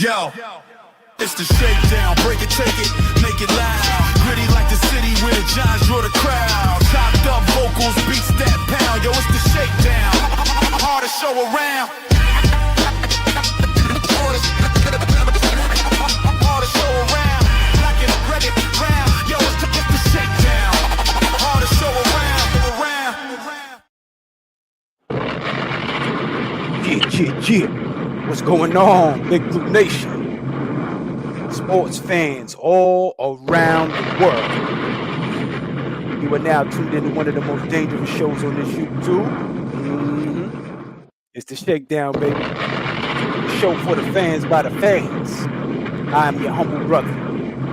Yo, it's the shakedown. Break it, take it, make it loud. Gritty like the city where the Giants draw the crowd. Chopped up vocals, beats that pound. Yo, it's the shakedown. Hardest show around. Hardest show around. Black and red and brown. Yo, it's the shakedown. Hardest show Yeah. What's going on, Big Blue Nation? Sports fans all around the world. You are now tuned into one of the most dangerous shows on this YouTube. It's the Shakedown, baby. The show for the fans by the fans. I'm your humble brother,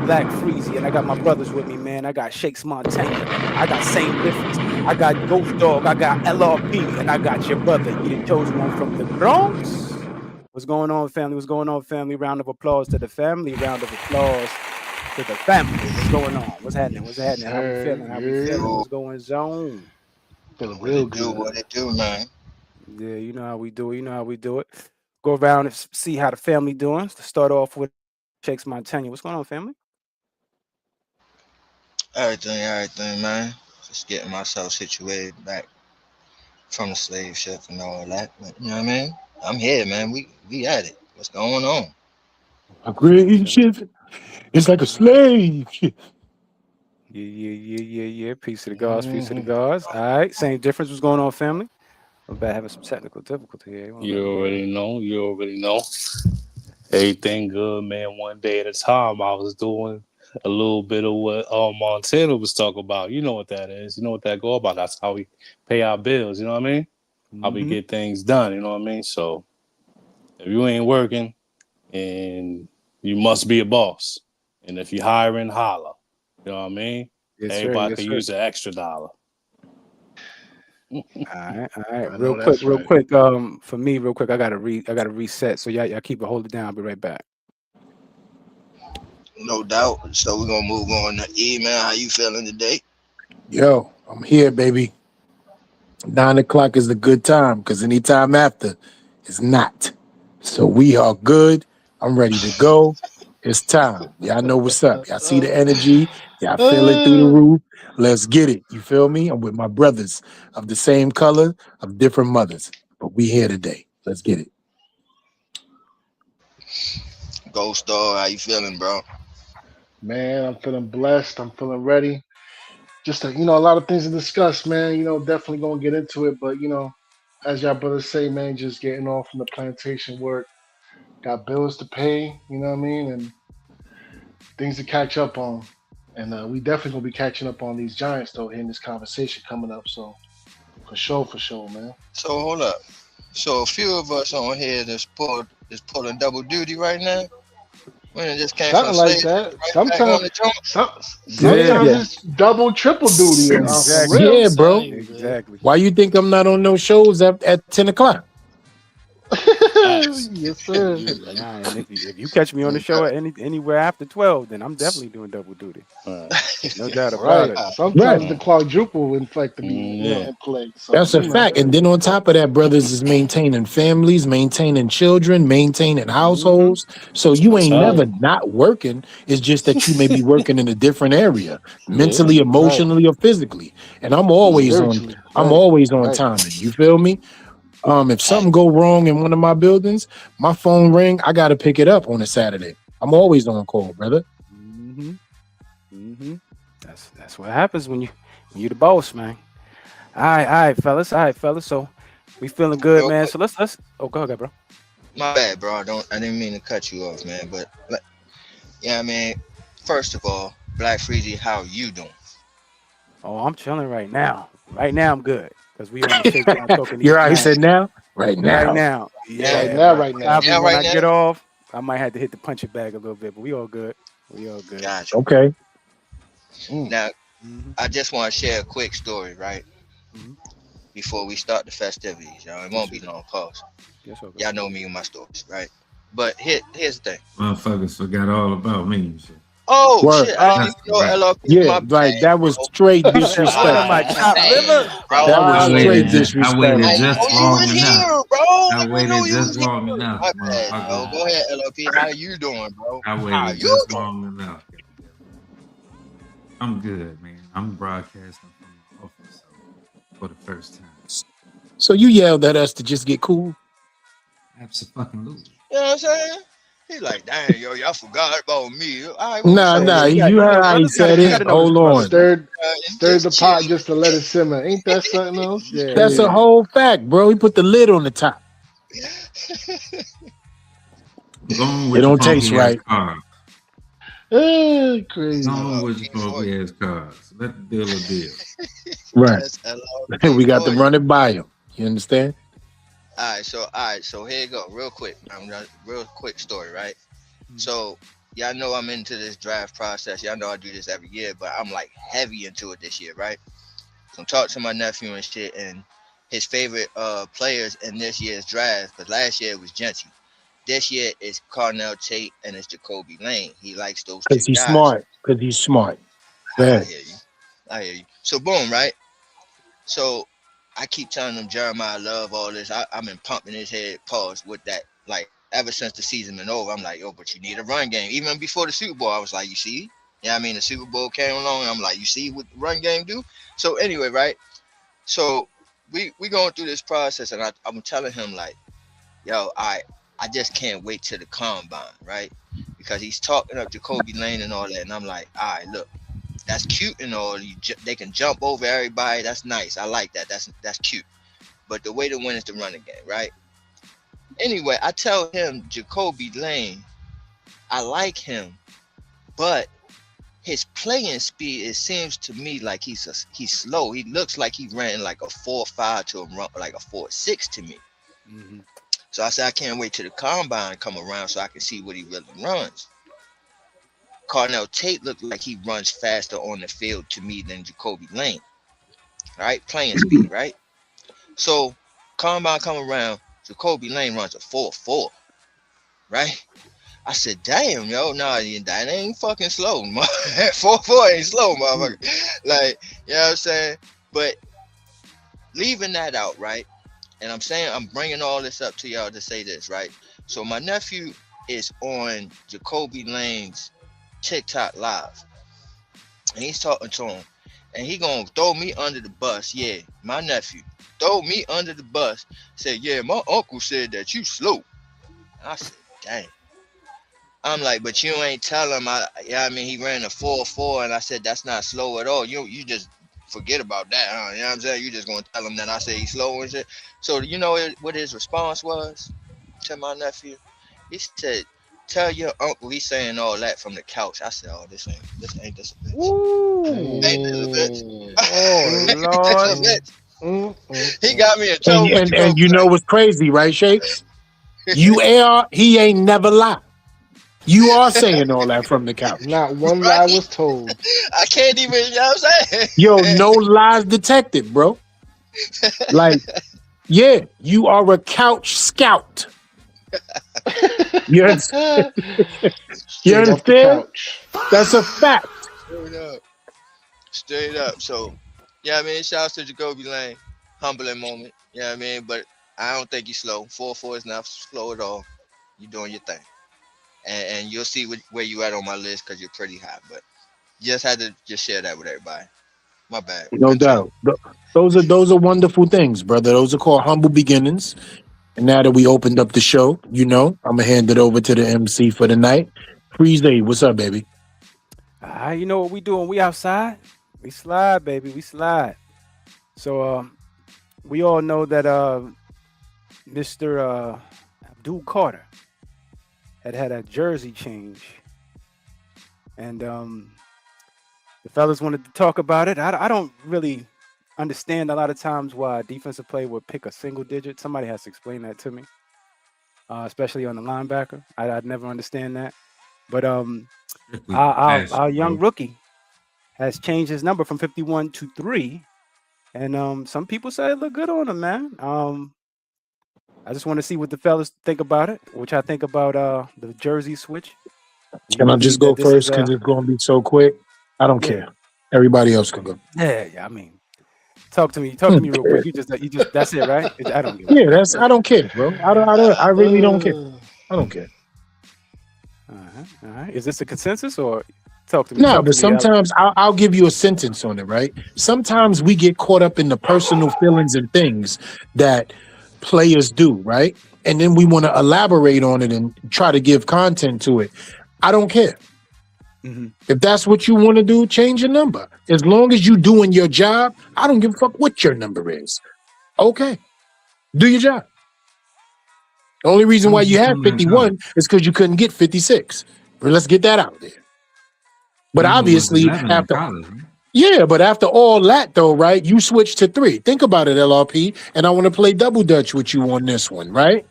Black Freezy, and I got my brothers with me, man. I got Shakes Montana. I got Same Difference. I got GhostDog. I got LRP, and I got your brother. You the chosen one from the Bronx. What's going on, family? What's going on, family? Round of applause to the family. Round of applause to the family. What's going on? What's happening? What's happening? How we feeling? How we feeling? What's going on? Feeling real good. What it do, man? Yeah, you know how we do it. You know how we do it. Go around and see how the family doing. Let's start off with Shakes Montana. What's going on, family? Everything, man. Just getting myself situated back from the slave ship and all that. But, you know what I mean? I'm here, man. We at it. What's going on? A great ship. It's like a slave ship. Yeah. Peace to the gods. Peace to the gods. All right. Same Difference. What's going on, family? We're about having some technical difficulty here. You already know. Everything good, man. One day at a time. I was doing a little bit of what Montana was talking about. You know what that is. You know what that go about. That's how we pay our bills. You know what I mean? How we get things done. You know what I mean? So if you ain't working, and you must be a boss. And if you're hiring, holla. You know what I mean? Yes, everybody can use an extra dollar. All right. Real quick. For me, real quick, I gotta reset. So y'all keep it, hold it down. I'll be right back. No doubt. So we're gonna move on to email. How you feeling today? Yo, I'm here, baby. 9 o'clock is a good time because anytime after is not. So we are good. I'm ready to go. It's time. Y'all know what's up. Y'all see the energy. Y'all feel it through the roof. Let's get it. You feel me? I'm with my brothers of the same color, of different mothers. But we here today. Let's get it. GhostDog, how you feeling, bro? Man, I'm feeling blessed. I'm feeling ready. Just a lot of things to discuss, man. Definitely gonna get into it, but as y'all brothers say, man, just getting off from the plantation work. Got bills to pay, you know what I mean, and things to catch up on. And we definitely gonna be catching up on these Giants though in this conversation coming up. So for sure, man. So hold up. So a few of us on here that's pulling double duty right now. When it just came something from like that. Right sometimes it's double, triple duty. Exactly. Yeah, bro. Exactly. Why you think I'm not on those shows at 10 o'clock? Yes, sir. And if you catch me on the show at anywhere after 12, then I'm definitely doing double duty. No doubt about it. Sometimes the quadruple in fact to be in play. So, that's a fact. And then on top of that, brothers is maintaining families, maintaining children, maintaining households. So you ain't never not working. It's just that you may be working in a different area, mentally, emotionally, or physically. And I'm always on time. You feel me? If something go wrong in one of my buildings, my phone ring, I got to pick it up on a Saturday. I'm always on call, brother. That's what happens when you the boss, man. All right, fellas. So we feeling good, man. So let's. Oh, go ahead, bro. My bad, bro. I didn't mean to cut you off, man. But I mean, first of all, Black Freezy, how you doing? Oh, I'm chilling right now. Right now, I'm good. Because we on the Shakedown talking. You're right. He said now? Right now. Yeah. Right now. When I get off, I might have to hit the punching bag a little bit, but we all good. Gotcha. Okay. Now, I just want to share a quick story, right? Before we start the festivities, y'all. It won't be long, pause. Yes, okay. Y'all know me and my stories, right? But here's the thing. Motherfuckers forgot all about me. Oh Word. shit! I didn't That's even know correct. LRP. Yeah, My bad, like that was bro. straight He said, "What am I, disrespectful. My chopped bad, liver?" bro. That was I Wow. straight waited. I I waited disrespectful. didn't know just you long was enough. here, bro. I I didn't know waited you just was here. long enough, My bad, motherfucker. bro. Go ahead, LRP. How you doing, bro? I How waited you just doing? long enough. Goddamn it. I'm good, man. I'm broadcasting from the office, so for the first time. So you yelled at us to just get cool? Absolutely. You know what I'm saying? He like, dang, yo, y'all forgot about me. All right, well, what's Nah, up, Yeah, nah. you brother? got, You heard how he brothers said you it. gotta know his Hold brothers, on. man. Stirred Just the chill. pot just to let it simmer. Ain't that something else? It's Yeah, That's a crazy. yeah. whole fact, bro. He put the lid on the top. Go on It with your don't taste funky ass right. cars. Go Crazy. on with your LRP for funky you. ass cars. Let the dealer deal. Right. That's LRP We got to for you. run it by him. You understand? All right, so here you go, real quick. Real quick story, right? So y'all know I'm into this draft process. Y'all know I do this every year, but I'm like heavy into it this year, right? So I'm talking to my nephew and shit, and his favorite players in this year's draft, because last year it was Genty. This year it's Carnell Tate and it's Jacoby Lane. He likes those two Because he's guys. smart. Because he's smart. Go I ahead. hear you. I hear you. So boom, right? So I keep telling them Jeremiah love all this. I've been pumping his head pause with that. Like ever since the season been over, I'm like, yo, but you need a run game. Even before the Super Bowl, I was like, you see? Yeah, I mean the Super Bowl came along, and I'm like, you see what the run game do? So anyway, right? So we going through this process, and I'm telling him like, yo, I just can't wait till the combine, right? Because he's talking up Jacoby Lane and all that, and I'm like, all right, look, that's cute and all. They can jump over everybody. That's nice. I like that. That's cute. But the way to win is the running game, right? Anyway, I tell him Jacoby Lane, I like him, but his playing speed, it seems to me like he's slow. He looks like he ran like a 4.5 to a run like a 4.6 to me. Mm-hmm. So I said I can't wait till the combine come around so I can see what he really runs. Carnell Tate looked like he runs faster on the field to me than Jacoby Lane, right? Playing speed, right? So combine come around, Jacoby Lane runs a 4.4, right? I said, damn, yo, nah, that ain't fucking slow. 4.4 ain't slow, motherfucker. Like, you know what I'm saying? But leaving that out, right? And I'm saying I'm bringing all this up to y'all to say this, right? So my nephew is on Jacoby Lane's TikTok live, and he's talking to him, and he gonna throw me under the bus. Yeah, my nephew throw me under the bus. Said, yeah, my uncle said that you slow. I said, dang. I'm like, but you ain't tell him. Yeah, I mean, he ran a 4.4, and I said that's not slow at all. You just forget about that, huh? You know what I'm saying? You just gonna tell him that I say he's slow and shit. So you know what his response was to my nephew? He said, "Tell your uncle he's saying all that from the couch." I said, "Oh, this ain't this a bitch? Ain't this a bitch? Ooh. Oh Ain't this Lord. a bitch?" He Mm. got me in And trouble with and Jacoby. you know what's crazy, right, Shakes? He ain't never lied. You are saying all that from the couch. Not one lie Right? was told. I can't even. You know what I'm Yo, saying? no lies detected, bro. Like, yeah, you are a couch scout. You understand? You Straight off the understand? couch. That's a fact. Straight up. Straight up. So, yeah, I mean, shouts to Jacoby Lane. Humbling moment. Yeah, I mean, but I don't think he's slow. 4.4 is not slow at all. You're doing your thing. And you'll see where you at on my list because you're pretty high. But just had to just share that with everybody. My bad. No Continue. doubt. Those are wonderful things, brother. Those are called humble beginnings. And now that we opened up the show, I'm gonna hand it over to the MC for the night. Freeze, what's up, baby? You know what we doing? We outside. We slide, baby. We slide. So we all know that Mr. Abdul Carter had a jersey change, and the fellas wanted to talk about it. I don't really understand a lot of times why a defensive player would pick a single digit. Somebody has to explain that to me, especially on the linebacker. I'd never understand that. But Strictly our fashion, young bro. rookie has changed his number from 51 to 3, and some people say it look good on him, man. I just want to see what the fellas think about it, which I think about the jersey switch. You Can I just believe go that this is first because it's going to be so quick? I don't yeah, care. Everybody else can go. yeah. I mean, talk to me. Talk to me real quick. You just that's it, right? I don't give a Yeah, fuck. that's. I don't care, bro. I really don't care. I don't care. All right. Is this a consensus or talk to me? No, Talk but to me. sometimes I'll give you a sentence on it, right? Sometimes we get caught up in the personal feelings and things that players do, right? And then we want to elaborate on it and try to give content to it. I don't care. Mhm. If that's what you want to do, change your number. As long as you doing your job, I don't give a fuck what your number is. Okay, do your job. The only reason How why was you you had coming in 51 college? is because you couldn't get 56. But let's get that out there. But Number was obviously, 11 in after college, right? yeah, but after all that though, right? You switched to 3. Think about it, LRP, and I want to play double dutch with you on this one, right?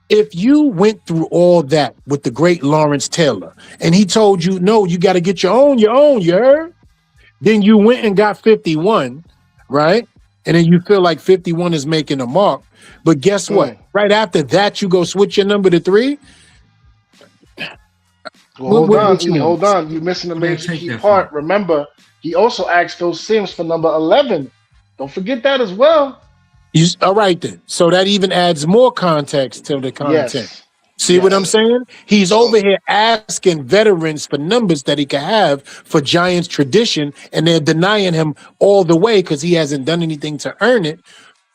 If you went through all that with the great Lawrence Taylor, and he told you, no, you got to get your own, you heard? Then you went and got 51, right? And then you feel like 51 is making a mark. But guess what? Right after that, you go switch your number to 3. Well, hold on, What you E, want? hold on. You're missing a Who did major it take key that part. from? Remember, he also asked Phil Sims for number 11. Don't forget that as well. All right then. So that even adds more context to the content. Yes. See what I'm Yes. saying? He's So over here asking veterans for numbers that he can have for Giants tradition, and they're denying him all the way because he hasn't done anything to earn it.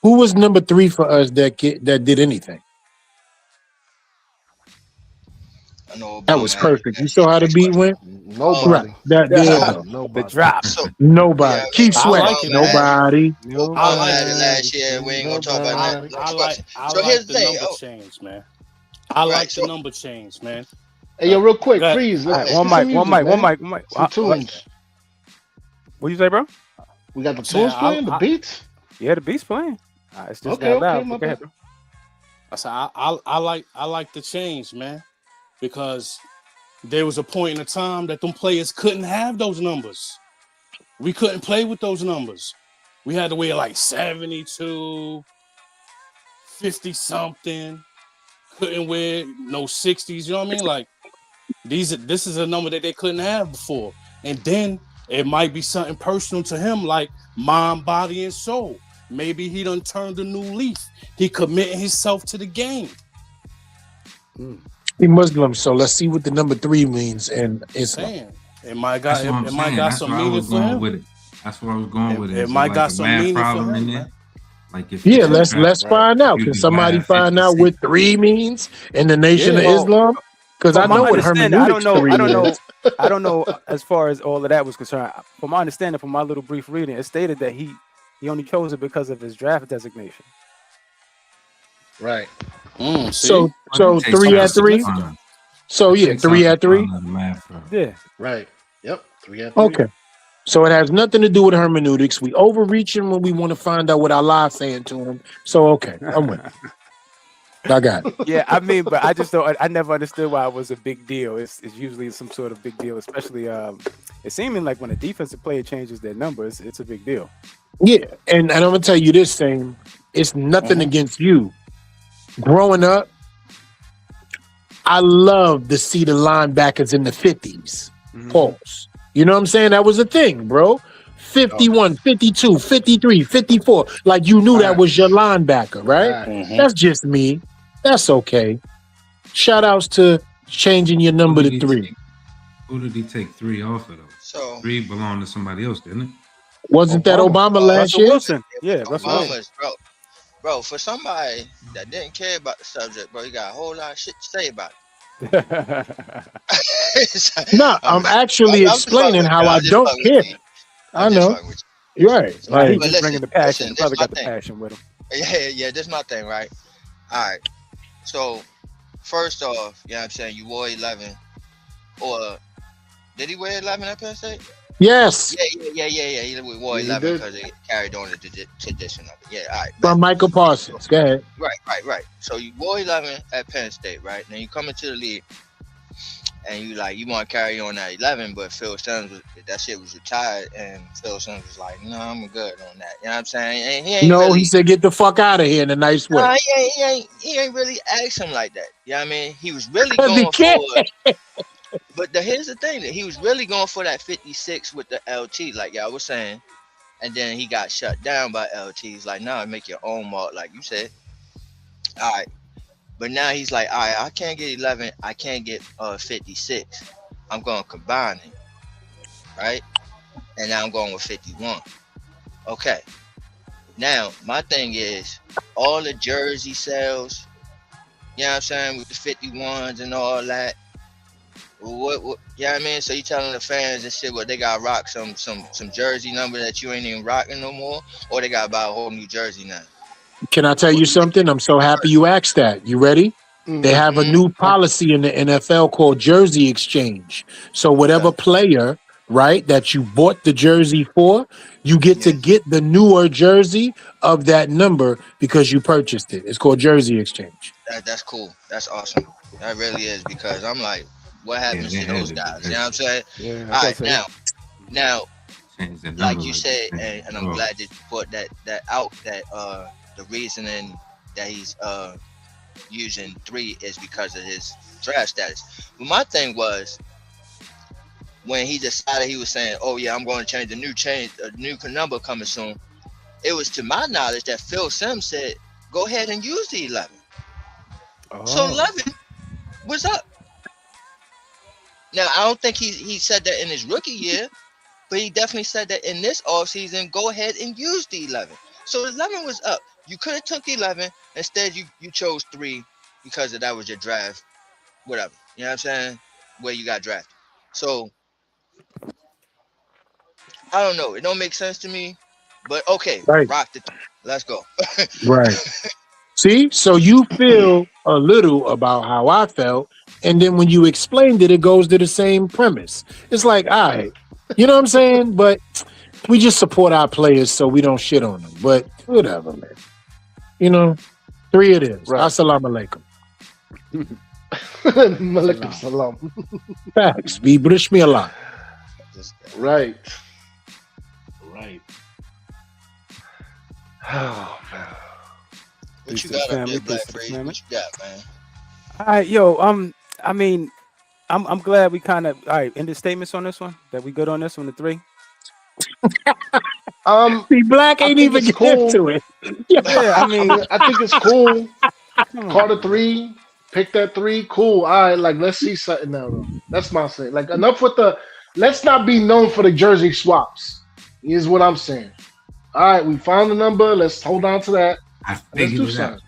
Who was number 3 for us that did anything? I know That Obama was had perfect. You yeah, saw how the next beat question. went? Right. Nobody. There you go. The Nobody. drop. So Nobody. yeah, Keep I sweating. like it, Obama had man. Nobody. Obama like had it. it last year, and we ain't gonna talk about that. Nobody. Next question. I So like here's the the thing. number Oh, change, man. I right. like the So number change, man. Hey, yo, real quick, Go ahead. freeze. All right, Let's one get some mic, music, man. one mic. Some What tunes. you say, bro? We got the I'm saying tunes playing, the beats. Yeah, the beat's playing. It's just Okay, got loud. okay, my Go ahead, bad. bro. I said I like the change, man, because there was a point in a time that them players couldn't have those numbers. We couldn't play with those numbers. We had to wear like 72, 50 something. Couldn't wear no 60s. You know what I mean? Like this is a number that they couldn't have before. And then it might be something personal to him, like mind, body, and soul. Maybe he done turned a new leaf. He committing himself to the game. He Muslim, so let's see what the number 3 means in Islam. Saying it might That's what I'm saying. That's some where I meaning was for going him. with it. That's where I was going with it. It Is might there got like a some math meaning for problem in him, there? man. Like if Yeah, you let's find out. you Can somebody divide find out 56. what 3 means in the Nation of Yeah. Well, Islam? Because I from my know what understanding, hermeneutics 3 is. I don't know as far as all of that was concerned. From my understanding, from my little brief reading, it stated that he only chose it because of his draft designation. Right. See? So Well, that takes 3 out at the 3. fun. So That yeah, takes 3 out at the 3. fun of the math problem. Yeah. Right. Yep. 3 at 3. Okay. So it has nothing to do with hermeneutics. We overreaching when we want to find out what Allah's saying to him. So okay, I'm with it. I got it. Yeah, I mean, but I just don't. I never understood why it was a big deal. It's usually some sort of big deal, especially it's seeming like when a defensive player changes their numbers, it's a big deal. Yeah, and I'm gonna tell you this thing. It's nothing against you. Growing up, I loved to see the linebackers in the 50s. Pause. You know what I'm saying? That was a thing, bro. 51, 52, 53, 54. Like you knew that was your linebacker, right? That's just me. That's okay. Shout outs to changing your number to 3. Who did he take 3 off of though? So 3 belonged to somebody else, didn't it? Wasn't that Obama last Russell year? Wilson. Yeah, Russell Wilson. Obama's, bro. For somebody that didn't care about the subject, bro, you got a whole lot of shit to say about it. No, I'm actually explaining how I don't care. I know. You're right. Like, Like, he's just bringing the passion. Listen, Probably this got the my thing. passion with him. Yeah, this is my thing, right? All right. So, first off, you know what I'm saying? You wore 11. Or, did he wear 11 at Penn State? yes, Yeah. He wore Yeah, he 11 did. because it carried on the tradition of it. Yeah, all right. from Michael Parsons. Go ahead. Right. So, you wore 11 at Penn State, right? Then you come into the league. And you want to carry on that 11, but Phil Sims that shit was retired, and Phil Sims was like, "No, I'm good on that." You know what I'm saying? And he ain't No, really, he said, "Get the fuck out of here" in a nice way. he ain't really asked him like that. You know what I mean? He was really Because he going can't. forward. here's the thing that he was really going for that 56 with the LT, like y'all was saying, and then he got shut down by LT. He's like, nah, make your own mark, like you said. All right, but now he's like, all right, I can't get 11, I can't get 56. I'm going to combine it, right? And now I'm going with 51. Okay. Now my thing is all the jersey sales. You know what I'm saying, with the 51s and all that. What you know what I mean? So you telling the fans and shit what they gotta rock some jersey number that you ain't even rocking no more, or they gotta buy a whole new jersey now? Can I tell you something? I'm so happy you asked that. You ready? They have a new policy in the NFL called jersey exchange. So whatever player, right, that you bought the jersey for, you get to get the newer jersey of that number because you purchased it. It's called jersey exchange. That's cool. That's awesome. That really is, because I'm like, what happens to those guys? You know what I'm saying? Yeah. All right, now, Change the number, like you said, change and the I'm number. glad that you put that out, that the reasoning that he's using 3 is because of his draft status. But my thing was, when he decided, he was saying, oh yeah, I'm going to change a new number coming soon. It was to my knowledge that Phil Simms said, go ahead and use the 11. So 11 was up. Now, I don't think he said that in his rookie year, but he definitely said that in this offseason, go ahead and use the 11. So 11 was up. You could have took 11. Instead, you chose 3 because that was your draft, whatever. You know what I'm saying? Where you got drafted. So, I don't know. It don't make sense to me. But okay, Right. rock the 3. Let's go. Right. See, so you feel a little about how I felt, and then when you explained it, it goes to the same premise. It's like, all right, you know what I'm saying? But we just support our players so we don't shit on them. But whatever, man. You know, 3 it is. Right. Assalamu alaikum. Malaikum salam. Facts. Be brish me a lot. Right. Right. Oh man. What Peace you to the got up family, there, peace Black to the Freeze? family. What you got, man? All right, yo, I mean, I'm glad we kind of ended statements on this one. That we good on this one, the 3. See, Black I ain't think even it's get cool. to it. Yeah, I mean, I think it's cool. come Call on. the 3, pick that 3. Cool. All right, like let's see something now. Though. That's my saying. Like enough with the. Let's not be known for the jersey swaps. Is what I'm saying. All right, we found the number. Let's hold on to that. I Let's figured do it out. something.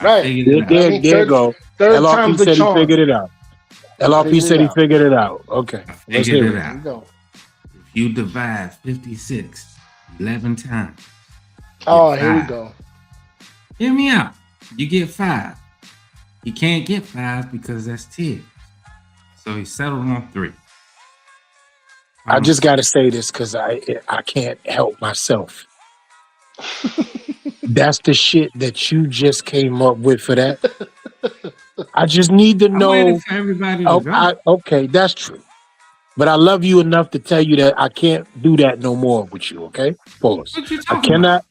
Right. Figured it I out. mean, There you go. third LRP time's the said he charm. figured it out. He LRP figured said it he out. figured it out. Okay, I let's figured hear it it. There you out. go. If you divide 56 11 times, you Oh, get here we 5. go. Hear me out. You get 5. He can't get 5 because that's 10. So he settled on 3. I just got to say this because I can't help myself. That's the shit that you just came up with for that. I just need to I waited know. for everybody to go. Okay, that's true. But I love you enough to tell you that I can't do that no more with you. Okay, pause. What you I talking cannot. about?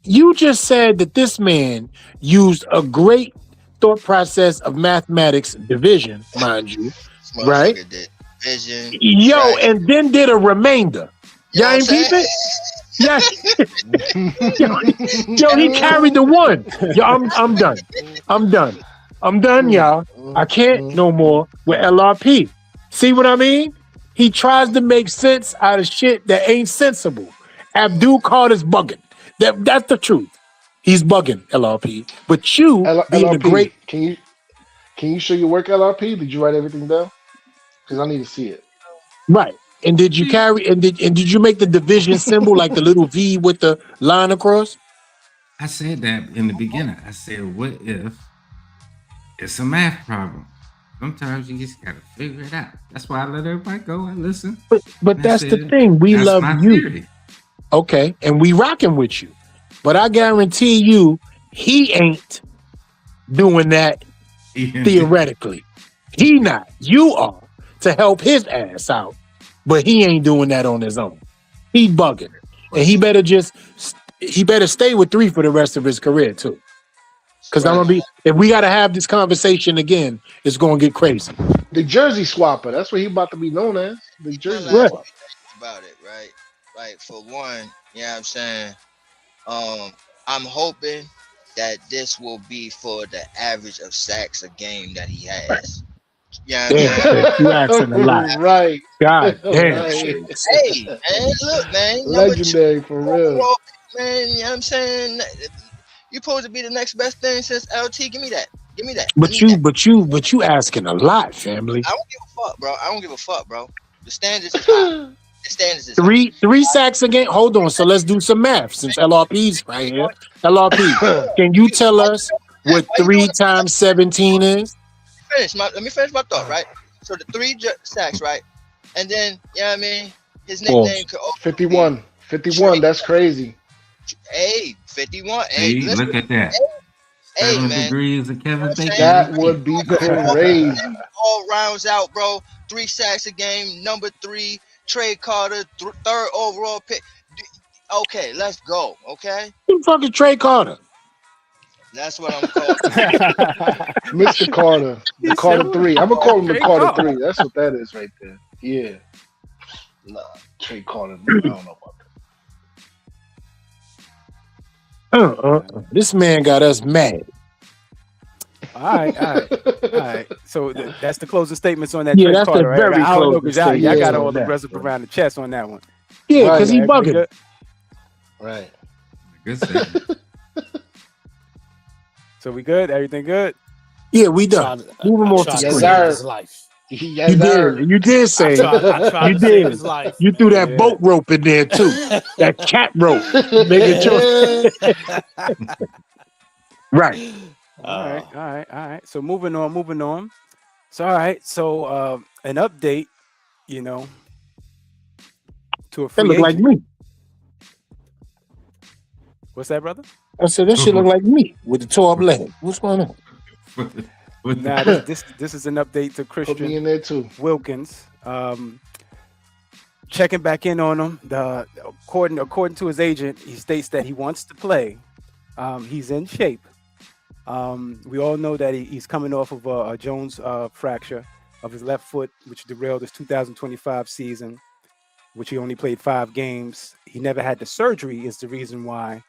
You just said that this man used a great thought process of mathematics division, mind you, This right? motherfucker did vision, Yo, fraction. and then did a remainder. You know Y'all what I'm ain't peep saying? it? Yeah. Yo, he carried the 1. Yo, I'm done. I'm done, y'all. I can't no more with LRP. See what I mean? He tries to make sense out of shit that ain't sensible. Abdul Carter's bugging. That's the truth. He's bugging, LRP. But you being a LRP, great can you show your work, LRP? Did you write everything down? Because I need to see it. right. And did you carry and did you make the division symbol like the little V with the line across? I said that in the beginning. I said, what if it's a math problem? Sometimes you just gotta figure it out. That's why I let everybody go and listen. But And I that's the said, thing. We that's love my you. theory. Okay. And we rocking with you. But I guarantee you, he ain't doing that theoretically. He not. You are to help his ass out. But he ain't doing that on his own. He bugging. And he better stay with 3 for the rest of his career too. Because I'm gonna be. If we gotta have this conversation again, it's gonna get crazy. The jersey swapper. That's what he about to be known as. The My jersey last Right. swapper. about it, right? Like for one, you know what I'm saying? I'm hoping that this will be for the average of sacks a game that he has. You know what I'm Damn, saying? Shakes, you asking a lot. Right. God damn, Right. Shakes. Hey, man, look, man, number 2 Legendary for real. overall pick, man. You know what I'm saying? You supposed to be the next best thing since LT. Give me that. Give me that. I But need you, that. but you asking a lot, family. I don't give a fuck, bro. I don't give a fuck, bro. The standards is high. The standards is high. Three sacks a game. Hold on. So let's do some math since LRP's right here. LRP, can you tell us what Why you doing 3 times 17 is? Let me finish my thought, right? So the 3 sacks, right? And then, you know what I mean? His nickname could also 51. 51. That's crazy. Hey, 51. Hey, See, listen. look at that. Hey, 7 man. degrees of Kevin Bacon. That would be crazy. All rounds out, bro. 3 sacks a game. Number 3, Trey Carter, 3rd overall pick. Okay, let's go. Okay, Who the fuck is Trey Carter? that's what I'm calling. Mr. Carter. The Carter 3. I'm going to call him the Trey Carter Carter. 3. That's what that is right there. Yeah. Nah, Trey Carter. I don't know about that. This man got us mad. All right. So that's the closing statements on that. Yeah, Trey that's Carter, the right? very I don't know closing because y'all got statements all on the that, rest bro. around the chest on that one. Yeah, Right. because he Everything bugging. good? Right. Good segment. So we good? Everything good? Yeah, we done. Move him off the Yes, screen. sir. His life. Yes, You sir. did. You did say it. I tried You to save did. his life. You threw that Yeah. boat rope in there too. That cat rope. Making sure. Right. All right. So moving on. So all right. So an update, you know, to a That free look like agent. me. What's that, brother? I said that shit look like me with the tore up leg. What's going on? Nah, this is an update to Put me Christian in there too. Wilkins. Checking back in on him. According to his agent, he states that he wants to play. He's in shape. We all know that he's coming off of a Jones fracture of his left foot, which derailed his 2025 season, which he only played 5 games. He never had the surgery is the reason why.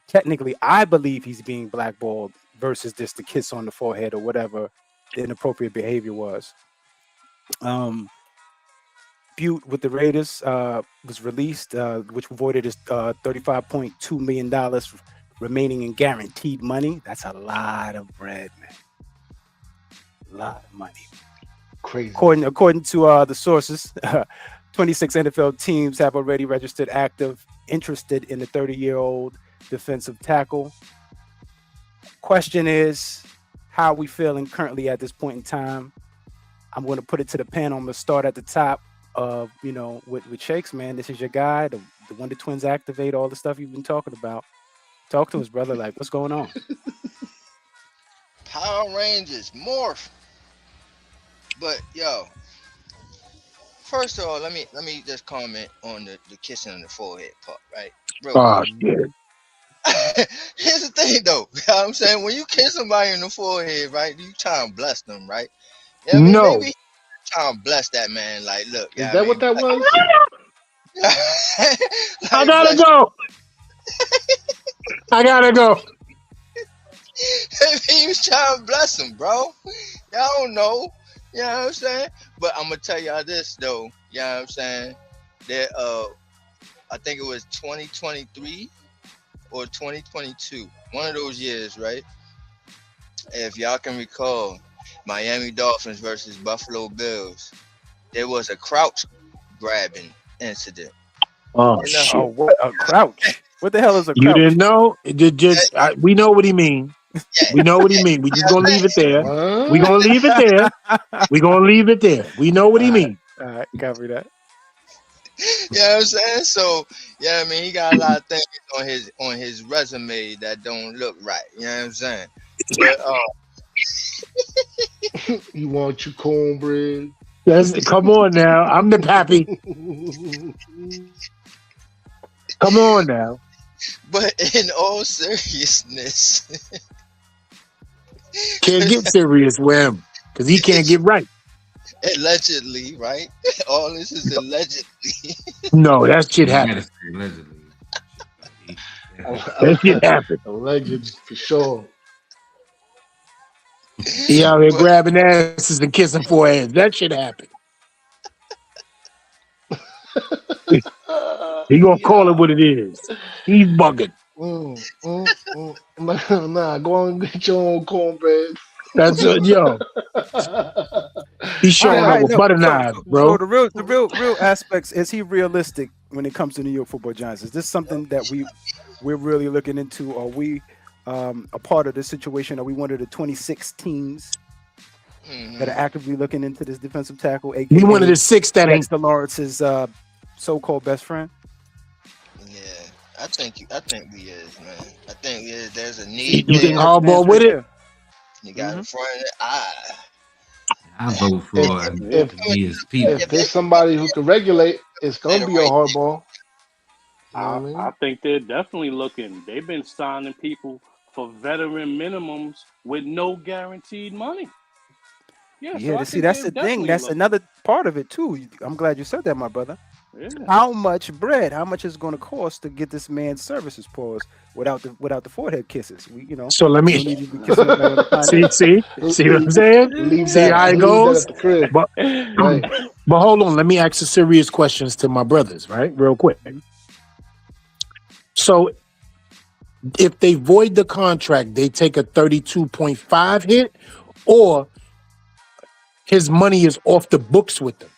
Technically, I believe he's being blackballed versus just the kiss on the forehead or whatever the inappropriate behavior was. Butte with the Raiders was released, which voided his $35.2 million remaining in guaranteed money. That's a lot of bread, man. A lot of money. Crazy. According to the sources, 26 NFL teams have already registered active interested in the 30-year-old defensive tackle. Question is, how are we feeling currently at this point in time? I'm going to put it to the pen. I'm going to start at the top of, with Shakes, man. This is your guy, the one the Twins activate, all the stuff you've been talking about. Talk to us, brother. Like, what's going on? Power Rangers morph. But yo, first of all, let me just comment on the kissing on the forehead part, right? Real Oh quick. shit. Here's the thing though. You know what I'm saying? When you kiss somebody in the forehead, right? You try and bless them, right? You know what I mean? No. Maybe try and bless that man. Like, look, Is that what that was? I gotta go. I gotta go. He was trying to bless him, bro. Y'all don't know. You know what I'm saying? But I'm gonna tell y'all this though. You know what I'm saying? That I think it was 2023 or 2022. One of those years, right? If y'all can recall, Miami Dolphins versus Buffalo Bills, there was a crouch grabbing incident. Oh You know, shit. Oh, what a crouch! What the hell is a You crouch? didn't know? We know what he mean. We know what he mean. We just gonna leave it there. What? We gonna leave it there. We gonna leave it there. We know what he mean. All right, copy that. You know what I'm saying? So, yeah, I mean, he got a lot of things on his resume that don't look right. You know what I'm saying? But You want your cornbread? Come on now. I'm the pappy. Come on now. but in all seriousness, Can't get serious with him because he can't get right. Allegedly, right? All this is allegedly. No, that shit You gotta happened. say allegedly. That shit happened. Alleged for sure. He out here But grabbing asses and kissing foreheads. That shit happened. He gonna call it Yeah. what it is. He's bugging. Nah, go on and get your own cornbread. That's yo. He's showing All up right, with no. butter So, knives, so bro. the real aspects, is he realistic when it comes to New York Football Giants? Is this something that we're really looking into? Are we a part of this situation? Are we one of the 26 teams that are actively looking into this defensive tackle, We aka one of the 6 that ain't. Dexter Lawrence's so-called best friend? yeah, I think we is, man. I think there's a He need You doing think there. the hardball advance with right it? there. You got in front of the eye. I vote for If his people. if there's somebody who can regulate, it's Say gonna the be a right thing. hardball. You know what I mean? I think they're definitely looking. They've been signing people for veteran minimums with no guaranteed money. Yeah, so I To see, think that's they're the thing. definitely That's looking. another part of it too. I'm glad you said that, my brother. Yeah. How much bread? How much is going to cost to get this man's services paused without the forehead kisses? So let we me don't need you to be kissing nobody on the continent. see what I'm saying? Leave See how that. it Leave that goes? at the crib. But Right. but hold on, let me ask some serious questions to my brothers, right? Real quick. So if they void the contract, they take a 32.5 hit, or his money is off the books with them.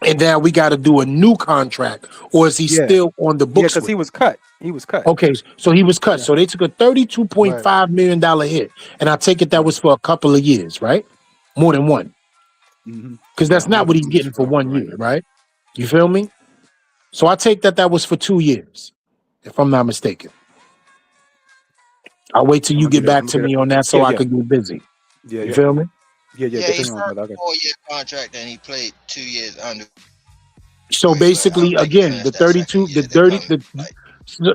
And now we got to do a new contract, or is he Yeah. still on the Yeah, books because with he them? was cut. He was cut. Okay, so he was cut. Yeah. So they took a $32.5 million hit. And I take it that was for a couple of years, right? More than one. Because that's not what he's getting for 1 year, right? You feel me? So I take that was for 2 years, if I'm not mistaken. I'll wait till you get back to me on that so I could get busy. Yeah, You feel me? Yeah, Yeah, get he to me on, signed brother. a 4-year contract and he played 2 years under. So basically, like he again, finished the that 32, second the year. They 30, come, like,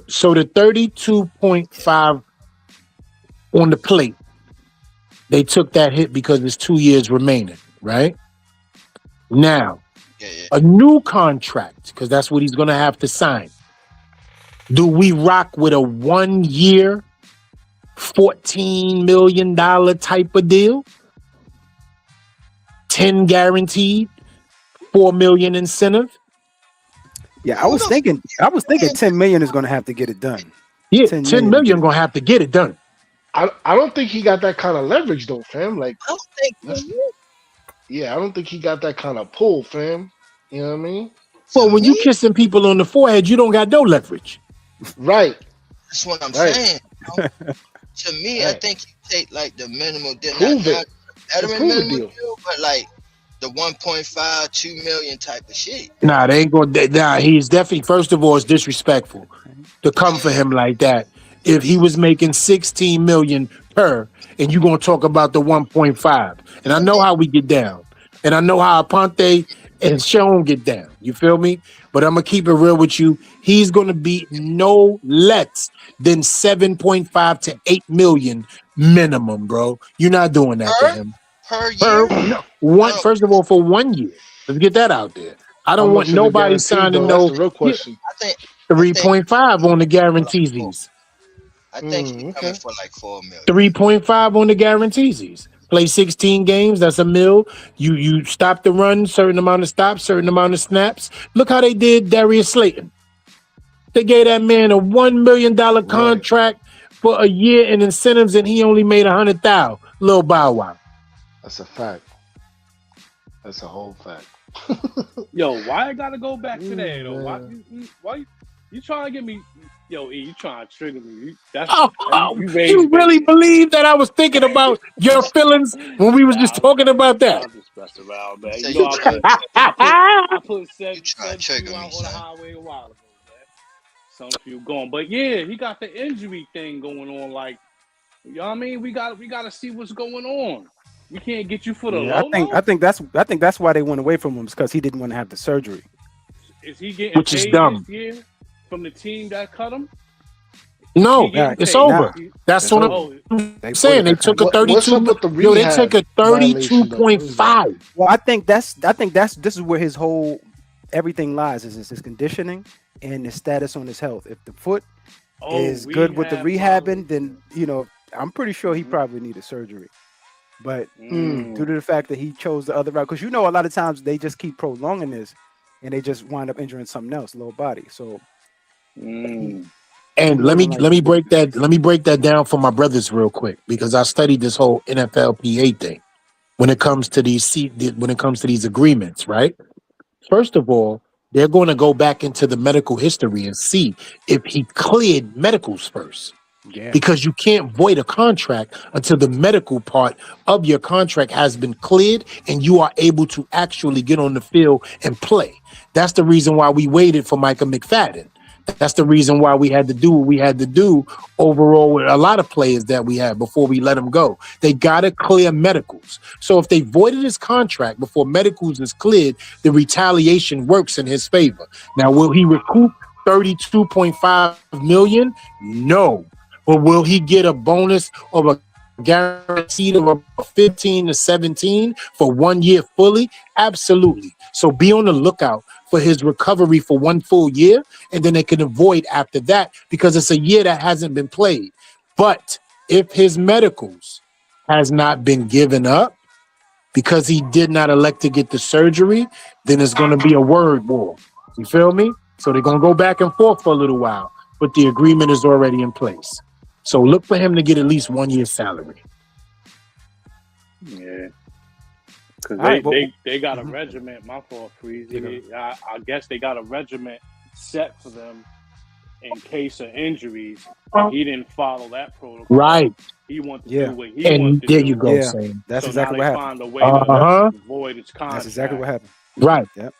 so the 32.5 on the plate, they took that hit because there's 2 years remaining, right? Now, a new contract, because that's what he's going to have to sign. Do we rock with a 1 year, $14 million type of deal? 10 guaranteed, 4 million incentive? Yeah, I was thinking 10 million is going to have to get it done. Yeah, 10 million going to have to get it done. I don't think he got that kind of leverage though, fam. Like, I don't think I don't think he got that kind of pull, fam. You know what I mean? Well, when you kissing people on the forehead, you don't got no leverage. Right. That's what I'm saying. You know? To me, I think you take like the minimum deal, not veteran minimum deal, but like the 1.5, 2 million type of shit. Nah, they ain't going. Nah, he's definitely. First of all, it's disrespectful to come for him like that. If he was making 16 million per, and you gonna talk about the 1.5, and I know how we get down, and I know how Aponte and Schoen get down. You feel me? But I'm gonna keep it real with you. He's gonna be no less than 7.5 to 8 million minimum, bro. You're not doing that to him. Per year? First of all, for 1 year. Let's get that out there. I don't want nobody signing no. That's the real question. I think 3.5 on the guarantees. I think he's coming for like 4 million. 3.5 on the guarantees. Play 16 games, that's $1 million. You stop the run, certain amount of stops, certain amount of snaps. Look how they did Darius Slayton. They gave that man a $1 million contract for a year in incentives, and he only made $100,000. Little Bow Wow. That's a fact. That's a whole fact. Yo, why I gotta go back to that though? Why you trying to get me? Yo, E, you trying to trigger me? You really believe that I was thinking about your feelings when we was just talking about that? I'm just messing around, man. You know, I put Seb on the highway a while ago, man. Some few going, but yeah, he got the injury thing going on. Like, you know what I mean? We got to see what's going on. We can't get you for the low. I think that's why they went away from him, because he didn't want to have the surgery. Is he getting which is paid dumb this year from the team that cut him? He No, getting it's paid. over. Nah, That's it's what over. I'm They voided saying. They that took a contract. What's up 32. with the Yo, they took rehab a violation though? What is that? 32.5. Well, I think that's this is where his whole everything lies is his conditioning and his status on his health. If the foot is good with the rehabbing, then I'm pretty sure he probably needed surgery. But due to the fact that he chose the other route, because a lot of times they just keep prolonging this, and they just wind up injuring something else, lower body. So he And let wasn't me like let me break that down for my brothers real quick, because I studied this whole NFLPA thing when it comes to these agreements, right? First of all, they're going to go back into the medical history and see if he cleared medicals first, yeah, because you can't void a contract until the medical part of your contract has been cleared and you are able to actually get on the field and play. That's the reason why we waited for Micah McFadden. That's the reason why we had to do what we had to do overall with a lot of players that we had before we let them go. They got to clear medicals. So if they voided his contract before medicals is cleared, the retaliation works in his favor. Now, will he recoup 32.5 million? No. Or will he get a bonus of a guaranteed of 15 to 17 for 1 year fully? Absolutely. So be on the lookout for his recovery for 1 full year, and then they can avoid after that, because it's a year that hasn't been played. But if his medicals has not been given up because he did not elect to get the surgery, then it's going to be a word war. You feel me? So they're going to go back and forth for a little while, but the agreement is already in place. So look for him to get at least 1 year's salary. Yeah. Because All right, they got a regiment, my fault, Freezy. I guess they got a regiment set for them in case of injuries. He didn't follow that protocol. Right. He wanted to Yeah. do what he wanted And to there do. you go, Yeah. Sam. That's So exactly now what they happened. find a way to void his contract. That's exactly what happened. Right. Yep.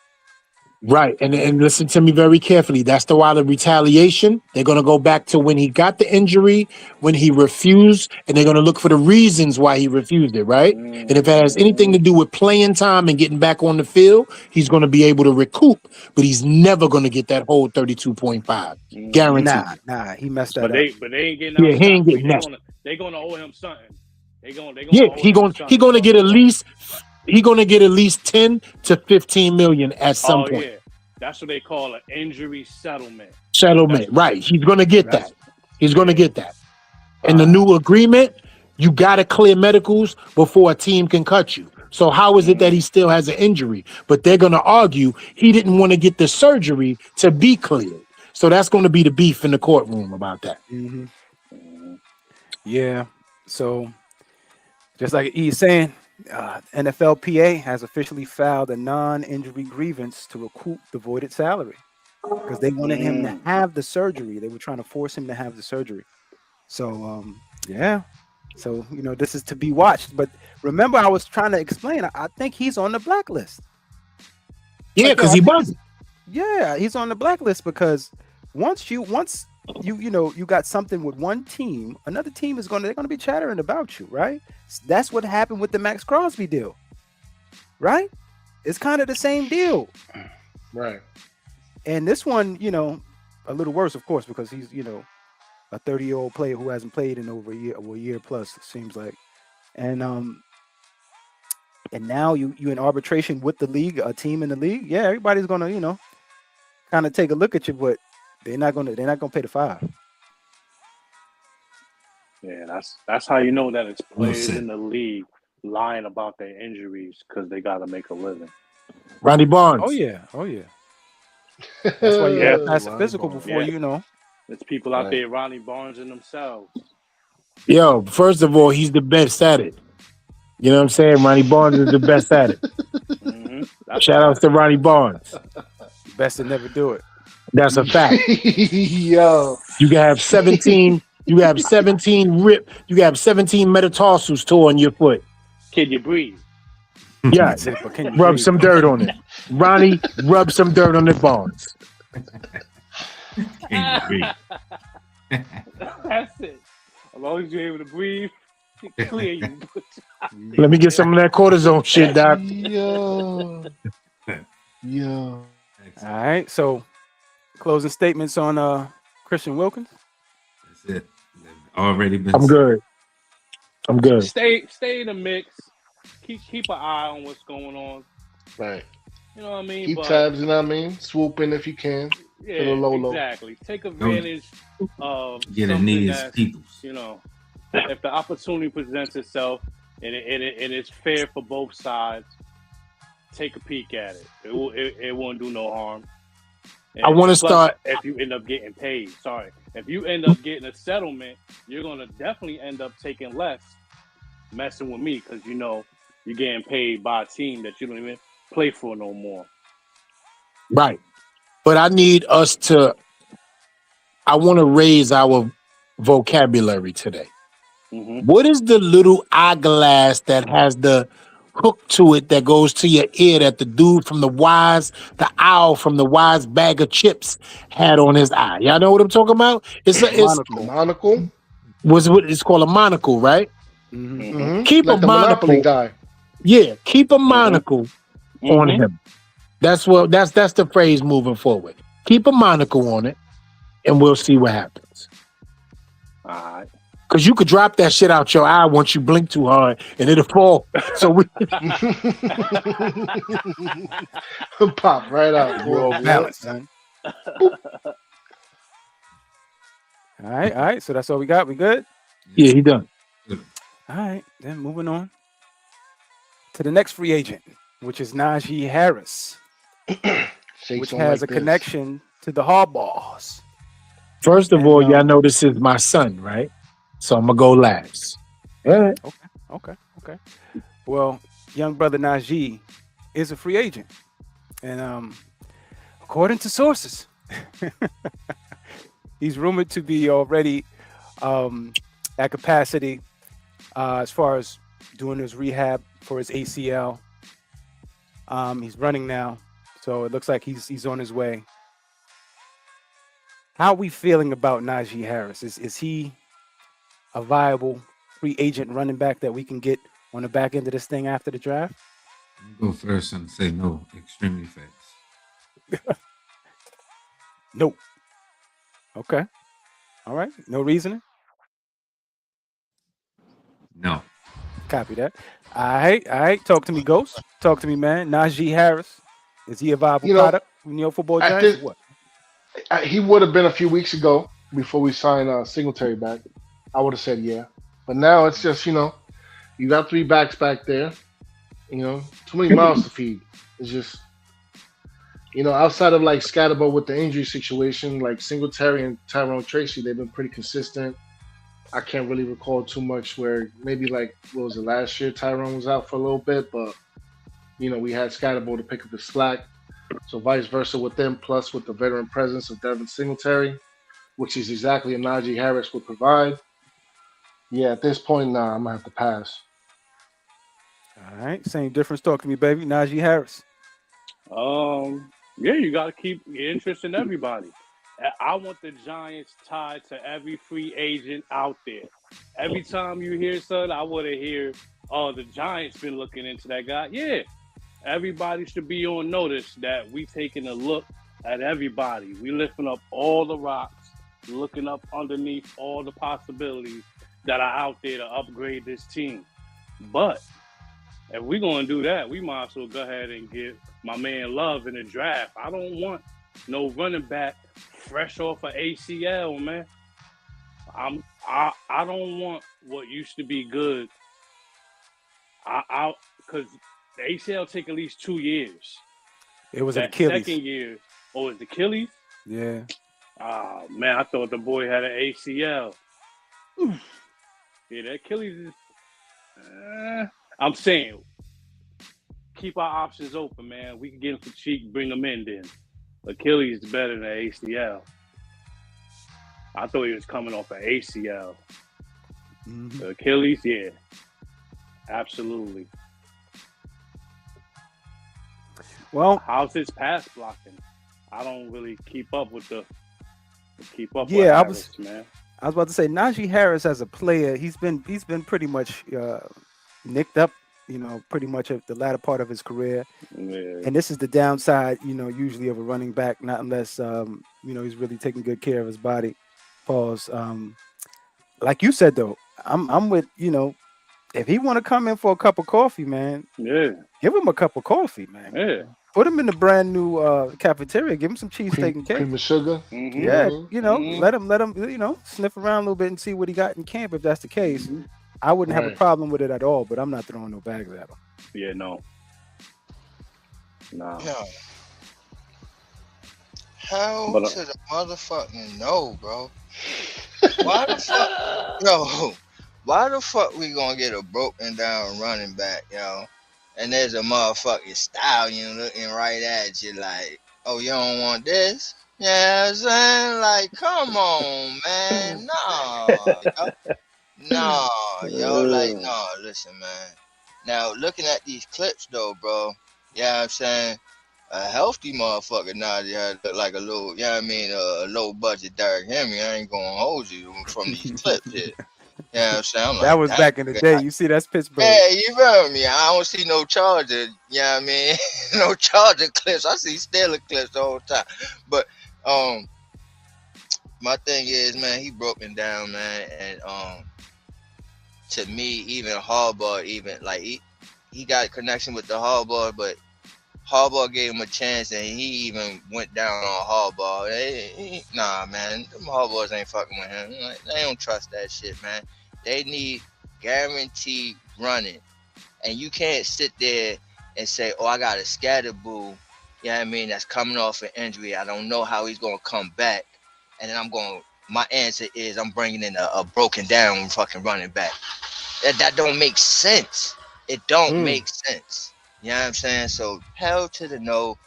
Right. And listen to me very carefully. That's the wild retaliation. They're going to go back to when he got the injury, when he refused, and they're going to look for the reasons why he refused it, right? And if it has anything to do with playing time and getting back on the field, he's going to be able to recoup, but he's never going to get that whole 32.5. Guaranteed. Nah, he messed that But up. they ain't getting Yeah, out he ain't scot-free. getting that. They gonna owe him something. They gonna Yeah, owe him something. he gonna get at least 10 to 15 million at some point. Yeah. That's what they call an injury settlement. Settlement, right? He's gonna get that. He's gonna get that. And the new agreement, you gotta clear medicals before a team can cut you. So how is it that he still has an injury? But they're gonna argue he didn't want to get the surgery to be cleared. So that's gonna be the beef in the courtroom about that. Yeah. So, just like he's saying, NFLPA has officially filed a non-injury grievance to recoup the voided salary because they wanted him to have the surgery. They were trying to force him to have the surgery. So, yeah. So, this is to be watched. But remember, I was trying to explain. I think he's on the blacklist. Yeah, because he wasn't. Yeah, he's on the blacklist because once you got something with one team, another team they're gonna be chattering about you, right? That's what happened with the Max Crosby deal, right? It's kind of the same deal, Right. and this one, a little worse, of course, because he's a 30-year-old player who hasn't played in over a year plus, it seems like, and now you in arbitration with the league, a team in the league. Yeah, everybody's gonna kind of take a look at you, but they're not gonna pay the $5. Yeah, that's how you know that it's players in the league lying about their injuries because they got to make a living. Ronnie Barnes. Oh yeah. That's why you got to pass a physical before There's people out there, Ronnie Barnes and themselves. Yo, first of all, he's the best at it. You know what I'm saying? Ronnie Barnes is the best at it. Shout outs to Ronnie Barnes. Best to never do it. That's a fact. Yo. You can have 17. You have 17 metatarsals tore on your foot. Can you breathe? Yeah. Rub some dirt on it. Ronnie, rub some dirt on the Barnes. That's it. As long as you're able to breathe, clear you. Let me get some of that cortisone shit, Doc. Yo. All right. So, closing statements on Christian Wilkins. That's That's it. Already been I'm said. good. I'm good. Stay in the mix. Keep an eye on what's going on. Right. You know what I mean? Keep But tabs, you know what I mean? Swoop in if you can for the yeah, low. exactly. Take advantage of Get a something needs that's, peoples. you know, if the opportunity presents itself and it's fair for both sides, take a peek at it. It won't do no harm. I want to plus, start. if you end up getting paid, if you end up getting a settlement, you're gonna definitely end up taking less, messing with me, because you know you're getting paid by a team that you don't even play for no more. Right. But I need us to, I want to raise our vocabulary today. What is the little eyeglass that has the hook to it that goes to your ear that the dude from the owl from the Wise Bag of Chips had on his eye? Y'all know what I'm talking about? It's Monocle. Monocle? it's called a monocle, right? Keep a Like the Monopoly monocle. guy. Yeah, keep a monocle on him. That's the phrase moving forward. Keep a monocle on it, and we'll see what happens. All right. Because you could drop that shit out your eye once you blink too hard, and it'll fall. So we pop right out. You're all balanced, son. All right. So that's all we got. We good? Yeah, he done. All right. Then moving on to the next free agent, which is Najee Harris, which has a connection to the Harbaughs. First of all, y'all know this is my son, right? So I'm gonna go last. All right. Okay. Well, young brother Najee is a free agent, and according to sources, he's rumored to be already at capacity as far as doing his rehab for his ACL. He's running now, so it looks like he's on his way. How are we feeling about Najee Harris? Is he a viable free agent running back that we can get on the back end of this thing after the draft? Go first and say no. Extremely fast. Nope. Okay. All right. No reasoning? No. Copy that. All right. Talk to me, Ghost. Talk to me, man. Najee Harris. Is he a viable product in your football giants? What? He would have been a few weeks ago before we signed Singletary back. I would have said yeah. But now it's just, you got 3 backs back there. Too many mouths to feed. It's just, outside of like Scatterbo with the injury situation, like Singletary and Tyrone Tracy, they've been pretty consistent. I can't really recall too much where maybe like, what was it, last year Tyrone was out for a little bit, but, we had Scatterbo to pick up the slack. So vice versa with them, plus with the veteran presence of Devin Singletary, which is exactly what Najee Harris would provide. Yeah, at this point, nah, I'm going to have to pass. All right. Same difference. Talk to me, baby. Najee Harris. Yeah, you got to keep your interest in everybody. I want the Giants tied to every free agent out there. Every time you hear something, I want to hear, oh, the Giants been looking into that guy. Yeah, everybody should be on notice that we taking a look at everybody. We lifting up all the rocks, looking up underneath all the possibilities that are out there to upgrade this team. But if we're going to do that, we might as well go ahead and get my man Love in the draft. I don't want no running back fresh off of ACL, man. I don't want what used to be good. Because the ACL take at least 2 years. It was that Achilles. Second year. Oh, it's Achilles? Yeah. Oh, man, I thought the boy had an ACL. Oof. Yeah, that Achilles is... I'm saying, keep our options open, man. We can get him for cheap, bring him in then. Achilles is better than ACL. I thought he was coming off an ACL. The Achilles, yeah. Absolutely. Well, how's his pass blocking? I don't really keep up with Harris, man. I was about to say Najee Harris as a player, he's been pretty much nicked up, pretty much at the latter part of his career. Yeah. And this is the downside, usually of a running back, not unless he's really taking good care of his body. Pause. like you said though, I'm with if he want to come in for a cup of coffee, man, Yeah, give him a cup of coffee, man. yeah. Put him in the brand new cafeteria. Give him some cheesesteak and cake. Cream of sugar. You know Mm-hmm. Yeah, what I mean? Mm-hmm. let him sniff around a little bit and see what he got in camp. If that's the case, Mm-hmm. I wouldn't have a Right. problem with it at all. But I'm not throwing no bags at him. Yeah, no. Nah. No. Hell But to the motherfucking no, bro. Why the fuck, yo? Why the fuck we gonna get a broken down running back, yo? And there's a motherfucking stallion looking right at you like, oh, you don't want this? Yeah, I'm saying, like, come on, man, no, yo, like, no, listen, man. Now, looking at these clips, though, bro, yeah, I'm saying, a healthy motherfucker now, yeah, look like a little, yeah, I mean, a low budget Derrick Henry. I ain't gonna hold you from these clips here. Yeah, I'm saying, I'm That like, was damn, back in the day. You see, that's Pittsburgh. yeah, you feel me? I don't see no Charger, yeah, I mean, no Charger clips. I see Steeler clips the whole time. But my thing is, man, he broken down, man, and to me, even Harbaugh, even like he got a connection with the Harbaugh, but Harbaugh gave him a chance, and he even went down on Harbaugh. Nah, man, them Harbaughs ain't fucking with him. Like, they don't trust that shit, man. They need guaranteed running, and you can't sit there and say, "Oh, I got a scatterboo." You know what I mean? That's coming off an injury. I don't know how he's gonna come back, and then I'm going. My answer is I'm bringing in a broken down fucking running back. That don't make sense. It don't Mm. make sense. You know what I'm saying? So hell to the no.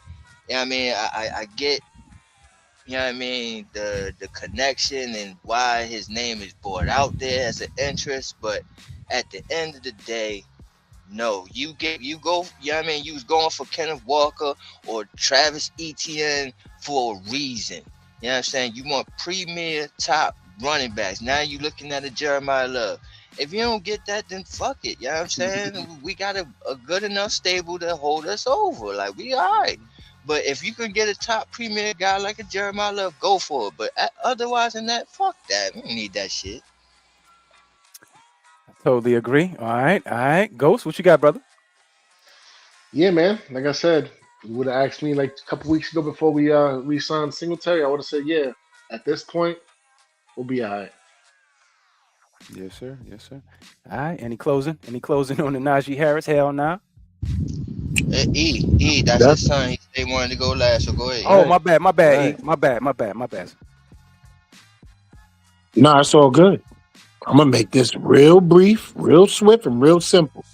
You know what I mean? I get, you know what I mean, the connection and why his name is brought out there as an interest, but at the end of the day, no. You go, you know what I mean, you was going for Kenneth Walker or Travis Etienne for a reason. You know what I'm saying? You want premier top running backs. Now you looking at a Jeremiah Love. If you don't get that, then fuck it. You know what I'm saying? We got a good enough stable to hold us over. Like, we all right. But if you can get a top premier guy like a Jeremiah Love, go for it. But otherwise than that, fuck that. We don't need that shit. Totally agree. All right, all right. Ghost, what you got, brother? Yeah, man. Like I said, you would have asked me like a couple weeks ago before we re-signed Singletary. I would have said, yeah. At this point, we'll be all right. Yes, sir. Yes, sir. All right. Any closing? Any closing on the Najee Harris? Hell nah. That's That's his son. He wanted to go last, so go ahead. Oh, Right. my bad. My bad. E. Right. My bad. My bad. My bad. nah, it's all good. I'm gonna make this real brief, real swift, and real simple.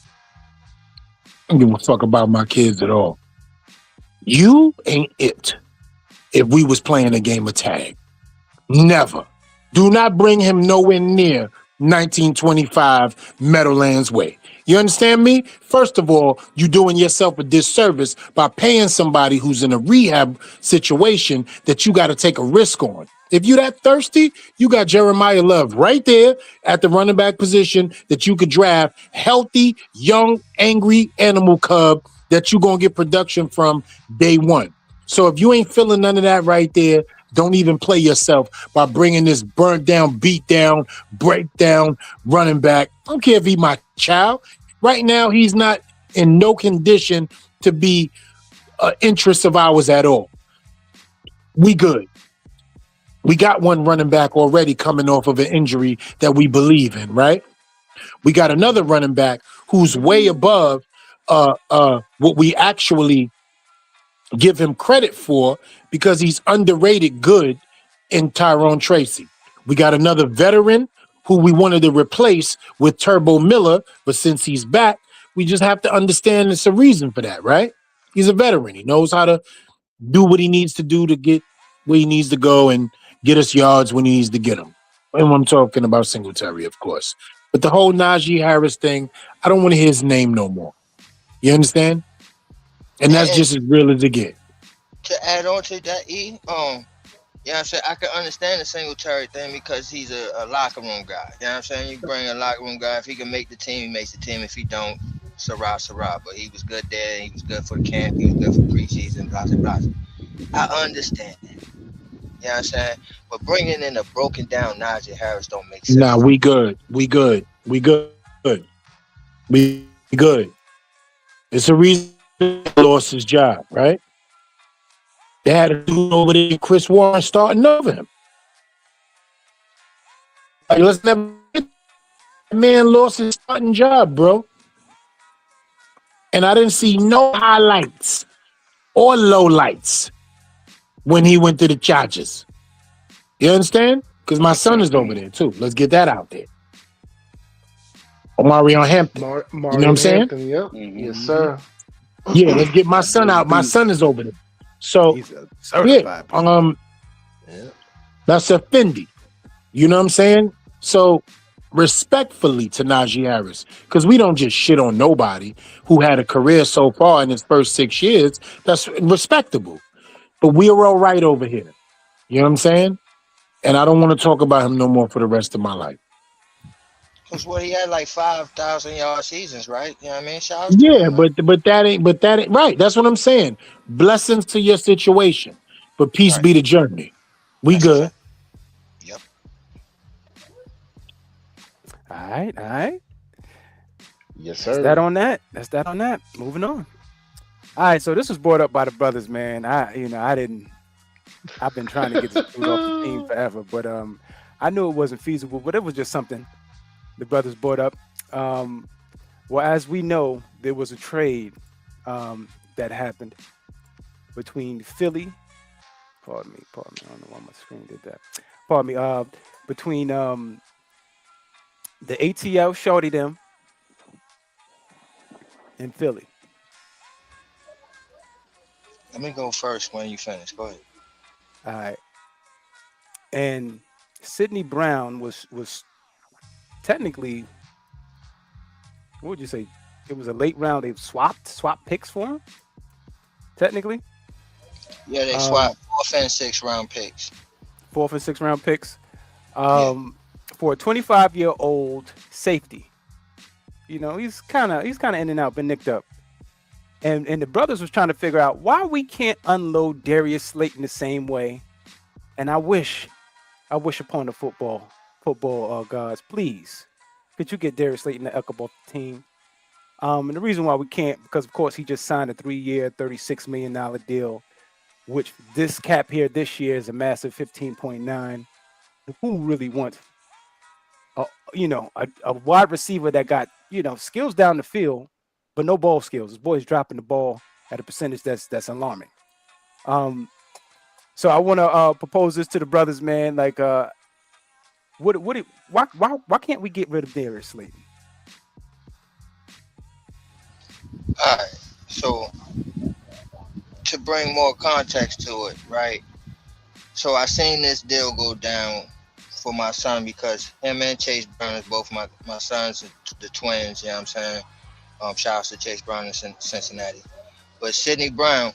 I don't give a fuck about my kids at all. You ain't it if we was playing a game of tag. Never. Do not bring him nowhere near 1925 Meadowlands Way. You understand me? First of all, you're doing yourself a disservice by paying somebody who's in a rehab situation that you got to take a risk on. If you that thirsty, you got Jeremiah Love right there at the running back position that you could draft, healthy, young, angry animal cub that you going to get production from day one. So if you ain't feeling none of that right there, don't even play yourself by bringing this burnt down, beat down, breakdown running back. I don't care if he's my child. Right now, he's not in no condition to be an interest of ours at all. We good. We got one running back already coming off of an injury that we believe in, right? We got another running back who's way above what we actually give him credit for because he's underrated good in Tyrone Tracy. We got another veteran who we wanted to replace with Turbo Miller, but since he's back, we just have to understand there's a reason for that, right? He's a veteran. He knows how to do what he needs to do to get where he needs to go and get us yards when he needs to get them. And I'm talking about Singletary, of course. But the whole Najee Harris thing, I don't want to hear his name no more. You understand? And that's And just as real as it gets. to add on to that, you know what I'm saying? I can understand the Singletary thing because he's a locker room guy. You know what I'm saying? You bring a locker room guy. If he can make the team, he makes the team. If he don't, Sarah, Sarah. But he was good there. He was good for the camp. He was good for preseason, blah, blah, blah. I understand that. You know You know what I'm saying? But bringing in a broken down Najee Harris don't make Nah, sense. we good. We good. We good. We good. It's a reason he lost his job, right? They had a dude over there, Chris Warren, starting over him. Like, let's never forget that man lost his starting job, bro. And I didn't see no highlights or lowlights when he went to the Chargers. You understand? Because my son is over there too. Let's get that out there. Omarion Hampton. You know what I'm Marion saying? Hampton, yep. Yes, Mm-hmm. sir. Yeah, let's get my That son boy out. My beast. son is over there. So He's a yeah, certified beast. Yeah. that's a Fendi. You know what I'm saying? So respectfully to Najee Harris, because we don't just shit on nobody who had a career so far in his first 6 years. That's respectable. But we're all right over here. You know what I'm saying? And I don't want to talk about him no more for the rest of my life. Because what he had like 5,000-yard seasons, right? You know what I mean? Shout out to Yeah, him, man. but that ain't right. That's what I'm saying. Blessings to your situation, but peace Right. be the journey. We That's a good. fact. Yep. All right, all right. Yes, That's that sir. on that. That's that on that. Moving on. All right, so this was brought up by the brothers, man. I didn't. I've been trying to get this dude off the team forever, but I knew it wasn't feasible. But it was just something the brothers brought up. Um, well, as we know, there was a trade that happened between Philly. Pardon me. Pardon me. I don't know why my screen did that. Pardon me. Between the ATL Shorty them and Philly. Let me go first when you finish. Go ahead. All right. And Sidney Brown was technically, what would you say? It was a late round. They swapped picks for him. Technically, Yeah, they um, swapped 4th and 6th round picks. 4th and 6th round picks Yeah. for a 25-year-old safety. You know, he's kind of in and out, been nicked up. And the brothers was trying to figure out why we can't unload Darius Slayton the same way. And I wish upon the football gods, please, could you get Darius Slayton to Elko off the team? And the reason why we can't, because of course he just signed a 3-year, $36 million deal, which this cap here this year is a massive 15.9. Who really wants, a wide receiver that got skills down the field, but no ball skills? This boy's dropping the ball at a percentage that's alarming. So I want to propose this to the brothers, man. Like, why can't we get rid of Darius Slayton? All right. So to bring more context to it, right? So I seen this deal go down for my son because him and Chase Brown is both my sons, the twins. You know what I'm saying? Shout out to Chase Brown in Cincinnati. But Sidney Brown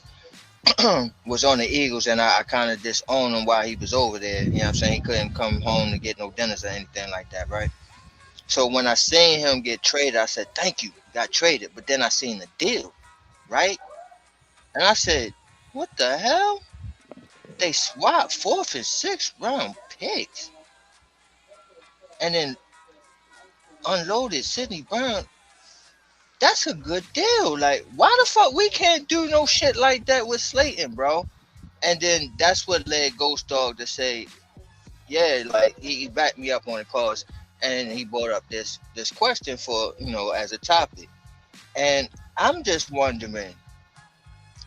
was on the Eagles, and I kind of disowned him while he was over there. You know what I'm saying? He couldn't come home to get no dinners or anything like that, right? So when I seen him get traded, I said, thank you, got traded. But then I seen the deal, right? And I said, what the hell? They swapped 4th and 6th round picks and then unloaded Sidney Brown. That's a good deal. Like, why the fuck we can't do no shit like that with Slayton, bro? And then that's what led GhostDog to say, yeah, like he backed me up on the cause, and he brought up this question for as a topic, and I'm just wondering,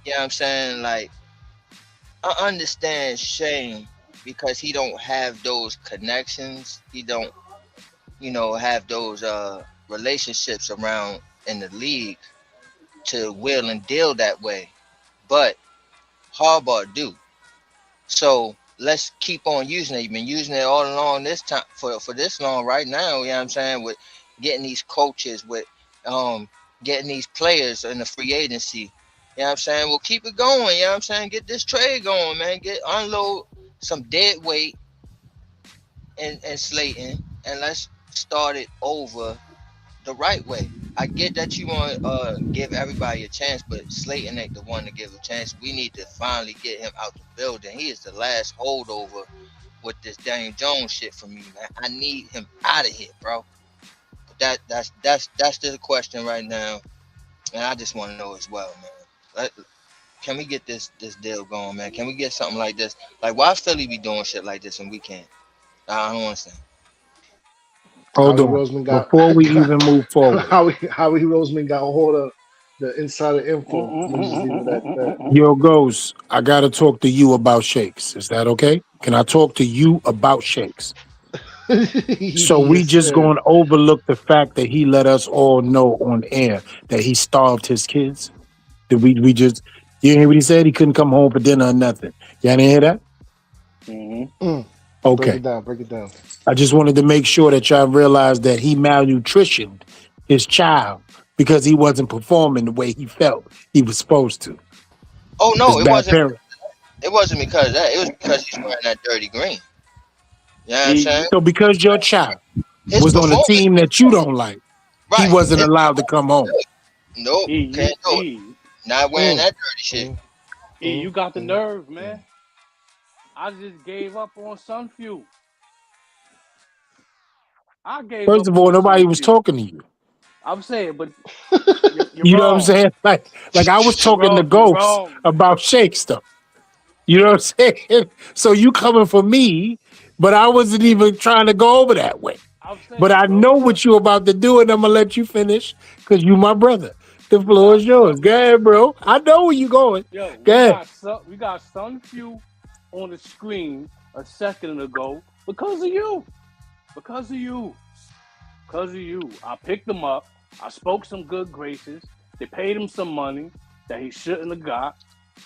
you know what I'm saying? Like, I understand Shane because he don't have those connections, he don't have those relationships around in the league to will and deal that way, but Harbaugh do. So let's keep on using it. You've been using it all along this time for this long right now, you know what I'm saying, with getting these coaches, with getting these players in the free agency. You know what I'm saying? We'll keep it going, you know what I'm saying? Get this trade going, man. Unload some dead weight and Slayton, and let's start it over the right way. I get that you want to give everybody a chance, but Slayton ain't the one to give a chance. We need to finally get him out the building. He is the last holdover with this Daniel Jones shit from you, man. I need him out of here, bro. But that's the question right now, and I just want to know as well, man. Can we get this deal going, man? Can we get something like this? Like, why Philly be doing shit like this and we can't? I don't understand. Hold Howie on. Roseman got, Before we even move forward, Howie Roseman got a hold of the insider info. I'm gonna just leave it at that. yo, Ghost, I got to talk to you about Shakes. Is that okay? Can I talk to you about Shakes? So we Yes, just sir. going to overlook the fact that he let us all know on air that he starved his kids? Did we just, you hear what he said? He couldn't come home for dinner or nothing. Y'all didn't hear that? Break Okay. it down. Break it down. I just wanted to make sure that y'all realized that he malnutritioned his child because he wasn't performing the way he felt he was supposed to. Oh His no, it bad wasn't. parent. It wasn't because of that. It was because he's wearing that dirty green. You know what I'm saying? So because your child His was on a performance, team that you don't like, he right? wasn't His allowed to come home. nope, can't do it. Not wearing that dirty shit. You got the nerve, man. I just gave up on Sun Fuel. I gave First up of all, on nobody Sun was Fuel. talking to you. I'm saying, but you're You know wrong. what I'm saying? Like I was talking to Ghosts about Shake stuff. You know what I'm saying? So you coming for me, but I wasn't even trying to go over that way. I'm saying, But I bro, know what you about to do, and I'm gonna let you finish because you my brother. The we floor got is yours. Go ahead, bro. I know where you going. Yo, Go ahead. we got Sun Fuel on the screen a second ago because of you. Because of you. Because of you. I picked him up. I spoke some good graces. They paid him some money that he shouldn't have got.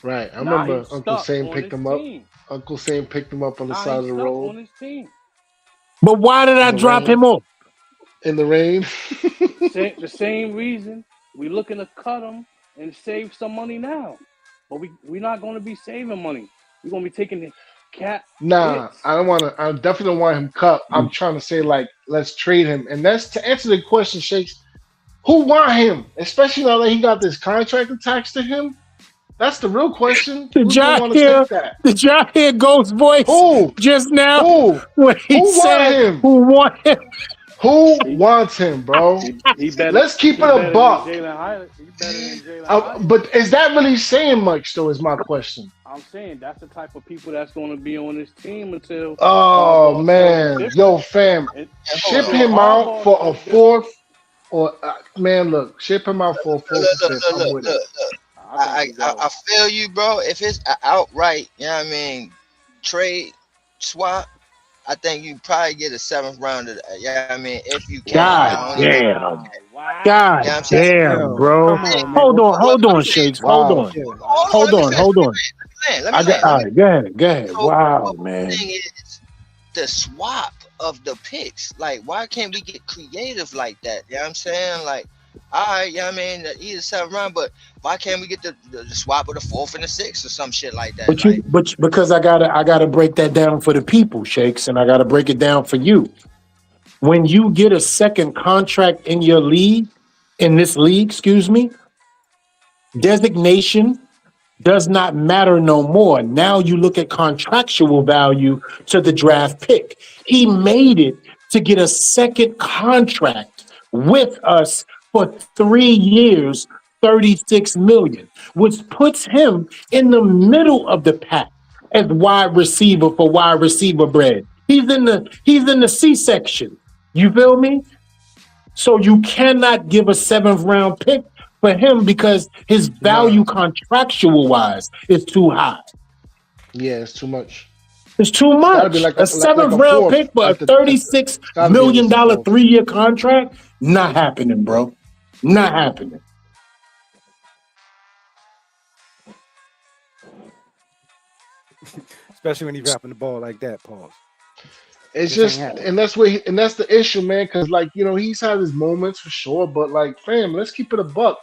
Right. I Now remember he's Uncle stuck Sam on picked his him up. team. Uncle Sam picked him up on the Now side of he's the stuck road on his team. But why did I in the drop rain. him off? In the rain. The same reason we're looking to cut him and save some money now. But we're not going to be saving money. We're going to be taking the cap Nah, hits. I don't want to. I definitely don't want him cut. I'm trying to say like, let's trade him, and that's to answer the question, Shakes. Who want him? Especially now that he got this contract attached to him. That's the real question. Did Who's gonna y'all want to hear? take that? Did y'all hear Ghost's voice Who? just now Who? when he Who want said, him? "Who want him?" Who wants him, bro? He better. Let's keep He it a better than buck. Jalen Hyatt. He better than Jalen Hyatt. But is that really saying much, though? Is my question. I'm saying that's the type of people that's going to be on this team until Oh Harbaugh man, different. yo, fam, And ship Hold on. him out Harbaugh for a different. fourth, or man, look, ship him out for a fourth Look, or look, fifth. look, I'm look, with it. look, look. I feel you, bro. If it's outright, you know what I mean, trade swap, I think you probably get a 7th rounder. Yeah, I mean, if you can. God I don't even. damn. You know God what I'm saying? damn, Yo, bro. come on, man. Hold on, What hold I'm on, saying. Shakes. Hold Wow. on. Hold on, Hold let me on, finish. hold on. Let I me got land. all right, go ahead, go ahead. So, Wow, the man. thing is the swap of the picks. Like, why can't we get creative like that? You know what I'm saying? Like, all right, yeah, I mean, he's a 7th round, but why can't we get the swap of the 4th and the 6th or some shit like that? Like, Because I gotta break that down for the people, Shakes, and I gotta break it down for you. When you get a second contract in your league, in this league, excuse me, designation does not matter no more. Now you look at contractual value to the draft pick. He made it to get a second contract with us for 3 years, 36 million, which puts him in the middle of the pack as wide receiver for wide receiver bread. He's in the C section. You feel me? So you cannot give a 7th round pick for him because his Nah. value contractual wise is too high. Yeah, it's too much. It's too It's got to be much. like A like 7th a round fourth pick for a at the. $36 It's got to be at million least a fourth. 3-year contract? Not happening, bro. Not happening. Especially when he's dropping the ball like that, pause. It's Just ain't just, happening. and that's the issue, man. Because like he's had his moments for sure, but like, fam, let's keep it a buck.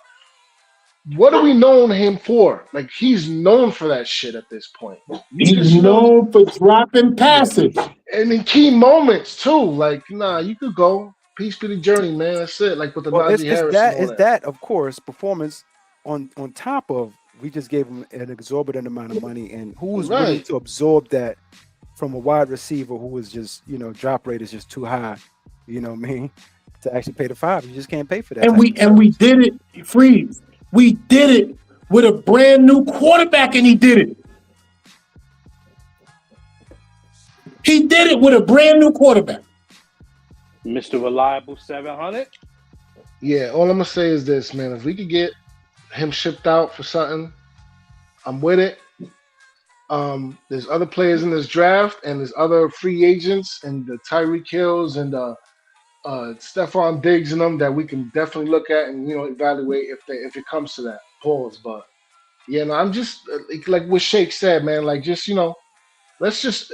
What are we known him for? Like he's known for that shit at this point. You He's just known for dropping yeah, passes. and in key moments too. Like, nah, you could go. Peace be the journey, man. That's it. Like with the Well, Najee Harris and all it's that. that of course performance on top of we just gave him an exorbitant amount of money, and who's willing Right. to absorb that from a wide receiver who is just drop rate is just too high, you know what I mean, to actually pay the $5. You just can't pay for that. And we did it, Freeze. We did it with a brand new quarterback, and he did it. He did it with a brand new quarterback. Mr. Reliable 700. Yeah, all I'm gonna say is this, man. If we could get him shipped out for something, I'm with it. There's other players in this draft, and there's other free agents, and the Tyreek Hills and Stephon Diggs and them that we can definitely look at and evaluate if it comes to that. Pause, but yeah, no, I'm just like what Shake said, man. Like just let's just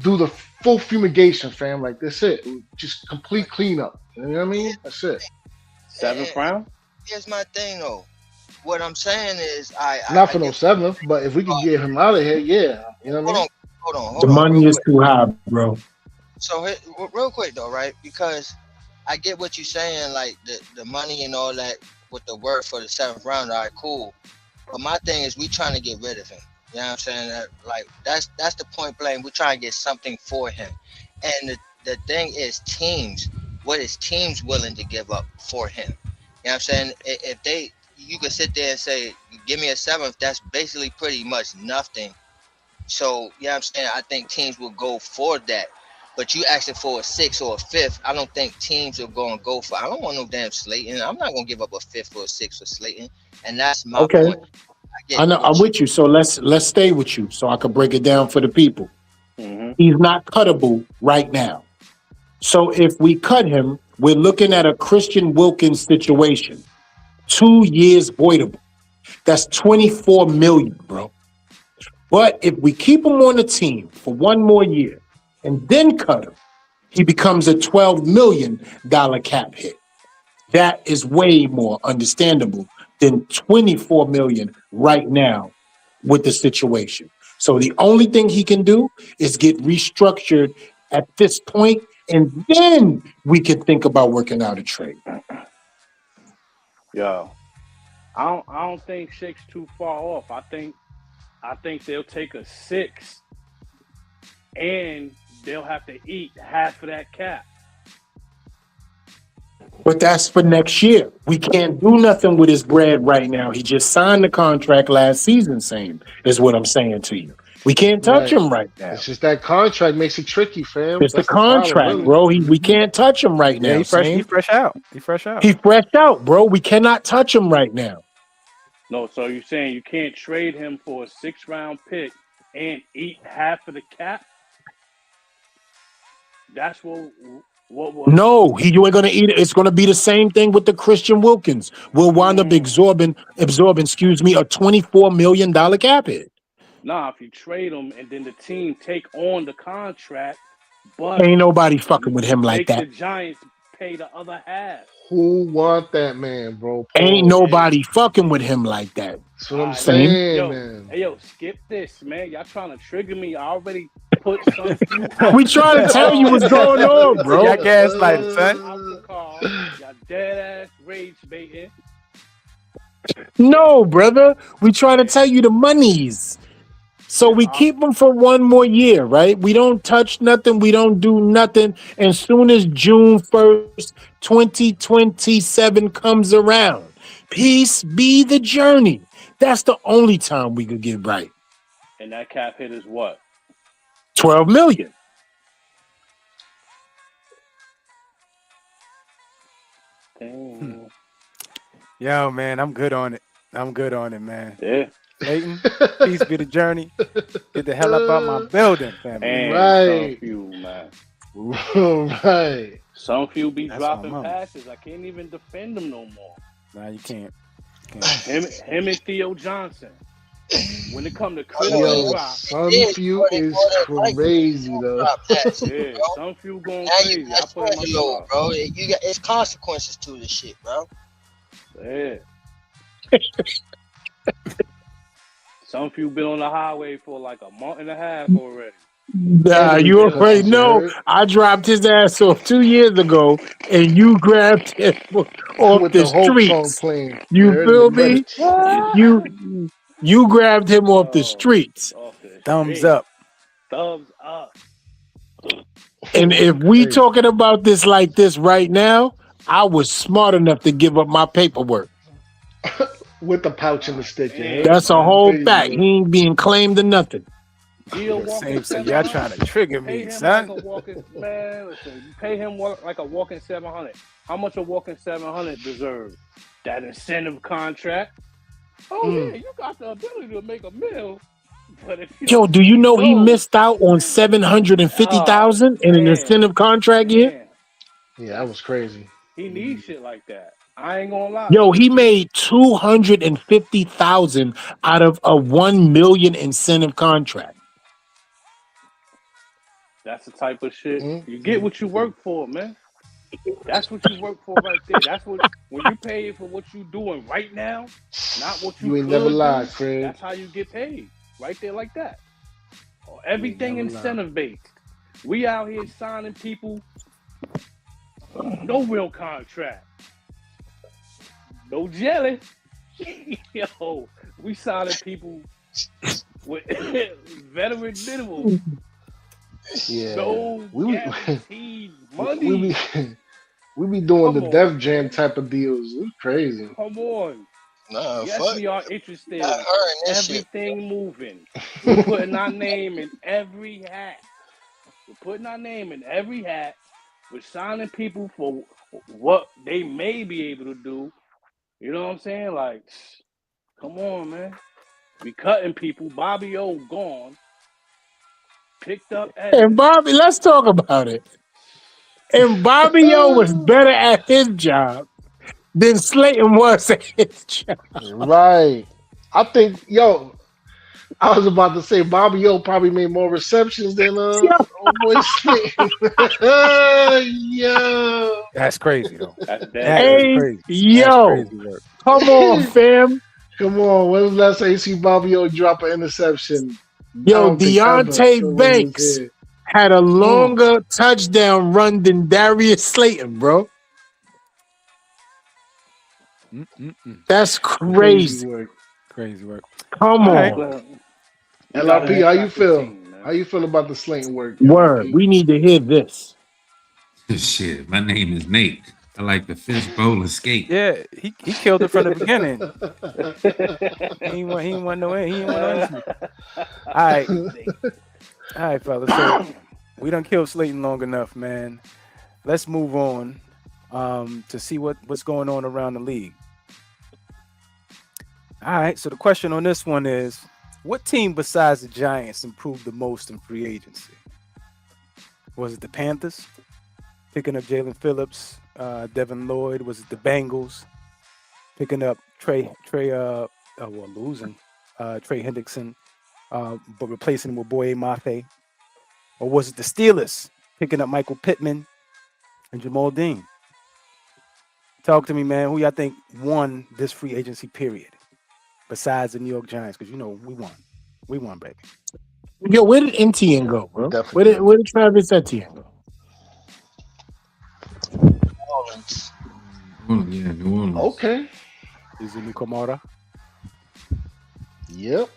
do the full fumigation, fam. Like that's it. Just complete cleanup. You know what I mean? That's it. 7th round. Here's my thing though. What I'm saying is, Not for no 7th, but if we could get him out of here, yeah. You know what I mean? Hold on. The money is too high, bro. So real quick though, right? Because I get what you're saying, like the money and all that with the work for the 7th round. All right, cool. But my thing is, we trying to get rid of him. You know what I'm saying? That's the point blank. We're trying to get something for him. And the thing is, teams. What is teams willing to give up for him? You know what I'm saying? If you could sit there and say, give me a 7th, that's basically pretty much nothing. So, you know what I'm saying? I think teams will go for that. But you asking for a 6th or a 5th, I don't think teams are going to go for. I don't want no damn Slayton. I'm not going to give up a 5th or a 6th for Slayton. And that's my point. I know. I'm with you. So let's stay with you so I can break it down for the people. Mm-hmm. He's not cuttable right now. So if we cut him, we're looking at a Christian Wilkins situation. 2 years voidable. That's $24 million, bro. But if we keep him on the team for 1 more year and then cut him, he becomes a $12 million cap hit. That is way more understandable than $24 million right now with the situation. So the only thing he can do is get restructured at this point, and then we can think about working out a trade. Yo, I don't think Shake's too far off. I think they'll take a 6, and they'll have to eat half of that cap. But that's for next year. We can't do nothing with his bread right now. He just signed the contract last season, same is what I'm saying to you. We can't touch him right now. It's just that contract makes it tricky, fam. It's the contract, bro. We can't touch him right now. He fresh out. He fresh out, bro. We cannot touch him right now. No, so you're saying you can't trade him for a 6th round pick and eat half of the cap? That's what No, you ain't gonna eat it. It's gonna be the same thing with the Christian Wilkins. We'll wind up absorbing, a $24 million cap hit. Nah, if you trade him and then the team take on the contract, but ain't nobody fucking with him like that. The Giants pay the other half. Who want that man, bro? Ain't nobody fucking with him like that. That's what I'm saying, man. Hey, yo, skip this, man. Y'all trying to trigger me. I already put some few we trying to tell you what's going on, bro. Y'all gaslighting, son. Y'all dead ass rage baiting. No, brother. We trying to tell you the monies. So we keep them for 1 more year, right? We don't touch nothing. We don't do nothing. And soon as June 1st, 2027 comes around, peace be the journey. That's the only time we could get right. And that cap hit is what? 12 million. Yo, man, I'm good on it. Man. Yeah. Slayton, peace be the journey. Get the hell up out my building, family. And right. Some few, man. Right. Some few be dropping passes. I can't even defend them no more. Nah, you can't. Him and Theo Johnson. When it comes to critical drop, some few is crazy though. Yeah, some few going crazy. I put my low, bro. It's consequences to this shit, bro. Yeah. Some few been on the highway for like a month and a half already. Nah, And the you already repercussions, you know heard? I dropped his ass off 2 years ago, and you grabbed him off With the the Hope song streets. playing, you You heard, in the feel me? credits. You grabbed him off the Oh, streets. off the Thumbs street. up. Thumbs up. And if we Crazy. talking about this like this right now, I was smart enough to give up my paperwork. With the pouch and the God stick, you heard? damn, That's a That's man. whole crazy fact. work. He ain't being claimed or nothing. He'll Yeah. walk in Same say y'all 700. trying to trigger Pay me, him like a son. walking man. Listen, you pay him like a walking 700. How much a walking 700 deserves? That incentive contract. Oh yeah, you got the ability to make a meal, but if you Yo, don't do you know he go, missed out on oh 750,000 in an damn, incentive contract year? damn, Yeah, that that's was crazy. he needs shit like that. I ain't gonna lie. Yo, he made 250,000 out of a 1 million incentive contract. That's the type of shit Mm, you get. mm, What you mm. work for, man. That's what you work for right there. That's what when you pay for what you doing right now, not what you You ain't never could lied, do. Craig. That's how you get paid right there, like that. You ain't Everything never lied. incentive based. We out here signing people, no real contract, no jelly. Yo, we signing people with veteran minimums, Yeah. no We guaranteed we money. be we be doing the Come on, Def Jam man. type of deals. It's crazy. Come on. Nah, Yes, fuck. we are interested Not in her in this shit. everything moving. We're putting our name in every hat. We're putting our name in every hat. We're signing people for what they may be able to do. You know what I'm saying? Like, come on, man. We cutting people. Bobby O gone. Picked up And Evans. Bobby, let's talk about it. And Bobby O was better at his job than Slayton was at his job. Right. I think, I was about to say Bobby O probably made more receptions than old boy Slayton. Yo. That's crazy though. That's dead That is crazy. Hey, crazy. That's yo, crazy work. come on, fam. Come on, when was the last time you see Bobby O drop an interception? I Yo, don't think ever till Deontay when he was Banks here. had a Mm, longer touchdown run than Darius Slayton, bro. That's crazy crazy. work. Crazy work. Come All right. on. Well, you gotta LRP, how you respect the feel? team, man. How you feel about the Slayton work, Word. LRP? We need to hear this. Shit, my name is Nate. I like the fish bowl escape. Yeah, he killed it from the beginning. He ain't want no injury. All right, fellas. So we done killed Slayton long enough, man. Let's move on to see what's going on around the league. All right. So the question on this one is, what team besides the Giants improved the most in free agency? Was it the Panthers picking up Jalen Phillips, Devin Lloyd? Was it the Bengals picking up losing Trey Hendrickson, but replacing him with Boye Mafe? Or was it the Steelers picking up Michael Pittman and Jamal Dean? Talk to me, man. Who y'all think won this free agency period besides the New York Giants? Because, we won. We won, baby. Yo, where did NTN go, bro? Definitely. Where did Travis Etienne go? Orleans. Yeah, New Orleans. Okay. Is it Kamara? Yep.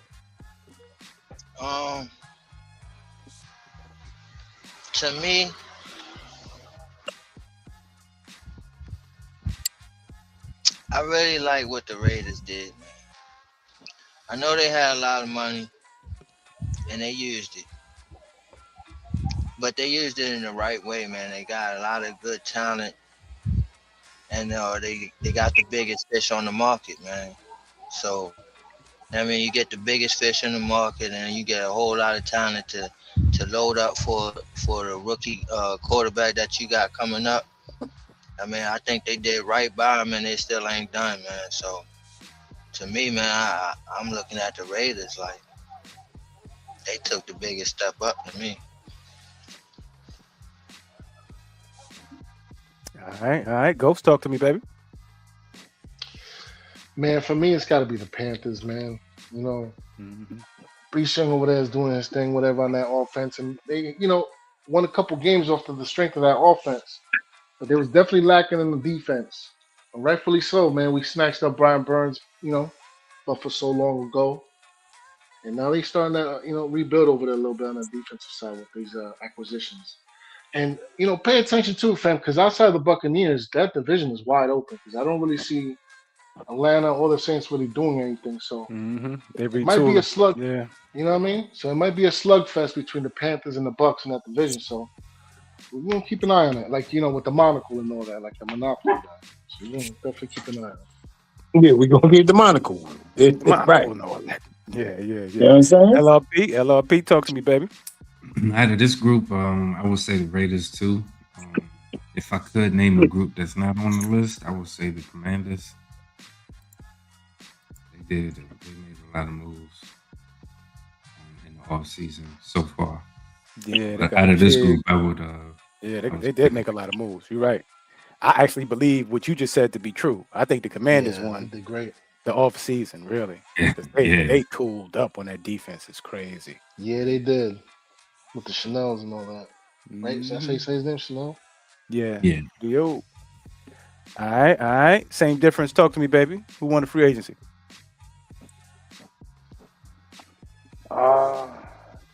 To me, I really like what the Raiders did, man. I know they had a lot of money and they used it, but they used it in the right way, man. They got a lot of good talent, and they got the biggest fish on the market, man. So I mean, you get the biggest fish in the market, and you get a whole lot of talent to load up for the rookie quarterback that you got coming up. I mean, I think they did right by him, and they still ain't done, man. So to me, man, I'm looking at the Raiders like they took the biggest step up to me. All right. Ghost, talk to me, baby. Man, for me, it's got to be the Panthers, man. Mm-hmm. Brees Young over there is doing his thing, whatever on that offense, and they, won a couple games off of the strength of that offense. But they was definitely lacking in the defense, and rightfully so, man. We snatched up Brian Burns, but for so long ago, and now they starting to, rebuild over there a little bit on the defensive side with these acquisitions. And pay attention too, fam, because outside of the Buccaneers, that division is wide open. Because I don't really see Atlanta or the Saints really doing anything. So They it might be a retooling. slug. Yeah. You know what I mean? So it might be a slugfest between the Panthers and the Bucks in that division. So we're gonna keep an eye on it, like with the monocle and all that, like the monopoly guy. So we're gonna definitely keep an eye on it. Yeah, we're gonna get the monocle. Right. And all that. Yeah. You know what I'm saying? LRP, talk to me, baby. Out of this group, I would say the Raiders too. If I could name a group that's not on the list, I would say the Commanders. They made a lot of moves in the off season so far. Yeah. But out of this group, I would. They did make a lot of moves. You're right. I actually believe what you just said to be true. I think the Commanders won. They did great. The off season, really. Yeah. They tooled up on that defense. It's crazy. Yeah, they did. With the Chanels and all that. Right? Is that how you say his name, Chanel? Yeah. Yeah. Yo. All right. Same difference. Talk to me, baby. Who won the free agency?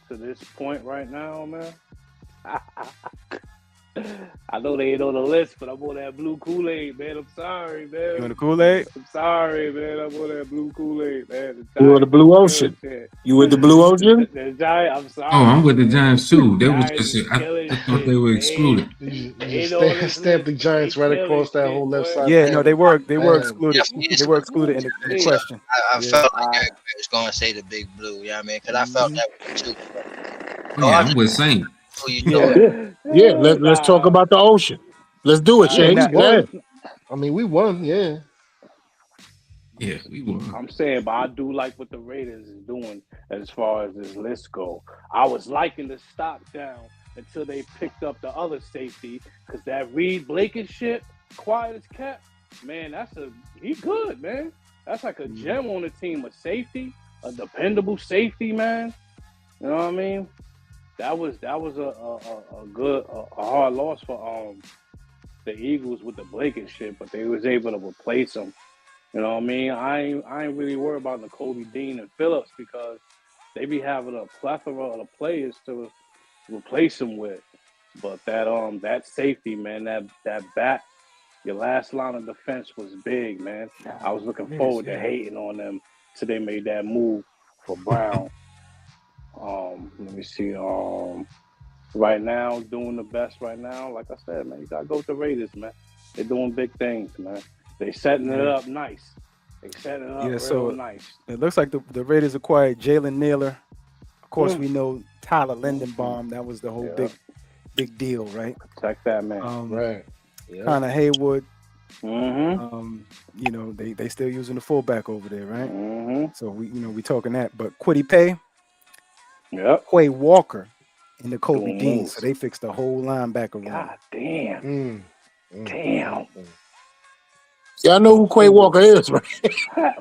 To this point right now, man. I know they ain't on the list, but I'm on that blue Kool-Aid, man. I'm sorry, man. You on the Kool-Aid? I'm sorry, man. I'm on that blue Kool-Aid, man. You on the Blue Ocean? You with the Blue Ocean? The Giant, I'm sorry. Oh, I'm with the Giants too. They was Giants just, killing I thought they were excluded. You stamp the Giants right across that whole left side. Yeah, no, they were Man. excluded. They were excluded in the question. I felt like Eric was going to say the big blue, you know what I mean? Because I felt that way too. Yeah, I'm with Saint. Who you doing? Yeah, let's talk about the ocean. Let's do it, Shakes. We won. I mean, we won, yeah. Yeah, we won. I'm saying, but I do like what the Raiders is doing as far as this list go. I was liking the stock down until they picked up the other safety, because that Reed Blakey shit, quiet as kept, man, he good, man. That's like a gem on the team, a safety, a dependable safety, man. You know what I mean? That was a hard loss for the Eagles with the Blake and shit, but they was able to replace him. You know what I mean? I ain't really worried about Nakobe Dean and Phillips, because they be having a plethora of the players to replace him with. But that safety, man, that back, your last line of defense was big, man. I was looking forward to hating on them till they made that move for Brown. Let me see. Right now, doing the best right now, like I said, man, you gotta go with the Raiders, man. They're doing big things, man. They setting it up nice. They setting it up real nice. It looks like the Raiders acquired Jalen Naylor. Of course, we know Tyler Lindenbaum. That was the whole big deal, right? Protect that man. Right. Connor Haywood. Mm-hmm. They still using the fullback over there, right? Mm-hmm. So we talking that. But Kwity Paye, Quay Walker, and the Kobe Dean. So they fixed the whole linebacker room. God damn. Damn. Y'all know who Quay Walker is, right?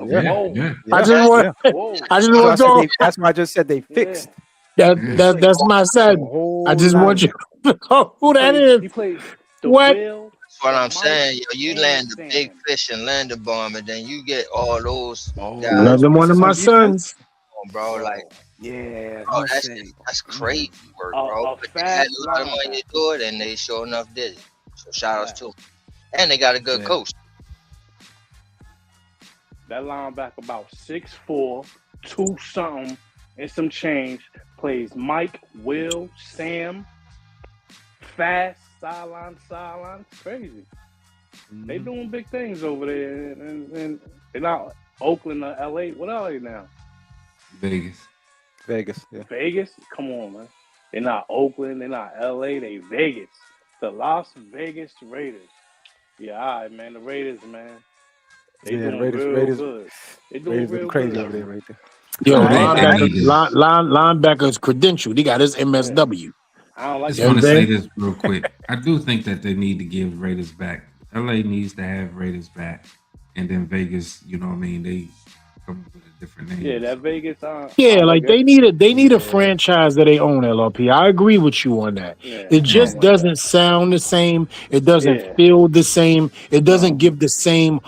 Yeah. I just want to talk. That's why I just said they fixed. That's my son. I just want you to know who that is. He played What? That's what I'm saying. Yo, you land the big fish in Lindenbaum, and then you get all those guys. Another one of my sons. Bro, like, Yeah. oh, that's crazy work, bro. But they had a lot of money to do it, and they sure enough did it. So shout outs to them. And they got a good coach. That linebacker about 6'4", 2-something, and some change. Plays Mike, Will, Sam, fast, sideline. Crazy. They doing big things over there, and they're not Oakland or LA. What are they now? Vegas. Yeah. Vegas? Come on, man. They're not Oakland. They're not LA. They Vegas. The Las Vegas Raiders. Yeah, all right, man. The Raiders, man. They doing real good. They doing Raiders real crazy good over there, right there. Yo, linebacker's credential. He got his MSW. I don't like I just want to say this real quick. I do think that they need to give Raiders back. LA needs to have Raiders back. And then Vegas, you know what I mean? They come up with a different name. Yeah, that So, Vegas. Yeah, like they need a Yeah. franchise that they own, LRP. I agree with you on that. Yeah, It I don't just want that. doesn't sound the same. It doesn't Yeah, feel the same. It doesn't no, give the same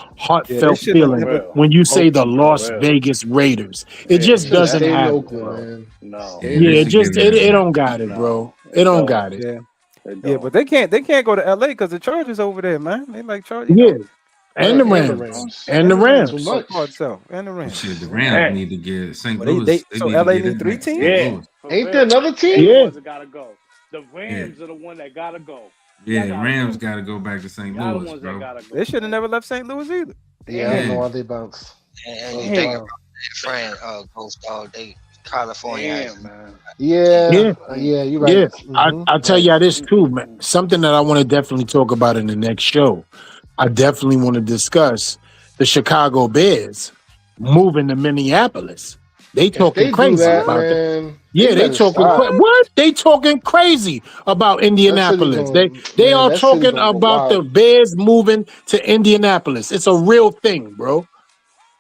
Yeah, they heartfelt should have for feeling never. real, when you say the Okay. for Las real. Vegas Raiders. It Yeah, just Should have doesn't stayed in have it, Oakland, bro. man. no, Stayed in they Yeah, should give Oakland. it them don't got it, no, bro. It don't don't. got it. Yeah, It yeah, don't. but they can't go to LA because the Chargers over there, man. They like Charge, Yeah, and Right, the and the Rams. Rams. And and the the Too Rams. Rams. Oh, much. part itself, and the well, shit. Rams. The Yeah. Rams Hey, need to get St. Well, Louis. They so need to LA get need that 3 back. St. teams. yeah, Louis. for Ain't there real. another team? They the Yeah. ones that gotta go. The Yeah, Rams are the one that gotta go. Y'all yeah. gotta Rams go. got to go back to St. Y'all the Louis, ones that bro. gotta They go, should have man. never left St. Louis either. Yeah, I don't know Damn, why they bounced. And Oh you think damn, wow. about that friend, GhostDog, they California has damn, man. Yeah, Yeah. yeah, you're right. Yeah. I'll tell Right. y'all this too, man. Mm-mm-mm. Something that I want to definitely talk about in the next show. I definitely want to discuss the Chicago Bears moving to Minneapolis. They If talking they do crazy that, What? about that. man, they Yeah, they better talking stop. What? what? They talking crazy about That city Indianapolis. going, They man. are That city talking gonna go about the wild. Bears moving to Indianapolis. It's a real thing, bro.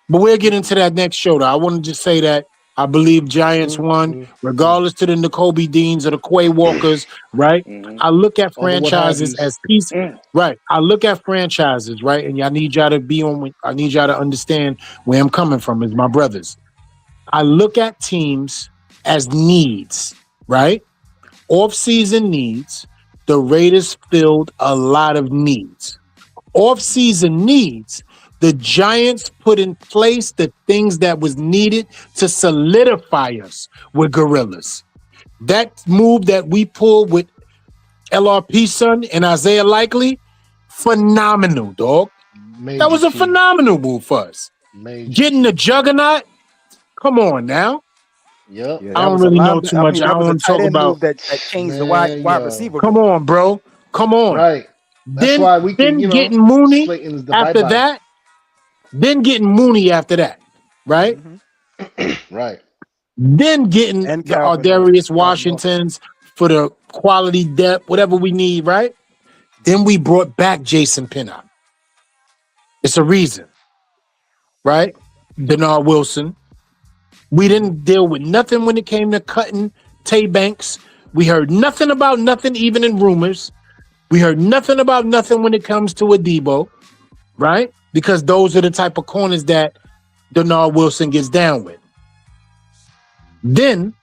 But we'll get into that next show, though. I want to just say that I believe Giants won, regardless to the N'Kobe Deans or the Quay Walkers, right? Mm-hmm. I look at All the what have franchises yous. as piece, Mm. right? I look at franchises, right? And I need y'all to be on, I need y'all to understand where I'm coming from as my brothers. I look at teams as needs, right? Off-season needs. The Raiders filled a lot of needs. Off-season needs, the Giants put in place the things that was needed to solidify us with gorillas. That move that we pulled with LRP son and Isaiah Likely, phenomenal, dog. Major That was a key. phenomenal move for us. Major Getting key. the juggernaut, come on now. Yep. Yeah, I that don't was a really know line. too I much. mean, I that don't was a want to tight talk end about. move that changed the Man, wide yo. receiver Come room. on, bro. Come on. Right. That's Then why we can, getting Mooney Slayton's the after bye-bye. that. Then getting Mooney after that, right? Mm-hmm. Right. Then getting And the Calvin Ardarius Walker. Washingtons for the quality depth, whatever we need, right? Then we brought back Jason Pinnock. It's a reason, right? Bernard Wilson. We didn't deal with nothing when it came to cutting Tay Banks. We heard nothing about nothing, even in rumors. We heard nothing about nothing when it comes to Adebo, right? Because those are the type of corners that Bernard Wilson gets down with. Then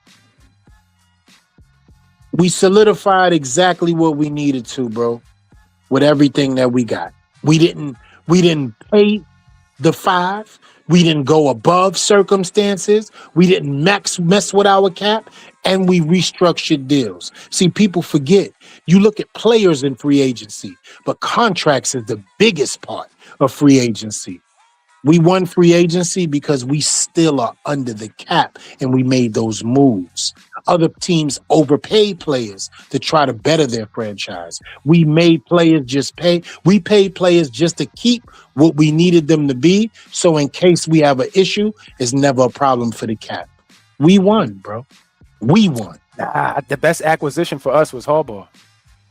we solidified exactly what we needed to, bro, with everything that we got. We didn't pay the 5. We didn't go above circumstances. We didn't mess with our cap, and we restructured deals. See, people forget. You look at players in free agency, but contracts is the biggest part of free agency. We won free agency because we still are under the cap and we made those moves. Other teams overpaid players to try to better their franchise. We made players just pay. We paid players just to keep what we needed them to be. So in case we have an issue, it's never a problem for the cap. We won, bro. We won. Nah, the best acquisition for us was Harbaugh.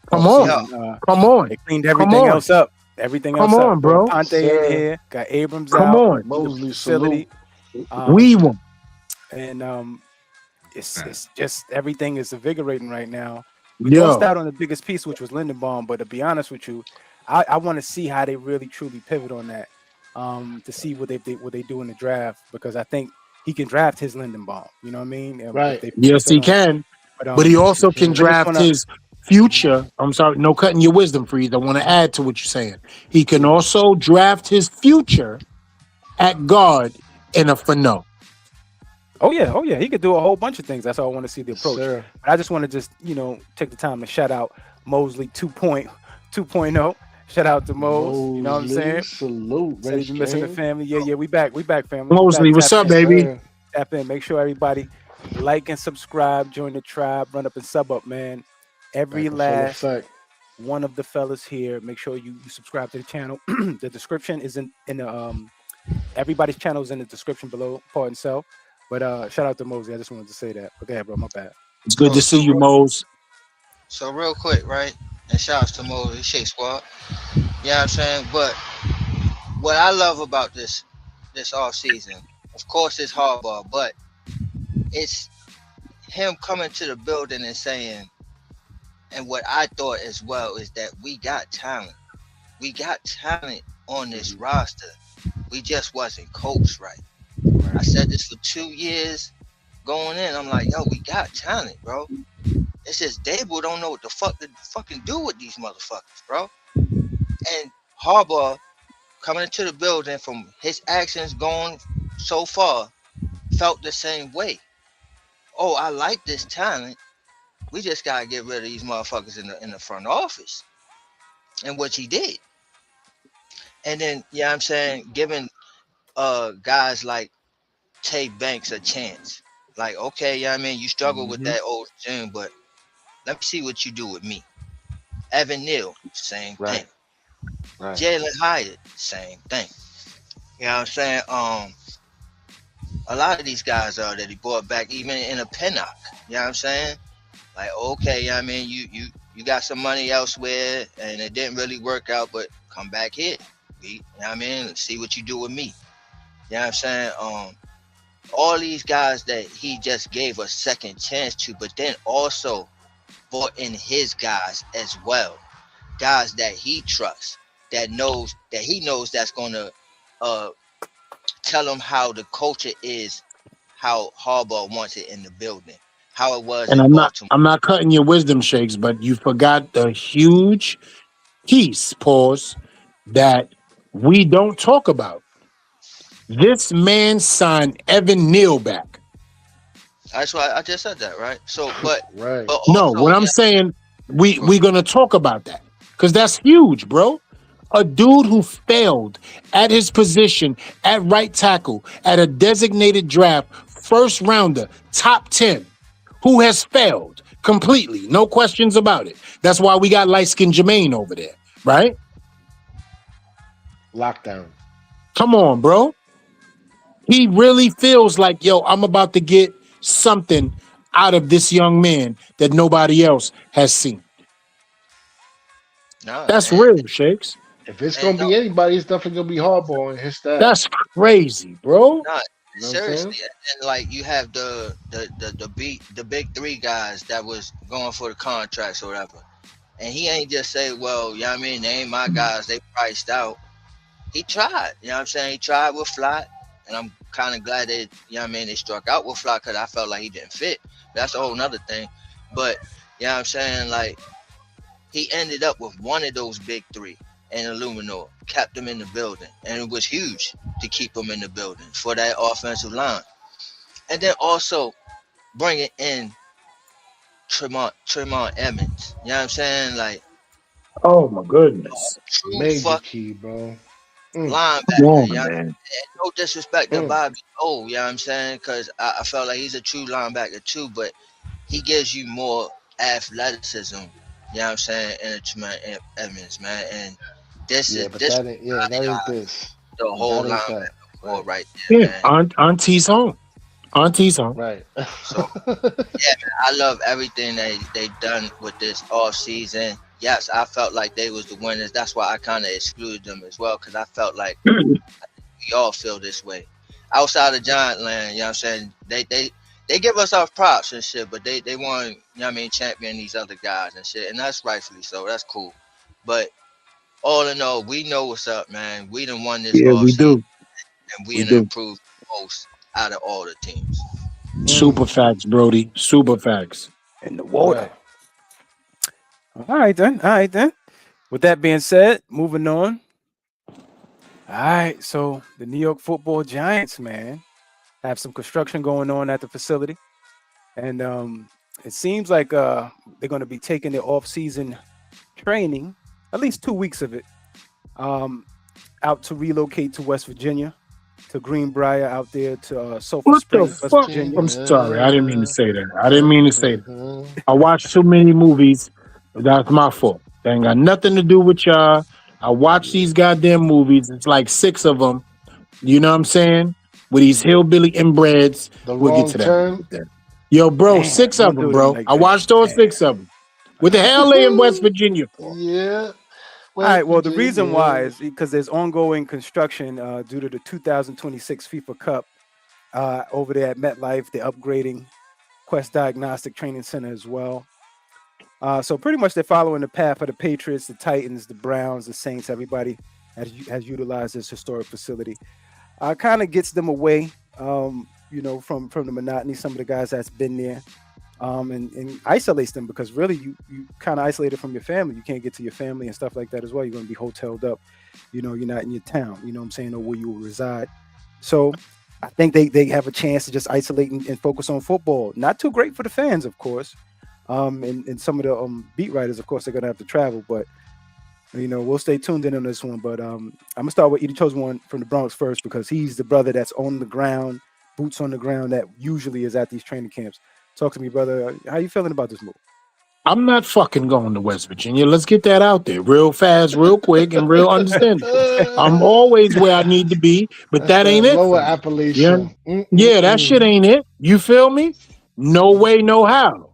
Come on. Come on. They cleaned everything else up. Everything else Come up. on, bro. Ponte in here, got Abrams Come out. on. Mosley, Facility. We won. And it's just everything is invigorating right now. We Yo. lost out on the biggest piece, which was Lindenbaum. But to be honest with you, I want to see how they really truly pivot on that. To see what they do in the draft, because I think he can draft his Lindenbaum. You know what I mean? Right. Yes, he can. But he also can draft his future. I'm sorry, no cutting your wisdom, Freeze. I want to add to what you're saying. He can also draft his future at guard in a Fano. Oh yeah, he could do a whole bunch of things. That's all I want to see the approach. Sir. But I just want to just take the time to shout out Mosley 2.0. Shout out to Mose. You know what I'm saying? Salute. Said you've been missing the family. Yeah, we back, family. Mosley, what's up, baby? Sir. Tap in. Make sure everybody like and subscribe. Join the tribe. Run up and sub up, man. Every Back in full last effect. one of the fellas here. Make sure you subscribe to the channel. The description is in the everybody's channel is in the description below. Pardon self. But shout out to Mosey. I just wanted to say that. Okay, bro, my bad. It's good to see you, Mose. So real quick, right? And shout outs to Moses, Shake Squad. You know what I'm saying? But what I love about this off season, Of course, it's Harbaugh, but it's him coming to the building and saying, and what I thought as well is that we got talent. We got talent on this roster. We just wasn't coached right. I said this for 2 years going in. I'm like, yo, we got talent, bro. It's just Dable don't know what the fuck to fucking do with these motherfuckers, bro. And Harbaugh coming into the building from his actions going so far felt the same way. Oh, I like this talent. We just gotta get rid of these motherfuckers in the front office. And which he did. And then, yeah, I'm saying, giving guys like Tay Banks a chance. Like, okay, yeah, I mean, you struggle with that old gym, but let me see what you do with me. Evan Neal, same thing. Right. Jalen Hyatt, same thing. You know what I'm saying? A lot of these guys that he brought back, even in a Pinnock. You know what I'm saying? Like, okay, yeah, I mean, you got some money elsewhere, and it didn't really work out, but come back here. You know what I mean? Let's see what you do with me. You know what I'm saying? All these guys that he just gave a second chance to, but then also brought in his guys as well. Guys that he trusts, that he knows that's gonna tell him how the culture is, how Harbaugh wants it in the building, how it was And in Baltimore. I'm not cutting your wisdom shakes, but you forgot the huge piece, pause, that we don't talk about. This man signed Evan Neal back. That's why I just said that, right? So, but No, also, what I'm saying, we're gonna talk about that because that's huge, bro. A dude who failed at his position at right tackle at a designated draft, first rounder, top 10, who has failed completely, no questions about it. That's why we got light-skinned Jermaine over there, right? Lockdown. Come on, bro. He really feels like, yo, I'm about to get something out of this young man that nobody else has seen. That's real, Shakes. If it's gonna be anybody, it's definitely gonna be Harbaugh and his staff. That's crazy, bro. Nah, You know seriously, and like you have the big three guys that was going for the contracts or whatever, and he ain't just say, well, you know what I mean, they ain't my guys, they priced out. He tried, you know what I'm saying? He tried with Flat, and I'm kind of glad they, you know what I mean, they struck out with Flat because I felt like he didn't fit. That's a whole nother thing, but you know what I'm saying, like he ended up with one of those big three. And Illuminor kept him in the building, and it was huge to keep him in the building for that offensive line. And then also bringing in Tremont Evans. You know what I'm saying? Like, oh my goodness, major key, bro. Linebacker. On, You know? man. No disrespect to Bobby O. You know what I'm saying? Because I felt like he's a true linebacker too, but he gives you more athleticism. You know what I'm saying? In Tremont Evans, man, and this is but this. that ain't this. The whole linebacker core right there, Yeah, man. Auntie's home. Auntie's home. Right. So yeah, man, I love everything they done with this off season. Yes, I felt like they was the winners. That's why I kind of excluded them as well, because I felt like we all feel this way. Outside of Giant Land, you know what I'm saying? They give us our props and shit, but they want, you know what I mean, champion these other guys and shit, and that's rightfully so. That's cool. But all in all, we know what's up, man. We done won this off we season, do. and we done improved most out of all the teams. Super facts, Brody. Super facts. In the water. All right then. With that being said, moving on. All right, so the New York Football Giants, man, have some construction going on at the facility, and it seems like they're going to be taking their off-season training, at least 2 weeks of it, out to relocate to West Virginia, to Greenbrier, out there to Sulphur What the Springs, West fuck? Virginia. I'm sorry. I didn't mean to say that. I didn't mean to say that. I watched too many movies. That's my fault. That ain't got nothing to do with y'all. I watch these goddamn movies. It's like 6 of them. You know what I'm saying? With these hillbilly inbreds. We'll get to that. Yo, bro, 6 of them, bro. I watched all 6 of them. What the hell they in West Virginia for? Yeah. All right, well, the reason why is because there's ongoing construction due to the 2026 FIFA Cup over there at MetLife. They're upgrading Quest Diagnostic Training Center as well. So pretty much they're following the path of the Patriots, the Titans, the Browns, the Saints. Everybody has utilized this historic facility. Kind of gets them away, from the monotony. Some of the guys that's been there, and isolates them because really you kind of isolated from your family. You can't get to your family and stuff like that as well. You're going to be hoteled up. You're not in your town. You know what I'm saying, or where you will reside. So I think they have a chance to just isolate and focus on football. Not too great for the fans, of course. And some of the beat writers, of course, they're gonna have to travel, but we'll stay tuned in on this one. But I'm gonna start with Edie Chose one from the Bronx first because he's the brother that's on the ground, boots on the ground, that usually is at these training camps. Talk to me, brother. How you feeling about this move? I'm not fucking going to West Virginia. Let's get that out there real fast, real quick, and real understandable. I'm always where I need to be, but That's that ain't it. lower For me. Appalachia. Yeah, that shit ain't it. You feel me? No way, no how.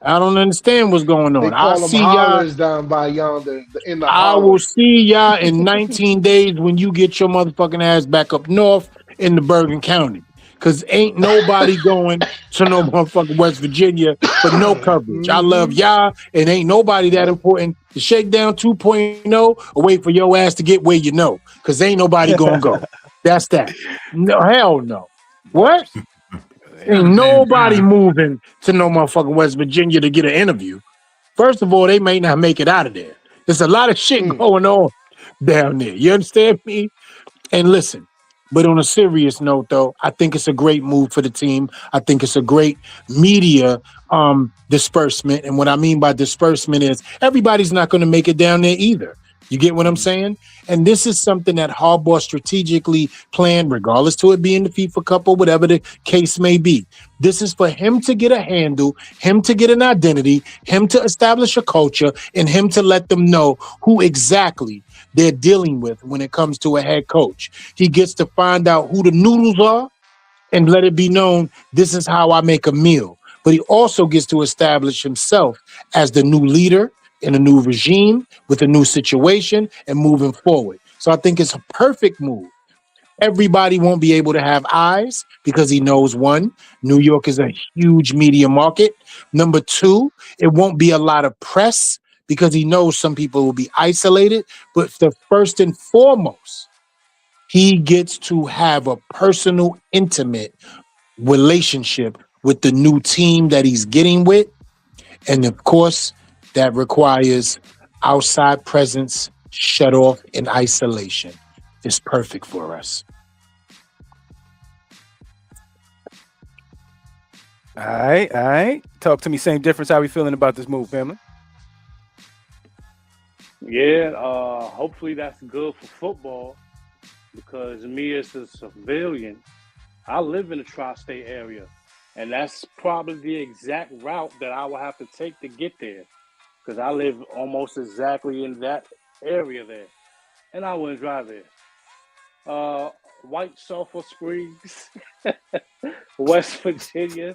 I don't understand what's going They on. I call them see y'all. hollers down by yonder, in the I holler. will see y'all in 19 days when you get your motherfucking ass back up north in the Bergen County. Because ain't nobody going to no motherfucking West Virginia for no coverage. I love y'all, and ain't nobody that important to Shakedown 2.0 or wait for your ass to get where you know. Because ain't nobody going to go. That's that. No, hell no. What? Ain't nobody moving to no motherfucking West Virginia to get an interview. First of all, they may not make it out of there. There's a lot of shit going on down there. You understand me? And listen, but on a serious note, though, I think it's a great move for the team. I think it's a great media disbursement. And what I mean by disbursement is everybody's not going to make it down there either. You get what I'm saying? And this is something that Harbaugh strategically planned, regardless to it being the FIFA Cup or whatever the case may be. This is for him to get a handle, him to get an identity, him to establish a culture, and him to let them know who exactly they're dealing with when it comes to a head coach. He gets to find out who the noodles are and let it be known, this is how I make a meal. But he also gets to establish himself as the new leader in a new regime with a new situation and moving forward. So I think it's a perfect move. Everybody won't be able to have eyes because he knows, one, New York is a huge media market. Number two, it won't be a lot of press because he knows some people will be isolated. But the first and foremost, he gets to have a personal, intimate relationship with the new team that he's getting with. And of course, that requires outside presence, shut off, and isolation. It's perfect for us. All right. Talk to me. Same difference. How we feeling about this move, family? Yeah, hopefully that's good for football because me as a civilian, I live in the tri-state area, and that's probably the exact route that I will have to take to get there because I live almost exactly in that area there, and I wouldn't drive there. White Sulphur Springs, West Virginia,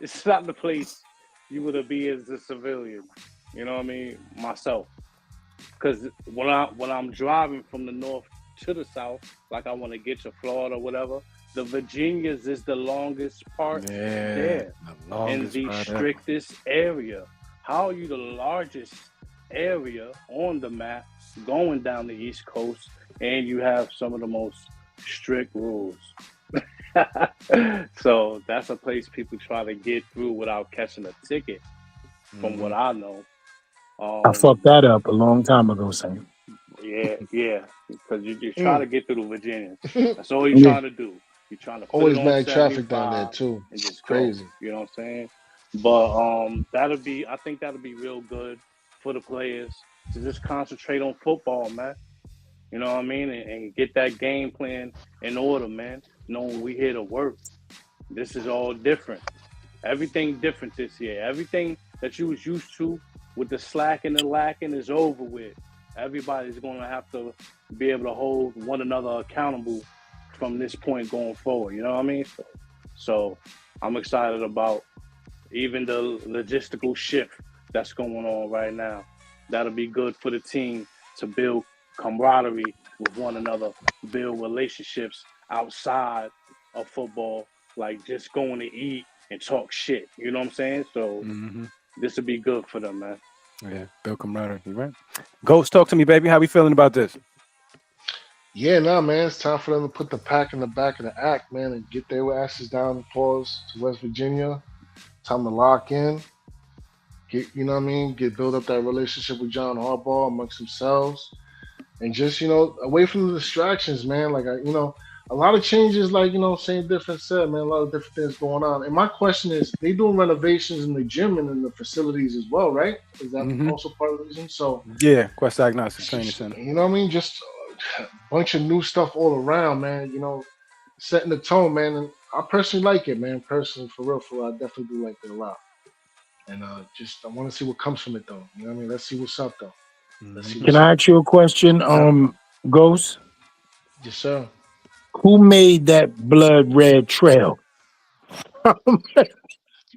it's not the place you would be as a civilian. You know what I mean? Myself. Because when I'm driving from the north to the south, like I want to get to Florida or whatever, the Virginias is the longest part there in the strictest area. How are you the largest area on the map going down the East Coast and you have some of the most strict rules? So that's a place people try to get through without catching a ticket, from what I know. I fucked that up a long time ago, Sam. Yeah, because you try to get through the Virginia. That's all you're trying to do. You're trying to put Always it on mad traffic down there 75 too. and just Crazy. go. You know what I'm saying? But I think that'll be real good for the players to just concentrate on football, man. You know what I mean? And get that game plan in order, man. Knowing we here to work. This is all different. Everything different this year. Everything that you was used to with the slacking and lacking is over with. Everybody's going to have to be able to hold one another accountable from this point going forward. You know what I mean? So I'm excited about even the logistical shift that's going on right now. That'll be good for the team to build camaraderie with one another, build relationships outside of football like just going to eat and talk shit. You know what I'm saying? So this would be good for them, man. Yeah, build camaraderie. You right? Ghost, talk to me, baby. How we feeling about this? Yeah, nah, man. It's time for them to put the pack in the back of the act, man, and get their asses down the pause to West Virginia. Time to lock in. Get, you know what I mean? Build up that relationship with John Harbaugh amongst themselves, and just, you know, away from the distractions, man. Like, you know, a lot of changes, like, you know, same different set, man. A lot of different things going on. And my question is, they doing renovations in the gym and in the facilities as well, right? Is that also part of the reason? So yeah, Quest Diagnostic Training Center. You know what I mean? Just a bunch of new stuff all around, man. You know, setting the tone, man. And I personally like it, man. Personally, for real, I definitely do like it a lot. And just I want to see what comes from it, though. You know what I mean? Let's see what's up, though. Let's see. Can I ask you a question, Ghost? Yes, sir. Who made that blood red trail?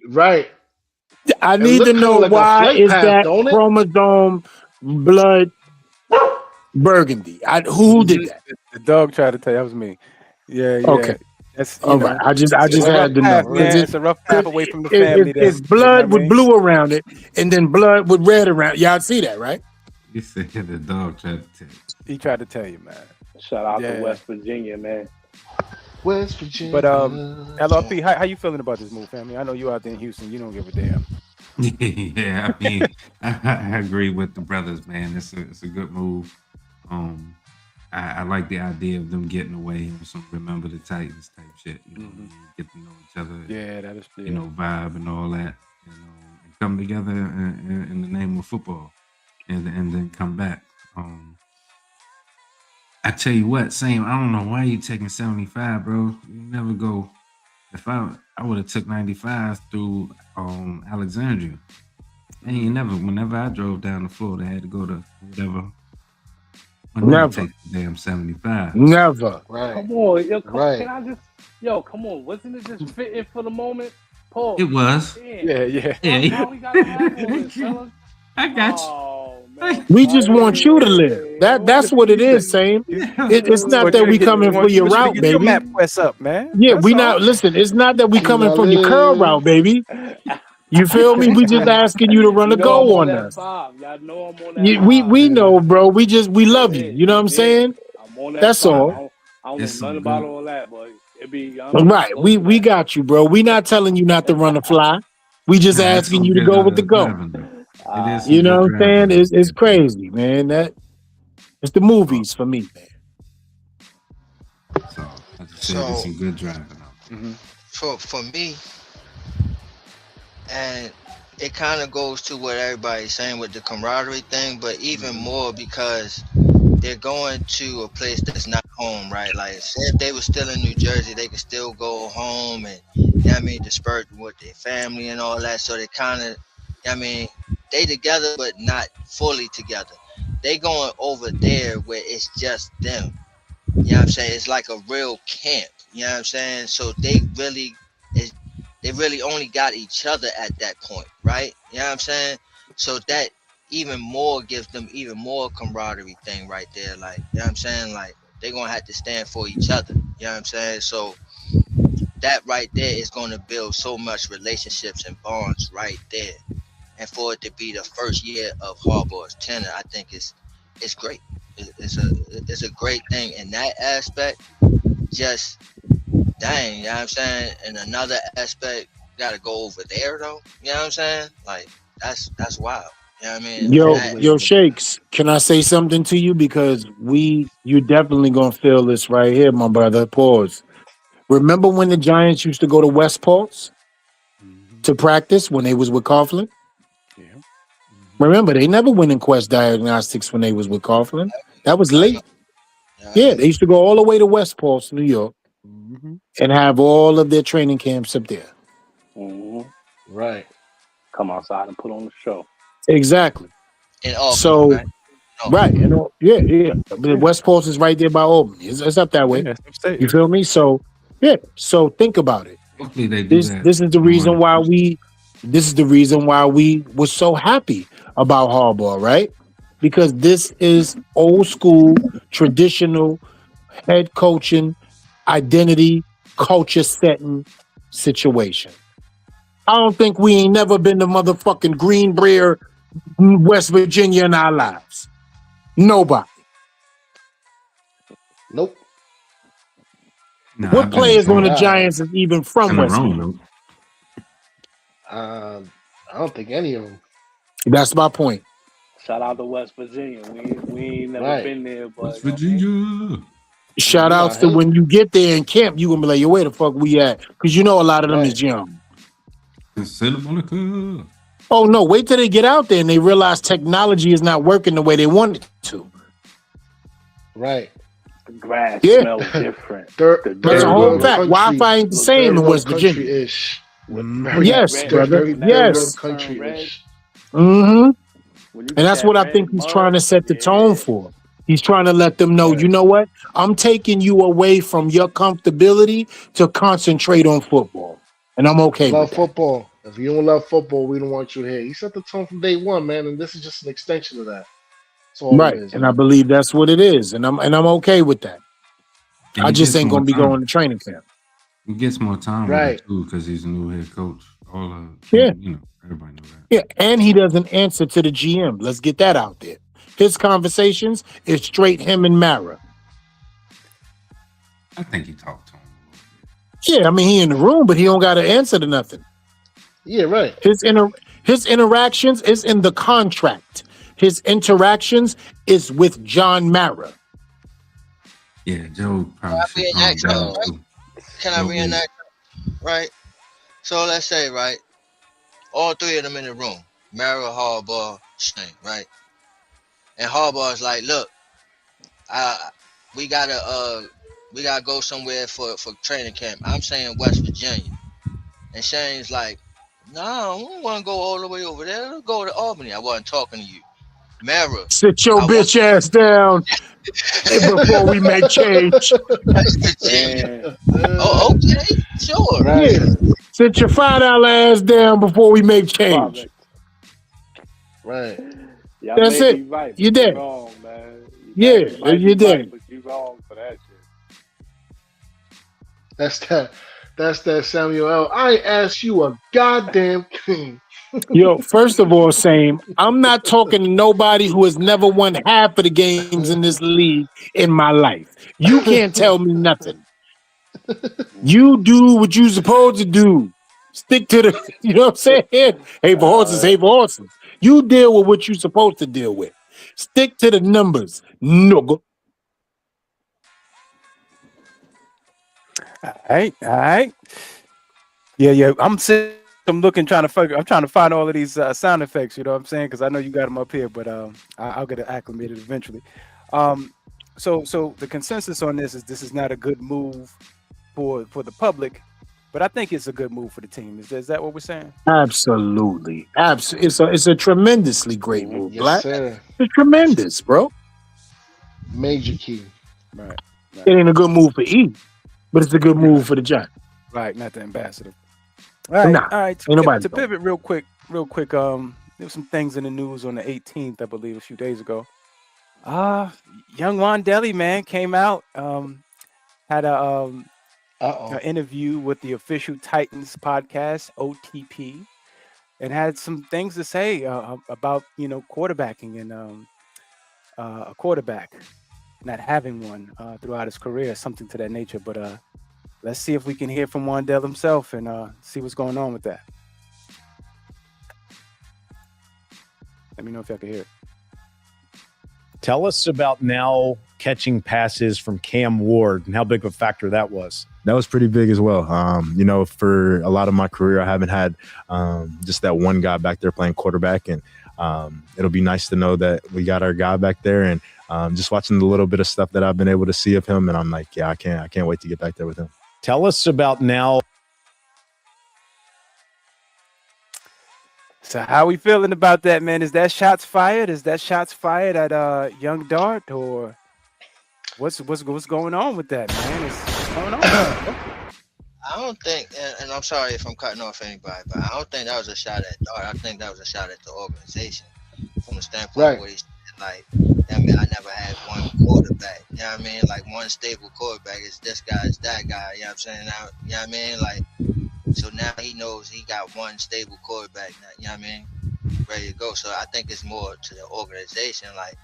Right. I need to know like why is path, that chromosome blood burgundy? Who did that? The dog tried to tell you that was me. Yeah. Okay. That's all right. I just had to know. It's a rough path away from the family. It's blood with blue around it, and then blood with red around. Y'all see that, right? You said the dog tried to tell you. He tried to tell you, man. Shout out to West Virginia, man. West Virginia. But LRP, how you feeling about this move, family? I know you out there in Houston. You don't give a damn. Yeah, I mean, I agree with the brothers, man. It's a good move. I like the idea of them getting away and some remember the Titans type shit. You know, get to know each other. Yeah, that is. Yeah. You know, vibe and all that. You know, and come together in the name of football, and then come back. I tell you what, same. I don't know why you taking 75, bro. You never go. If I would have took 95 through Alexandria. And you never. Whenever I drove down to Florida, I had to go to whatever. Never take the damn 75. Never. Right. Come on, yo. Right. Can I just, come on. Wasn't it just fitting for the moment? Paul. It was. Yeah. Why we gotta have all this, fellas? I got you. Oh, man. We just want you to live. That's what it is, Sam. It's not that we coming for your route, baby. Your map quest up, man. Yeah, we not. Listen, it's not that we coming from your curl route, baby. You feel me? We just asking you to run a go on us. Y'all know I'm on that. We know, bro. We love you. You know what I'm saying? I'm on that. That's all. I don't know nothing about all that, but it be right. We got you, bro. We not telling you not to run a fly. We just asking you to go with the go. You know what I'm saying? It's crazy, man. It's the movies for me, man. So I just said it's some good driving. For me, and it kind of goes to what everybody's saying with the camaraderie thing, but even more because they're going to a place that's not home, right? Like, say if they were still in New Jersey, they could still go home and, disperse with their family and all that. So they kind of, they together, but not fully together. They going over there where it's just them. You know what I'm saying? It's like a real camp. You know what I'm saying? So they really only got each other at that point, right? You know what I'm saying? So that even more gives them even more camaraderie thing right there. Like, you know what I'm saying? Like, they're going to have to stand for each other. You know what I'm saying? So that right there is going to build so much relationships and bonds right there. And for it to be the first year of Harbaugh's tenure, I think it's great. It's a great thing in that aspect. Just dang, you know what I'm saying? And another aspect, got to go over there though. You know what I'm saying? Like that's wild. You know what I mean? Yo, Shakes, can I say something to you? Because you definitely gonna feel this right here, my brother. Pause. Remember when the Giants used to go to West Pulse to practice when they was with Coughlin? Yeah. Remember, they never went in Quest Diagnostics when they was with Coughlin. That was late. Yeah, they used to go all the way to West Pulse, New York, and have all of their training camps up there. Right. Come outside and put on the show. Exactly. In Albany, so, right? Yeah. The West Pulse is right there by Albany. It's up that way. Yeah, you feel me? So, yeah. So think about it. Hopefully they do that. This is the reason why we were so happy about Harbaugh, right? Because this is old school, traditional head coaching, identity, culture setting situation. I don't think we ain't never been to motherfucking Greenbrier, West Virginia in our lives. Nobody. Nope. Nah, What I've been players on the Nah. Giants is even from in the West wrong Virginia? though. I don't think any of them. That's my point. Shout out to West Virginia. We ain't never Right. been there, but West Virginia. Shout outs to when you get there in camp, you gonna be like, yo, where the fuck we at? Because you know a lot of them Right. is young. Santa Monica. Oh no, wait till they get out there and they realize technology is not working the way they want it to. Right. the grass Yeah. smells different. That's a whole fact. Wi-Fi ain't the same in West Virginia. Country-ish. Yes, brother. Yes. Country-ish. Mm-hmm. And that's what I think he's trying to set the tone for. He's trying to let them know, you know what? I'm taking you away from your comfortability to concentrate on football. And I'm okay Love with football. If you don't love football, we don't want you here. He set the tone from day one, man, and this is just an extension of that. That's all right. it is. And I believe that's what it is. And I'm okay with that. And I just gets ain't more gonna be time. going to training camp. He gets more time Right. with it too because he's a new head coach. Yeah. You know, everybody knows that. Yeah, and he doesn't answer to the GM. Let's get that out there. His conversations is straight him and Mara. I think he talked to him. Yeah, I mean he in the room, but he don't got to answer to nothing. Yeah, right. His interactions is in the contract. His interactions is with John Mara. Yeah, Joe probably Can I should calm reenact down something? too. Can I reenact? Right. So let's say, right, all three of them in the room, Mara, Harbaugh, Schoen, right? And Harbaugh's like, look, we gotta go somewhere for training camp. I'm saying West Virginia. And Shane's like, no, I don't want to go all the way over there. Let's go to Albany. I wasn't talking to you. Mara. Sit your bitch ass down before we make change. West Virginia. Oh, okay, sure. Right. Yeah. Sit your $5 ass down before we make change. Right. Y'all That's may it. be right, but You dead. wrong, man. Yeah, You might you be dead. right, but you wrong for that shit. That's that Samuel L. I asked you a goddamn thing. Yo, first of all, same. I'm not talking to nobody who has never won half of the games in this league in my life. You can't tell me nothing. You do what you supposed to do. Stick to the, you know what I'm saying? Hey for horses, hey for horses. You deal with what you supposed to deal with. Stick to the numbers, nigga. All right. Yeah. I'm looking, trying to find all of these sound effects. You know what I'm saying? Because I know you got them up here, but I'll get it acclimated eventually. So the consensus on this is not a good move for the public, but I think it's a good move for the team. Is that what we're saying? Absolutely. It's a tremendously great move, Yes, Black. sir. It's tremendous, bro. Major key. Right. It ain't a good move for E, but it's a good move for the Giants. Right, not the ambassador. All right, Nah, all right. ain't nobody To pivot real quick. There was some things in the news on the 18th, I believe, a few days ago. Young Wandelli, man, came out, had an interview with the official Titans podcast, OTP, and had some things to say about quarterbacking and a quarterback not having one throughout his career, something to that nature. But let's see if we can hear from Wandell himself and see what's going on with that. Let me know if y'all can hear it. Tell us about now catching passes from Cam Ward and how big of a factor that was. That was pretty big as well. For a lot of my career, I haven't had just that one guy back there playing quarterback, and it'll be nice to know that we got our guy back there. And just watching the little bit of stuff that I've been able to see of him, and I'm like, yeah, I can't wait to get back there with him. Tell us about now. So how we feeling about that, man? Is that shots fired? Is that shots fired at young Dart, or what's going on with that, man? What's going on? I don't think, and I'm sorry if I'm cutting off anybody, but I don't think that was a shot at Dart. I think that was a shot at the organization from the standpoint where he said, like, I mean, I never had one quarterback. You know what I mean? Like, one stable quarterback is this guy, is that guy. You know what I'm saying? Now, you know what I mean? Like, So now he knows he got one stable quarterback now, you know what I mean? Ready to go. So I think it's more to the organization. Like,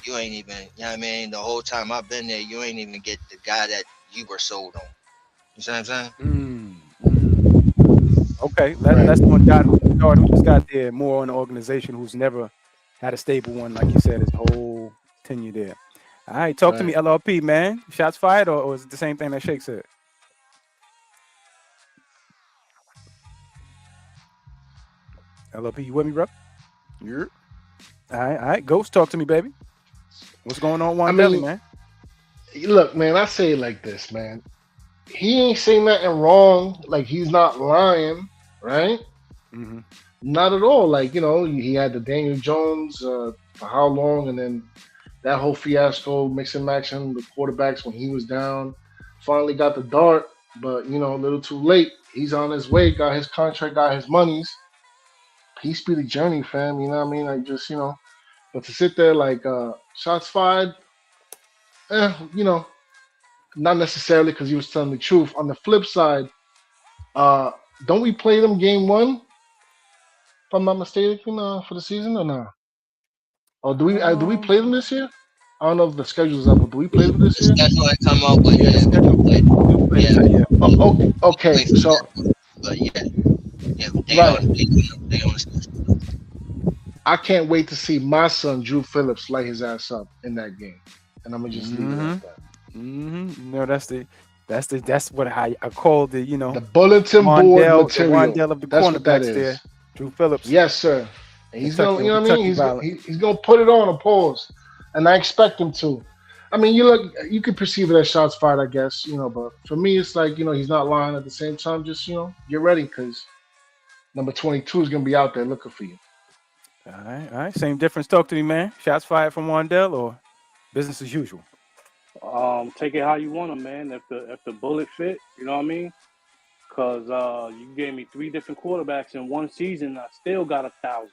you ain't even, you know what I mean? The whole time I've been there, you ain't even get the guy that you were sold on. You see what I'm saying? Okay, Right. let's one Dart who just got there more on the organization who's never had a stable one, like you said, his whole tenure there. All right, talk to me, Right. LRP, man. Shots fired, or is it the same thing that Shake said? LRP, you with me, bro? Yeah. All right. Ghost, talk to me, baby. What's going on, I Wandelli, mean, man? look, man, I say it like this, man. He ain't saying nothing wrong. Like, he's not lying, right? Mm-hmm. Not at all. Like, he had the Daniel Jones for how long, and then that whole fiasco, mix and matching the quarterbacks when he was down. Finally got the Dart, but a little too late. He's on his way, got his contract, got his monies. Peace be the journey, fam. You know what I mean? Like, just but to sit there like shots fired, eh, you know, not necessarily because he was telling the truth. On the flip side, uh, don't we play them game one? If I'm not mistaken, for the season or not? Or do we Um, play them this year? I don't know if the schedule's up, but do we play them this The year? schedule I come up with, yeah, the yeah, we do schedule. play. We do play Yeah, this year. Oh, okay, we okay. play for So that. But yeah, right, they on the schedule. I can't wait to see my son Drew Phillips light his ass up in that game, and I'm gonna just leave it Mm-hmm. at that. No, that's what I call the The bulletin board The material. Wandell of the That's what that cornerbacks is. there. Drew Phillips, Yes, sir. And he's Kentucky gonna, on what I mean? Kentucky violent. He's gonna put it on a pause, and I expect him to. I mean, you could perceive it as shots fired, I guess, but for me, it's like, he's not lying at the same time. Just, get ready because number 22 is gonna be out there looking for you. All right. Same difference. Talk to me, man. Shots fired from Wandell or business as usual? Take it how you want them, man. If the bullet fit, you know what I mean? Because you gave me 3 different quarterbacks in one season, I still got 1,000.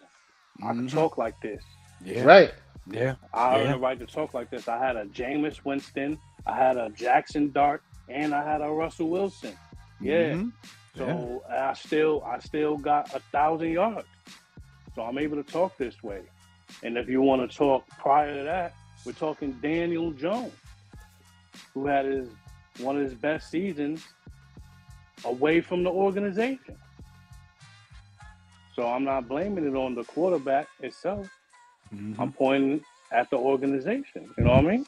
I could Mm-hmm. talk like this. Yeah. Right. Yeah. I earned the right to talk like this. I had a Jameis Winston, I had a Jaxson Dart, and I had a Russell Wilson. Yeah. Mm-hmm. So I still got 1,000 yards. So I'm able to talk this way. And if you want to talk prior to that, we're talking Daniel Jones, who had one of his best seasons away from the organization. So I'm not blaming it on the quarterback itself. Mm-hmm. I'm pointing at the organization. You know what I mean?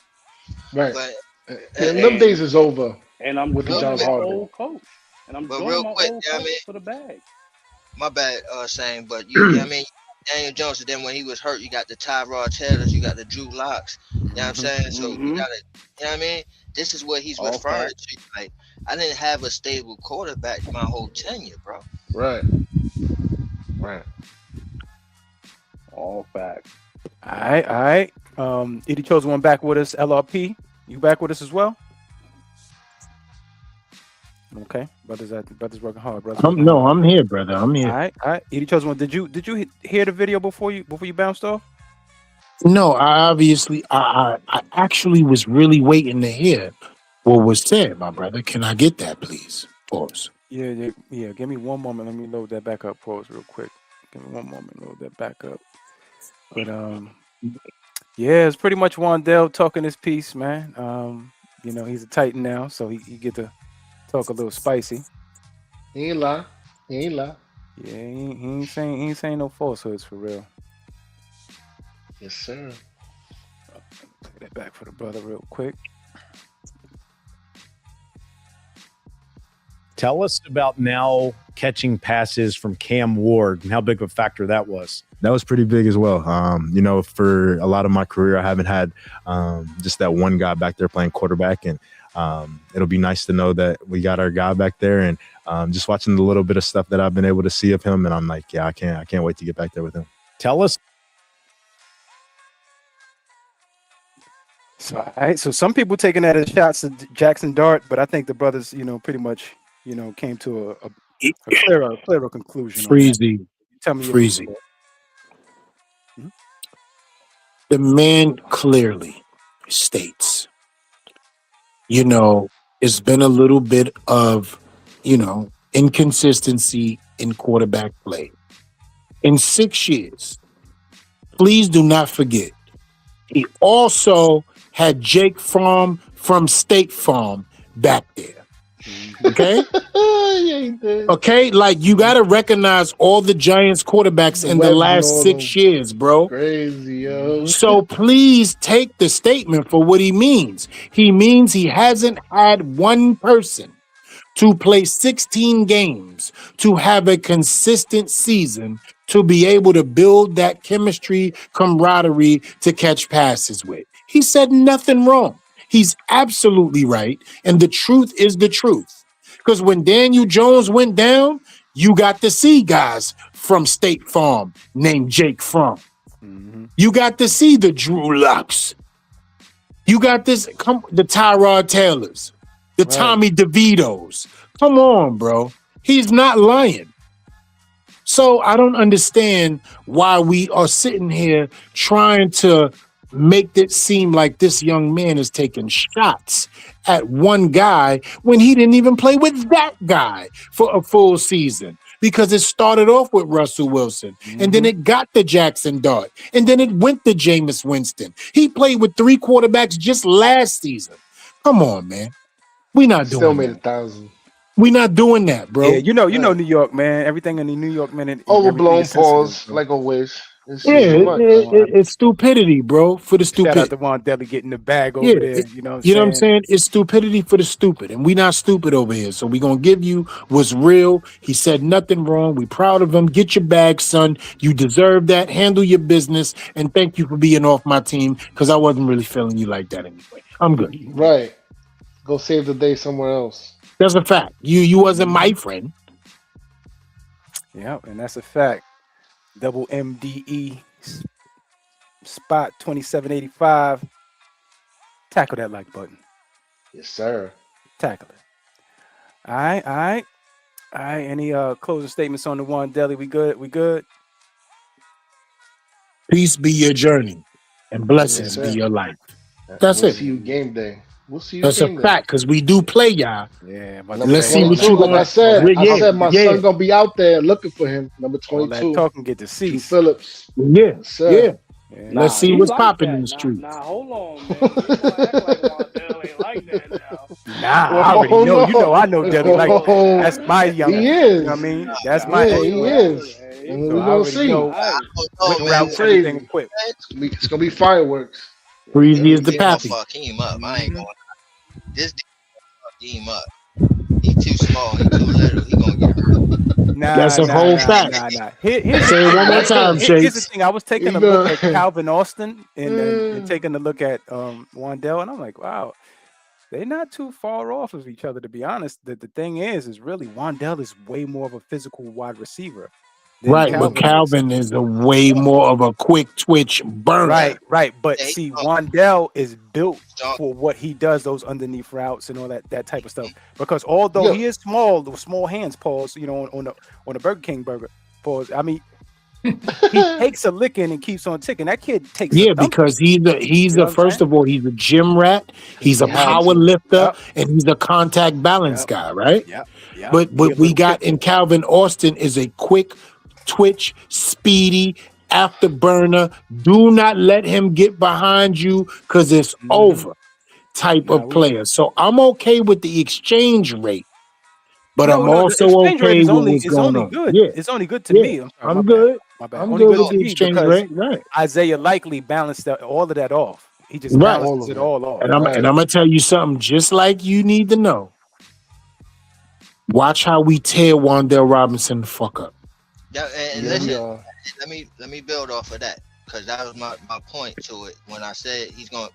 Right. But And them days is over And I'm with the real joining John my quick, Harbaugh. old coach. And I'm but joining real my quick, old you know what I coach mean? for the bag. My bad, saying, but you know what I mean? Daniel Jones, and then when he was hurt, you got the Tyrod Taylors, you got the Drew Locks. You know what I'm saying? So you gotta, you know what I mean? This is what he's All referring facts. to. Like, I didn't have a stable quarterback my whole tenure, bro. Right. Right. All facts. All right. Edie Chosen one back with us. LRP, you back with us as well? Okay, brothers working hard. Brothers working hard. I'm here, brother. I'm here. All right. Edie Chosen one. Did you hear the video before you bounced off? No, I actually was really waiting to hear what was said, my brother. Can I get that, please? Pause. Yeah. Give me one moment. Let me load that back up. Pause real quick. Give me one moment. Load that back up. But yeah, it's pretty much Wandell talking his piece, man. He's a Titan now, so he get to talk a little spicy. He ain't lie. Yeah, he ain't saying no falsehoods for real. Yes, sir. Play that back for the brother real quick. Tell us about now catching passes from Cam Ward and how big of a factor that was. That was pretty big as well. For a lot of my career, I haven't had just that one guy back there playing quarterback, and it'll be nice to know that we got our guy back there. And just watching the little bit of stuff that I've been able to see of him, and I'm like, yeah, I can't wait to get back there with him. Tell us. So, all right. So some people taking that as shots at Jaxson Dart, but I think the brothers, pretty much, came to a clearer conclusion. Freezy. Tell me your Freezy. view. The man clearly states, it's been a little bit of, inconsistency in quarterback play. In 6 years, please do not forget, he also had Jake Fromm from State Farm back there. Okay? Yeah, he did. Okay? Like, you got to recognize all the Giants quarterbacks in the Webbs and last all 6 them. years, bro. Crazy, yo. So please take the statement for what he means. He means he hasn't had one person to play 16 games, to have a consistent season, to be able to build that chemistry, camaraderie to catch passes with. He said nothing wrong. He's absolutely right. And the truth is the truth. Because when Daniel Jones went down, you got to see guys from State Farm named Jake Fromm. You got to see the Drew Lucks. You got the Tyrod Taylors, the Tommy DeVitos. Come on, bro. He's not lying. So I don't understand why we are sitting here trying to make it seem like this young man is taking shots at one guy when he didn't even play with that guy for a full season. Because it started off with Russell Wilson, and then it got to Jaxson Dart, and then it went to Jameis Winston. He played with 3 quarterbacks just last season. Come on, man. We're not doing Still made that. 1,000. We're not doing that, bro. Yeah, you know New York, man. Everything in the New York, man. Overblown pause, like always. It's Yeah, too much. it's stupidity, bro, for the Shout out stupid. to Juan Deli getting the bag over there. You know what I'm saying? It's stupidity for the stupid, and we not stupid over here. So we gonna give you what's real. He said nothing wrong. We proud of him. Get your bag, son. You deserve that. Handle your business, and thank you for being off my team because I wasn't really feeling you like that anyway. I'm good. Right. Go save the day somewhere else. That's a fact. You wasn't my friend. Yep, and that's a fact. Double MDE spot 2785. Tackle that like button. Yes, sir. Tackle it. All right. Any closing statements on the One Deli? We good? Peace be your journey, and blessings be your life. That's we'll it. See you game day. We'll see you. That's a fact because we do play, y'all. Yeah, let's see what you like I said. My son gonna be out there looking for him. Number 22. All that talking get to see. Phillips. Yeah. Let's see what's like popping that. in the street. Nah, hold on, man. You don't act like Wandell ain't like that now. I already know. You know, I know Deli like that. That's my young. He is. You know what I mean? That's my. He is. And we're gonna see. It's gonna be fireworks. Freezy is the pappy. Fuck him up. I ain't going. This fuck him up. He too small. He too little. He gonna get hurt. That's a whole fact. Say it one more time, Shakes. Here's the thing. I was taking a look at Calvin Austin and taking a look at Wandell, and I'm like, wow, they're not too far off of each other, to be honest. The thing is really Wandell is way more of a physical wide receiver. Right, but Calvin is a way more of a quick twitch burner. Right. But see, Wandell is built for what he does, those underneath routes and all that type of stuff. Because although he is small, those small hands, pause, you know, on the Burger King burger, pause. I mean, he takes a licking and keeps on ticking. That kid takes because he's a first of all, he's a gym rat, he's a power lifter, and he's a contact balance guy, right? But what we got in Calvin Austin is a quick twitch, speedy, afterburner. Do not let him get behind you because it's over type of player. So I'm okay with the exchange rate, but I'm also okay with what's going on. Good. Yeah. It's only good to me. I'm good. My bad. I'm good with the exchange rate. Right. Isaiah likely balanced all of that off. He just balances it all off. And I'm gonna tell you something just like you need to know. Watch how we tear Wandell Robinson the fuck up. Yeah, and listen, let me build off of that because that was my point to it when I said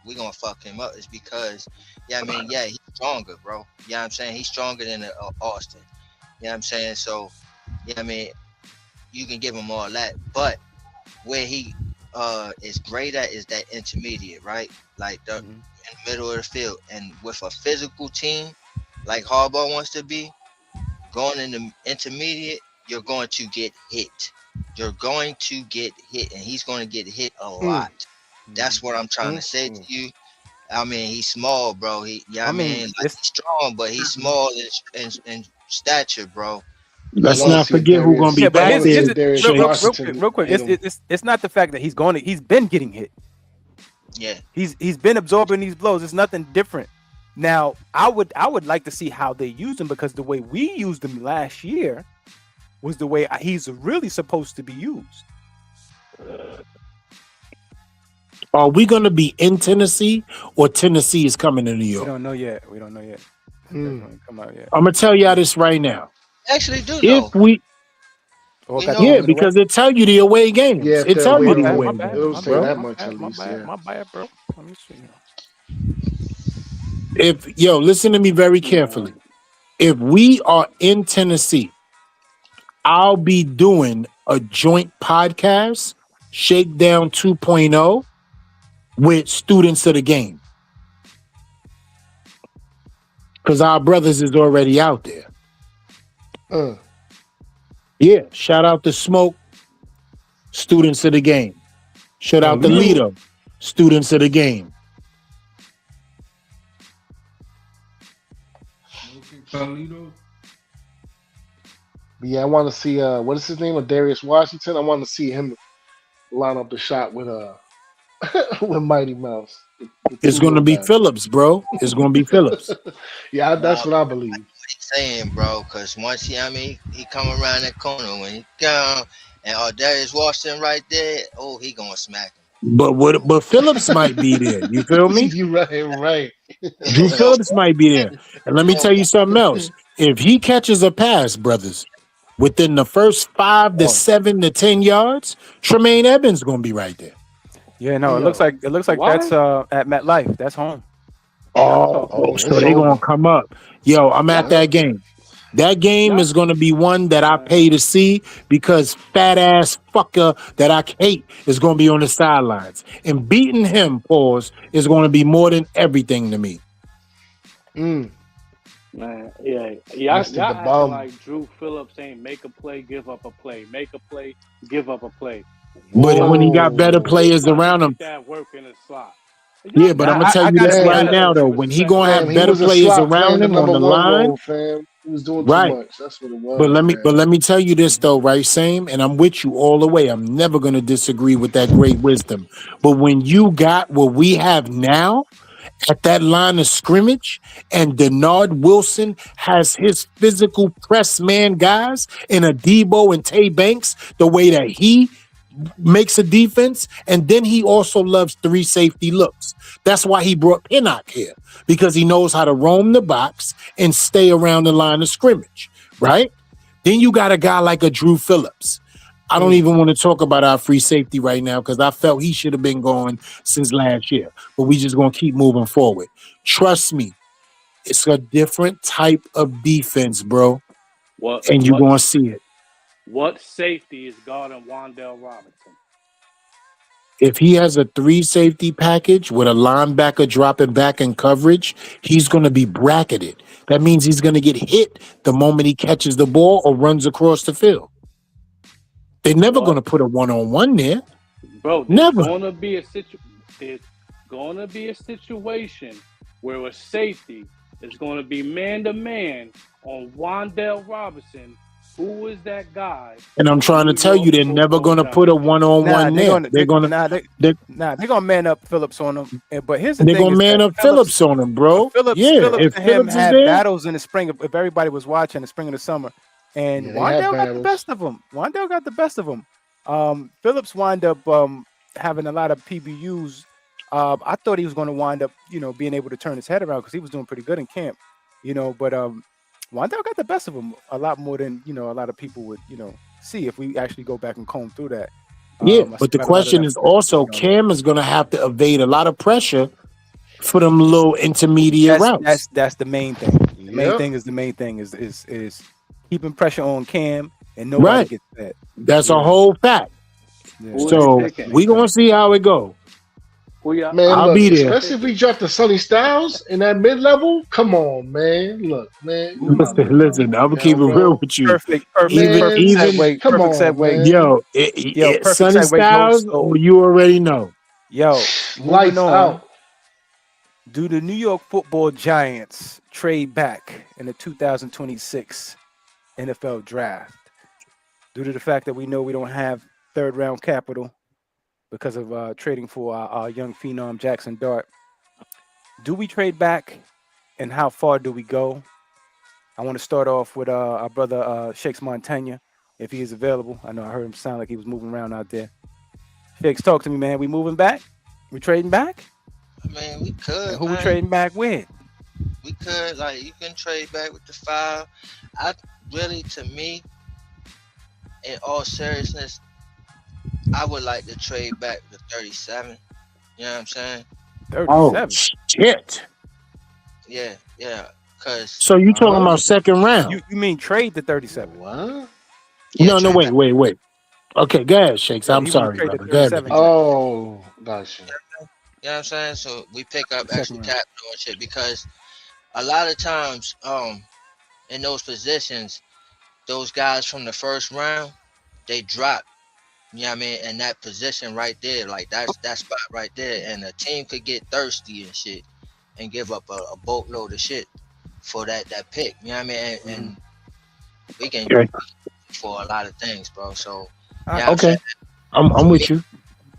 we're gonna fuck him up is because he's stronger, bro. Yeah, I'm saying he's stronger than Austin. Yeah, I'm saying so. Yeah, I mean you can give him all that, but where he is great at is that intermediate, right? Like the in the middle of the field, and with a physical team like Harbaugh wants to be, going in the intermediate. You're going to get hit. You're going to get hit, and he's going to get hit a lot. That's what I'm trying to say to you. I mean, he's small, bro. I mean, he's strong, but he's small and stature, bro. Let's wanna not see a forget who's going to be Darius- Yeah, but back I wanna his, see his a Darius real, real, Washington real quick. hit him. It's not the fact that he's going. He's been getting hit. Yeah. He's been absorbing these blows. It's nothing different. Now, I would like to see how they use him, because the way we used him last year was the way he's really supposed to be used. Are we going to be in Tennessee, or Tennessee is coming to New We York? don't know yet. Mm. Come out yet. I'm going to tell y'all this right now. Actually do know. If we, Or We got know- the yeah, home and away. because it tell you the away games. Yeah, if It they're tell away, you the my away bad, games, it'll say bro. that much at least, yeah. My bad, bro. Let me see. Listen to me very carefully. If we are in Tennessee, I'll be doing a joint podcast, Shakedown 2.0, with students of the game. Because our brothers is already out there. Yeah, shout out to Smoke, students of the game. Shout out to Lito, students of the game. Yeah, I want to see what is his name? Darius Washington. I want to see him line up the shot with with Mighty Mouse. The It's two going to little be guys. Phillips, bro. It's going to be Phillips. Yeah, that's what I believe. He's saying, bro, because once he come around that corner when he gone, and Darius Washington right there, oh, he gonna smack him. But Phillips might be there. You feel me? You right. Drew Phillips might be there. And let me tell you something else. If he catches a pass, brothers, within the first 5 to 7 to 10 yards, Tremaine Evans gonna be right there. Yeah, no, it looks like that's at MetLife. That's home. Oh, so they gonna come up. Yo, I'm at that game. That game is gonna be one that I pay to see, because fat ass fucker that I hate is gonna be on the sidelines. And beating him, pause, is gonna be more than everything to me. Man, yeah. Mr. Y'all the acting Bum. like Drew Phillips ain't make a play, give up a play, make a play, give up a play. But when he got better players around him, That work in the slot. yeah, but I'm gonna tell you this gotta- right now though. When he gonna have Fam, he better was a players slot around playing the him on number the one line, role, fam. He was doing right? too much. That's what it was. But let me tell you this though, right, Same? And I'm with you all the way. I'm never gonna disagree with that great wisdom. But when you got what we have now at that line of scrimmage, and Denard Wilson has his physical press man guys in a Debo and Tay Banks, the way that he makes a defense, and then he also loves 3 safety looks. That's why he brought Pinnock here, because he knows how to roam the box and stay around the line of scrimmage, right? Then you got a guy like a Drew Phillips. I don't even want to talk about our free safety right now, because I felt he should have been going since last year, but we just gonna keep moving forward. Trust me, it's a different type of defense, bro, and you're gonna see it. What safety is guarding Wan'Dale Robinson? If he has a 3 safety package with a linebacker dropping back in coverage, he's going to be bracketed. That means he's going to get hit the moment he catches the ball or runs across the field. They're never going to put a one-on-one there. Bro, Never. There's going to be a situation where a safety is going to be man-to-man on Wan'Dale Robinson. Who is that guy? And I'm trying to tell you, they're never going to put a one-on-one there. They're going to man up Phillips on him. But here's the thing: they're going to man up Phillips on him, bro. Phillips If and him Phillips is had there, battles in the spring. If everybody was watching the spring of the summer, and Wan'Dale got the best of them. Wan'Dale got the best of them. Phillips wound up having a lot of PBUs. I thought he was going to wind up, being able to turn his head around, because he was doing pretty good in camp, But Wan'Dale got the best of him a lot more than a lot of people would see if we actually go back and comb through that. but the question is also, Cam is going to have to evade a lot of pressure for them little intermediate routes. That's the main thing. The main thing is keeping pressure on Cam, and nobody gets that. That's a whole fact. Yeah. So we gonna see how it go. Man, I'll look, be there. especially if we drop the Sonny Styles in that mid level. Come on, man. Look, man. Listen, I'm gonna keep it real with you. Perfect Even come on, segue. Man. Perfect Sonny segue, Styles, Ghost. you already know. Lights out. Do the New York Football Giants trade back in the 2026 NFL draft. Due to the fact that we know we don't have third round capital because of trading for our young phenom Jaxson Dart, do we trade back, and how far do we go? I want to start off with our brother Shakes Montana, if he is available. I know I heard him sound like he was moving around out there. Shakes, talk to me, man. We moving back? We trading back? I mean, we could. And who man. we trading back with? We could, like, you can trade back with the 5. I really, to me, in all seriousness, I would like to trade back to 37. You know what I'm saying? 37. Oh shit! Yeah. Cause So you talking about second round? You mean trade the 37? What? yeah, No, trade wait. Okay, go ahead, Shakes. Yeah, I'm he wanna sorry, trade the brother. Go ahead. 37. Oh, gotcha. You know what I'm saying? So we pick up Second extra round. capital and shit, because a lot of times, in those positions, those guys from the first round, they drop. You know what I mean? And that position right there, like that spot right there, and the team could get thirsty and shit, and give up a boatload of shit for that pick. You know what I mean? And we can Okay. for a lot of things, bro. So Okay, I'm with you. You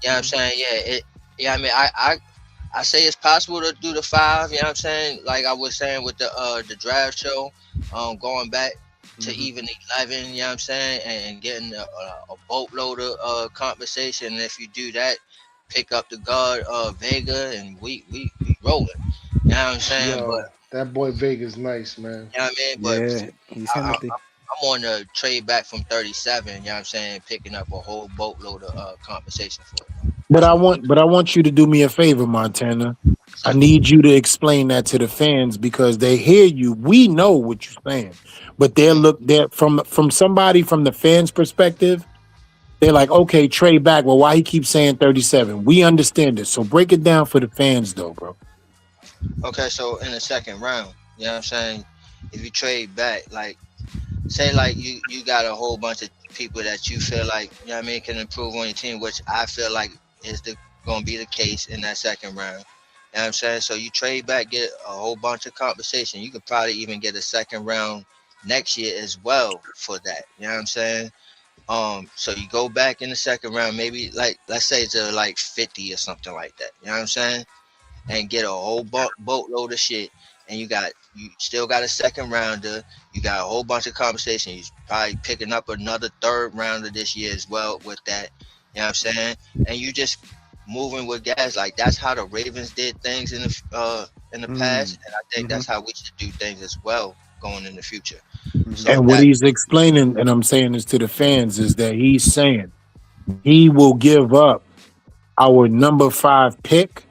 know what I'm saying? I mean, I say it's possible to do the 5. You know what I'm saying? Like I was saying with the draft show, going back to even 11. You know what I'm saying? And getting a boatload of compensation. And if you do that, pick up the guard Vega, and we rolling. You know what I'm saying? Yo, But that boy Vega's nice, man. you know what I mean? But Yeah, he's healthy. I'm on the trade back from 37. You know what I'm saying? Picking up a whole boatload of compensation for it. But I want you to do me a favor, Montana. I need you to explain that to the fans, because they hear you. We know what you're saying, but they're from somebody from the fans' perspective. They're like, okay, trade back. Well, why he keeps saying 37? We understand it. So break it down for the fans, though, bro. Okay, so in the second round, you know what I'm saying? If you trade back, like, say like you got a whole bunch of people that you feel like, you know what I mean, can improve on your team, which I feel like is gonna be the case in that second round. You know what I'm saying? So you trade back, get a whole bunch of compensation. You could probably even get a second round next year as well for that. You know what I'm saying? So you go back in the second round, maybe like let's say to like 50 or something like that. You know what I'm saying? And get a whole boatload of shit, and you still got a second rounder. You got a whole bunch of conversation. You're probably picking up another third rounder this year as well with that. You know what I'm saying? And you just moving with guys. Like that's how the Ravens did things in the past, and I think that's how we should do things as well going in the future. So And what he's explaining, and I'm saying this to the fans, is that he's saying he will give up our number 5 pick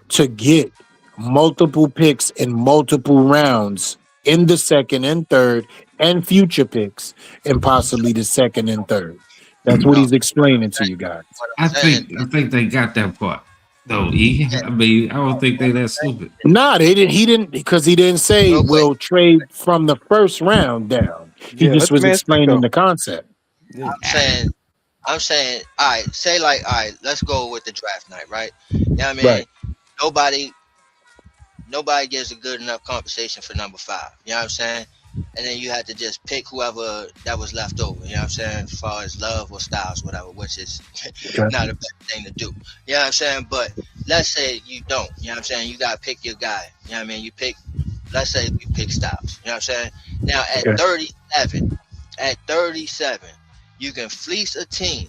to get multiple picks in multiple rounds in the second and third, and future picks in possibly the second and third. That's what he's explaining to you guys. I think they got that part. though. I mean, I don't think they that stupid. Nah, they didn't. He didn't, because he didn't say we'll trade from the first round down. He just was explaining the concept. I'm saying, all right, say like, all right, let's go with the draft night, right? You know what I mean? Right. Nobody gives a good enough compensation for number 5. You know what I'm saying? And then you had to just pick whoever that was left over. You know what I'm saying? As far as Love or Styles, whatever, which is not the best thing to do. You know what I'm saying? But let's say you don't. You know what I'm saying? You got to pick your guy. You know what I mean? You pick, let's say you pick Styles. You know what I'm saying? Now at 37, you can fleece a team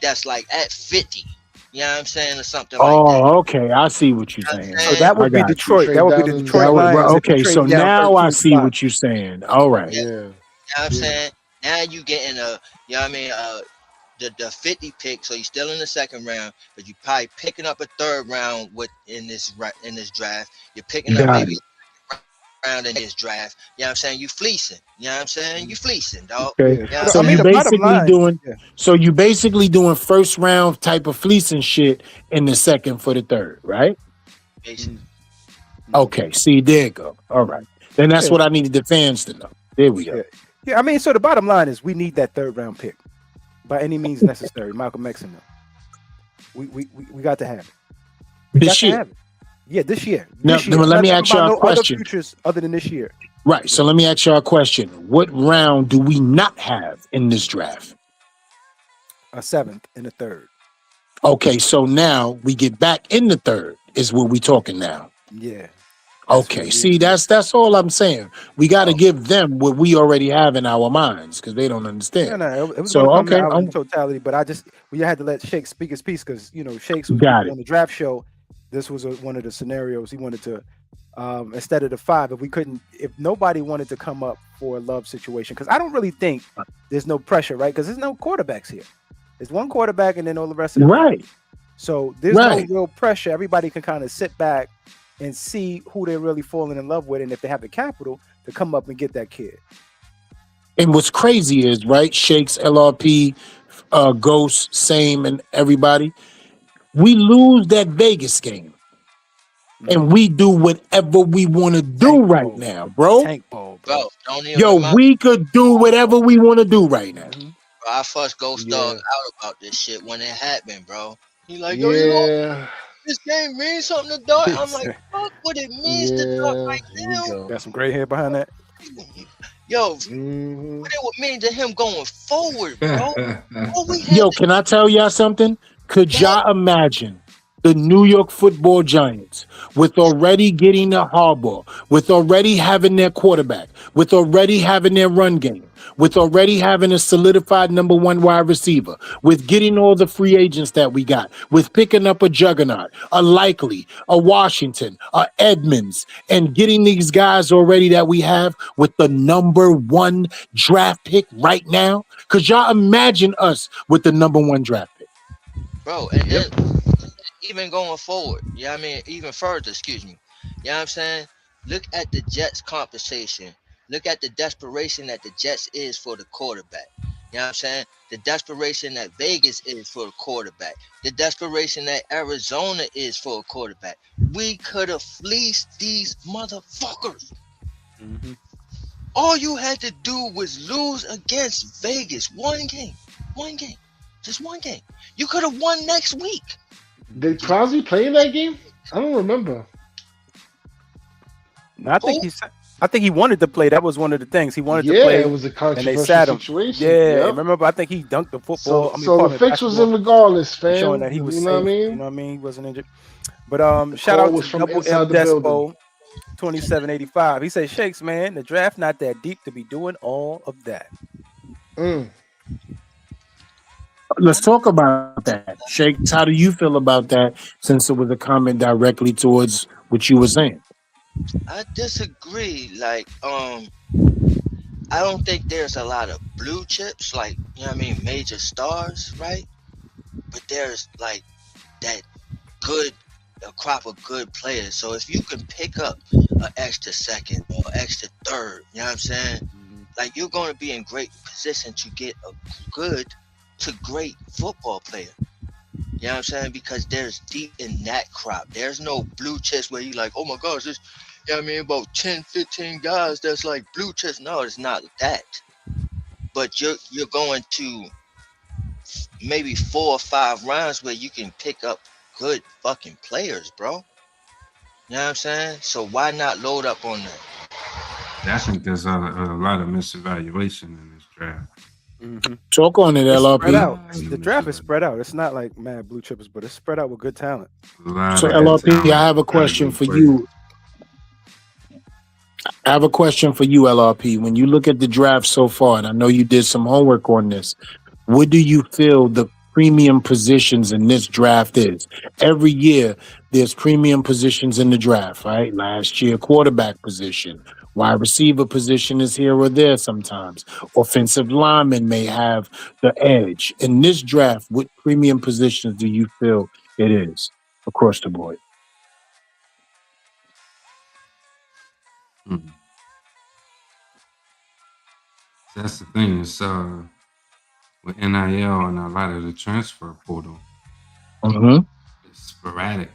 that's like at 50. You know what I'm saying? Or something like that. Oh, okay. I see what you're saying. So that would be Detroit. That would be the Detroit That would- Lions. okay, so now I see what you're saying. All right. You know what I'm saying? Now you getting you know what I mean, the 50 pick, so you're still in the second round, but you probably picking up a third round in this draft. You're picking up maybe round in this draft. You know what I'm saying? You fleecing. You know what I'm saying? You fleecing, dog. Okay. You know So what I'm you saying? basically doing first round type of fleecing shit in the second for the third, right? Basically. Okay. See, there you go. All right. Then that's what I needed the fans to know. There we go. Yeah, I mean, so the bottom line is we need that third round pick by any means necessary. Malcolm X and them. We got to have it. This year. Yeah, this year. Now, let me ask you a question. Other futures other than this year. Right. So let me ask y'all a question. What round do we not have in this draft? A 7th and a 3rd. Okay, so now we get back in the 3rd is what we talking now. Yeah. Okay, see, that's all I'm saying. We got to give them what we already have in our minds because they don't understand. No, it was going So to come okay, out in totality, but we had to let Shake speak his piece because Shakes was got it. on the draft show. This was one of the scenarios he wanted to. Instead of the 5, if nobody wanted to come up for a love situation, because I don't really think there's no pressure, right? Because there's no quarterbacks here. There's one quarterback and then all the rest of them. Right. So there's no real pressure. Everybody can kind of sit back and see who they're really falling in love with, and if they have the capital to come up and get that kid. And what's crazy is, right, Shakes, LRP, Ghost, Same, and everybody, we lose that Vegas game. And we do whatever we want to do right now, bro. Tank ball, bro. Don't even Yo, we could do whatever we want to do right now. Bro, I fussed GhostDog out about this shit when it happened, bro. He like, yo, this game means something to Dart. I'm like, fuck what it means to Dart right now. Got some gray hair behind that. Yo, what it would mean to him going forward, bro. Yo, can I tell y'all something? Could y'all imagine the New York Football Giants with already getting a Harbaugh, with already having their quarterback, with already having their run game, with already having a solidified number 1 wide receiver, with getting all the free agents that we got, with picking up a Juggernaut, a Likely, a Washington, a Edmonds, and getting these guys already that we have with the number 1 draft pick right now? Could y'all imagine us with the number 1 draft pick? Bro, and then even going forward, even further, excuse me. You know what I'm saying? Look at the Jets' compensation. Look at the desperation that the Jets is for the quarterback. You know what I'm saying? The desperation that Vegas is for a quarterback. The desperation that Arizona is for a quarterback. We could have fleeced these motherfuckers. All you had to do was lose against Vegas. One game. Just one game. You could have won next week. Did Crosby play in that game? I don't remember. No, I think he wanted to play. That was one of the things he wanted to play. Yeah, it was a controversial and they sat him. situation. Yeah, remember? I think he dunked the football. So the fix was in regardless, fam. Showing that he was you know safe, what I mean? You know what I mean? He wasn't injured. But shout out to Double M Despo 2785. He said, Shakes, man, the draft not that deep to be doing all of that. Let's talk about that. Shakes, how do you feel about that since it was a comment directly towards what you were saying? I disagree. Like, I don't think there's a lot of blue chips, like, you know what I mean, major stars, right? But there's like that a crop of good players. So if you can pick up an extra second or extra third, you know what I'm saying? Like, you're going to be in great position to get a good to great football player. You know what I'm saying? Because there's deep in that crop. There's no blue chips where you like, oh my gosh, there's, you know what I mean, about 10, 15 guys that's like blue chips. No, it's not that. But you're going to maybe 4 or 5 rounds where you can pick up good fucking players, bro. You know what I'm saying? So why not load up on that? I think there's a lot of misevaluation in this draft. Talk on it, LRP. Spread out. The draft is spread out. It's not like mad blue chippers, but it's spread out with good talent. So LRP, I have a question for you. I have a question for you, LRP. When you look at the draft so far, and I know you did some homework on this, what do you feel the premium positions in this draft is? Every year, there's premium positions in the draft, right? Last year, quarterback position. Wide receiver position is here or there sometimes. Offensive lineman may have the edge. In this draft, what premium positions do you feel it is across the board? That's the thing. It's with NIL and a lot of the transfer portal. It's sporadic.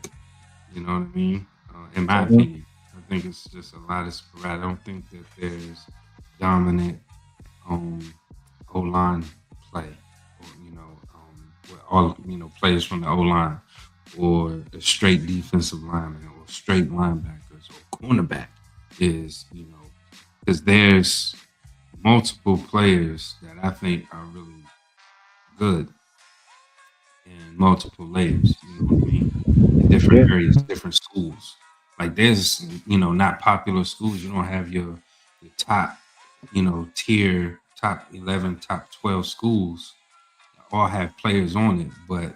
You know what I mean? In my opinion, I think it's just a lot of sporadic. I don't think that there's dominant O-line play, or with all players from the O-line, or a straight defensive lineman, or straight linebackers, or cornerback is because there's multiple players that I think are really good in multiple layers. You know what I mean? In different areas, different schools. Like there's, not popular schools. You don't have your top, tier, top 11, top 12 schools all have players on it. But,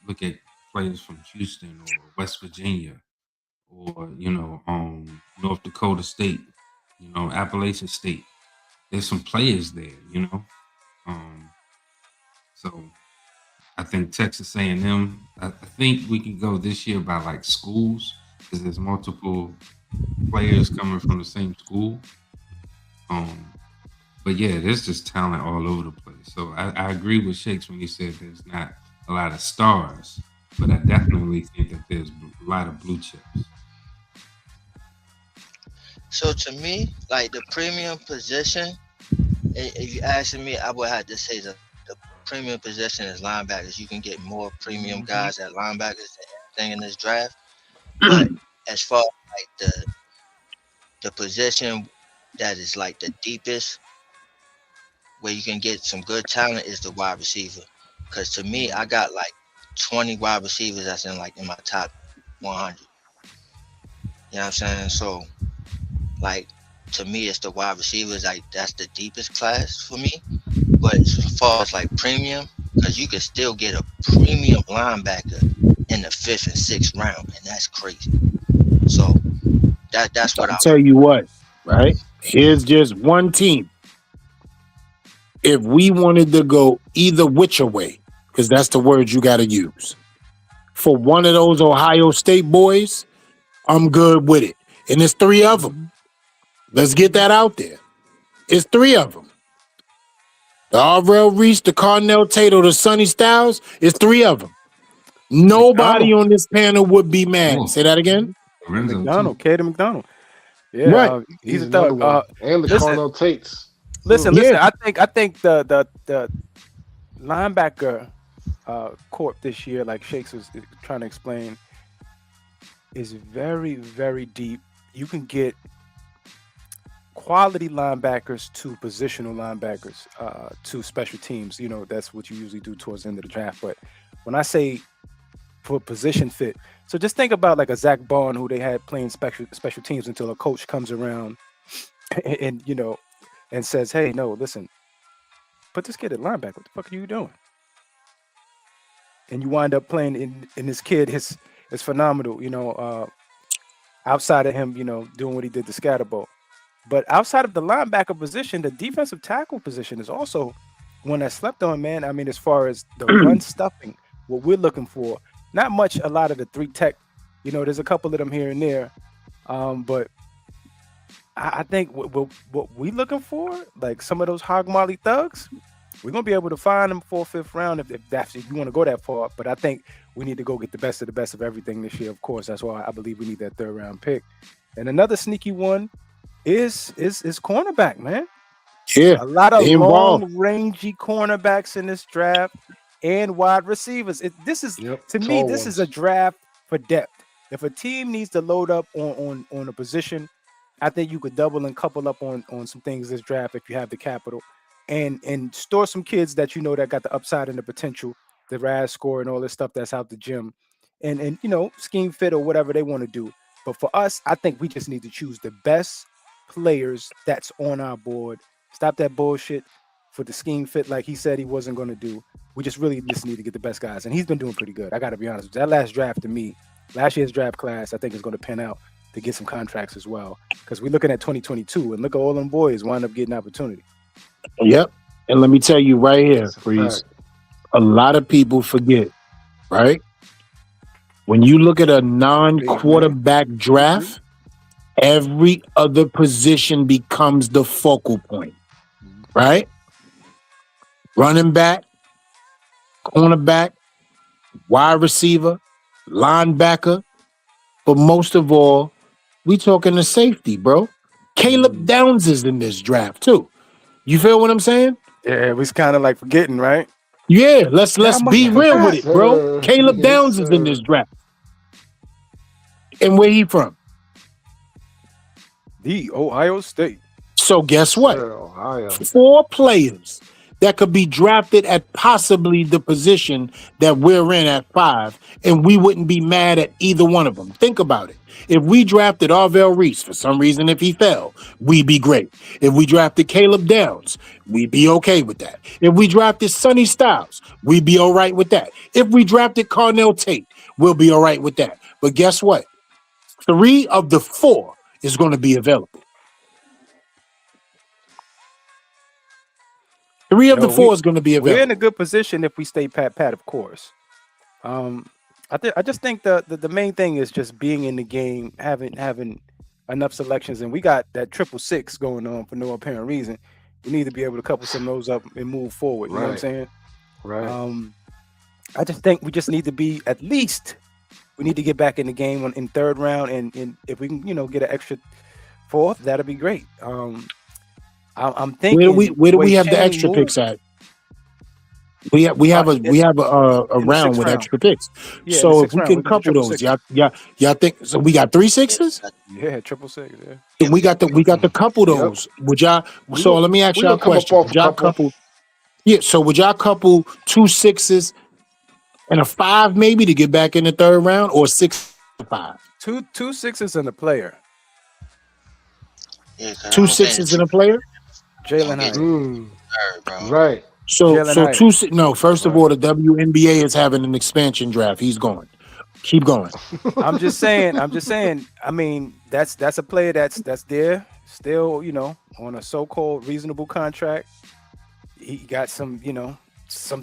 look at players from Houston or West Virginia or, North Dakota State, Appalachian State. There's some players there, so I think Texas A&M. I think we can go this year by like schools because there's multiple players coming from the same school. But yeah, there's just talent all over the place. So I agree with Shakes when he said there's not a lot of stars, but I definitely think that there's a lot of blue chips. So to me, like the premium position, if you asking me, I would have to say the premium position is linebackers. You can get more premium guys at linebackers than anything in this draft. But as far as like the position that is like the deepest, where you can get some good talent, is the wide receiver. Because to me, I got like 20 wide receivers that's in my top 100. You know what I'm saying? So, like, to me, it's the wide receivers. Like, that's the deepest class for me. But as far as like premium, because you can still get a premium linebacker in the 5th and 6th round, and that's crazy. So that's what I'll tell you what, right? Here's just one team. If we wanted to go either which way, because that's the word you got to use, for one of those Ohio State boys, I'm good with it. And it's 3 of them. Let's get that out there. It's 3 of them. The Arvell Reese, the Carnell Tato, the Sonny Styles, it's 3 of them. Nobody on this panel would be mad. Cool. Say that again. McDonald, Caden McDonald. Yeah, right. He's a thug. And the Carnell Tates. Listen. I think the linebacker corp this year, like Shakes was trying to explain, is very, very deep. You can get quality linebackers to positional linebackers to special teams. That's what you usually do towards the end of the draft. But when I say for position fit, so just think about like a Zach Bond who they had playing special teams until a coach comes around and and says, "Hey, no, listen, put this kid at linebacker. What the fuck are you doing?" And you wind up playing in this kid is phenomenal. Outside of him, doing what he did to Scatterbo. But outside of the linebacker position, the defensive tackle position is also one that slept on, man. I mean, as far as the run stuffing, what we're looking for, not much, a lot of the 3 tech, there's a couple of them here and there. But I think what we're looking for, like some of those Hog Molly thugs, we're going to be able to find them 4th, 5th round if you want to go that far. But I think we need to go get the best of everything this year, of course. That's why I believe we need that 3rd round pick. And another sneaky one is cornerback, man. Yeah, a lot of long rangy cornerbacks in this draft and wide receivers. This is a draft for depth. If a team needs to load up on a position, I think you could double and couple up on some things this draft if you have the capital, and store some kids that that got the upside and the potential, the RAS score and all this stuff that's out the gym, and scheme fit or whatever they want to do. But for us, I think we just need to choose the best players that's on our board. Stop that bullshit for the scheme fit like he said he wasn't going to do. We just really need to get the best guys, and he's been doing pretty good. I got to be honest. That last draft to me, last year's draft class, I think is going to pan out to get some contracts as well, because we're looking at 2022, and look at all them boys wind up getting opportunity. Yep. And let me tell you right here, Freeze, a lot of people forget, right? When you look at a non-quarterback draft, every other position becomes the focal point, right? Running back, cornerback, wide receiver, linebacker, but most of all, we talking the safety, bro. Caleb Downs is in this draft too. You feel what I'm saying? Yeah, we kind of like forgetting, right? Yeah, let's be real with it, bro. Caleb Downs is in this draft. And where he from? The Ohio State. So guess what? Sure, Ohio. 4 players that could be drafted at possibly the position that we're in at 5, and we wouldn't be mad at either one of them. Think about it. If we drafted Arvell Reese, for some reason, if he fell, we'd be great. If we drafted Caleb Downs, we'd be okay with that. If we drafted Sonny Styles, we'd be all right with that. If we drafted Carnell Tate, we'll be all right with that. But guess what? 3 of the 4 is going to be available. 3 of the 4 is going to be available. We're in a good position if we stay pat, of course. I just think the main thing is just being in the game, having enough selections, and we got that 666 going on for no apparent reason. We need to be able to couple some of those up and move forward. You know what I'm saying? Right. I just think we just need to be at least. We need to get back in the game in 3rd round, and if we can, get an extra 4th, that'd be great. I'm thinking. Where do we have the extra picks at? We have a round with extra picks. Yeah, so if we can couple those, y'all think so? We got 3 6s. Yeah, 666. Yeah. We got the couple those. Would y'all? So let me ask y'all a question. Would y'all couple? Yeah. So would y'all couple 2 6s and a 5 maybe to get back in the 3rd round, or 6 5? 2 6s and a player. Yeah, 2 6s and a player. Jalen Hyatt. Right. So first of all, the WNBA is having an expansion draft. He's going. Keep going. I'm just saying. I mean, that's a player that's there still, on a so-called reasonable contract. He got some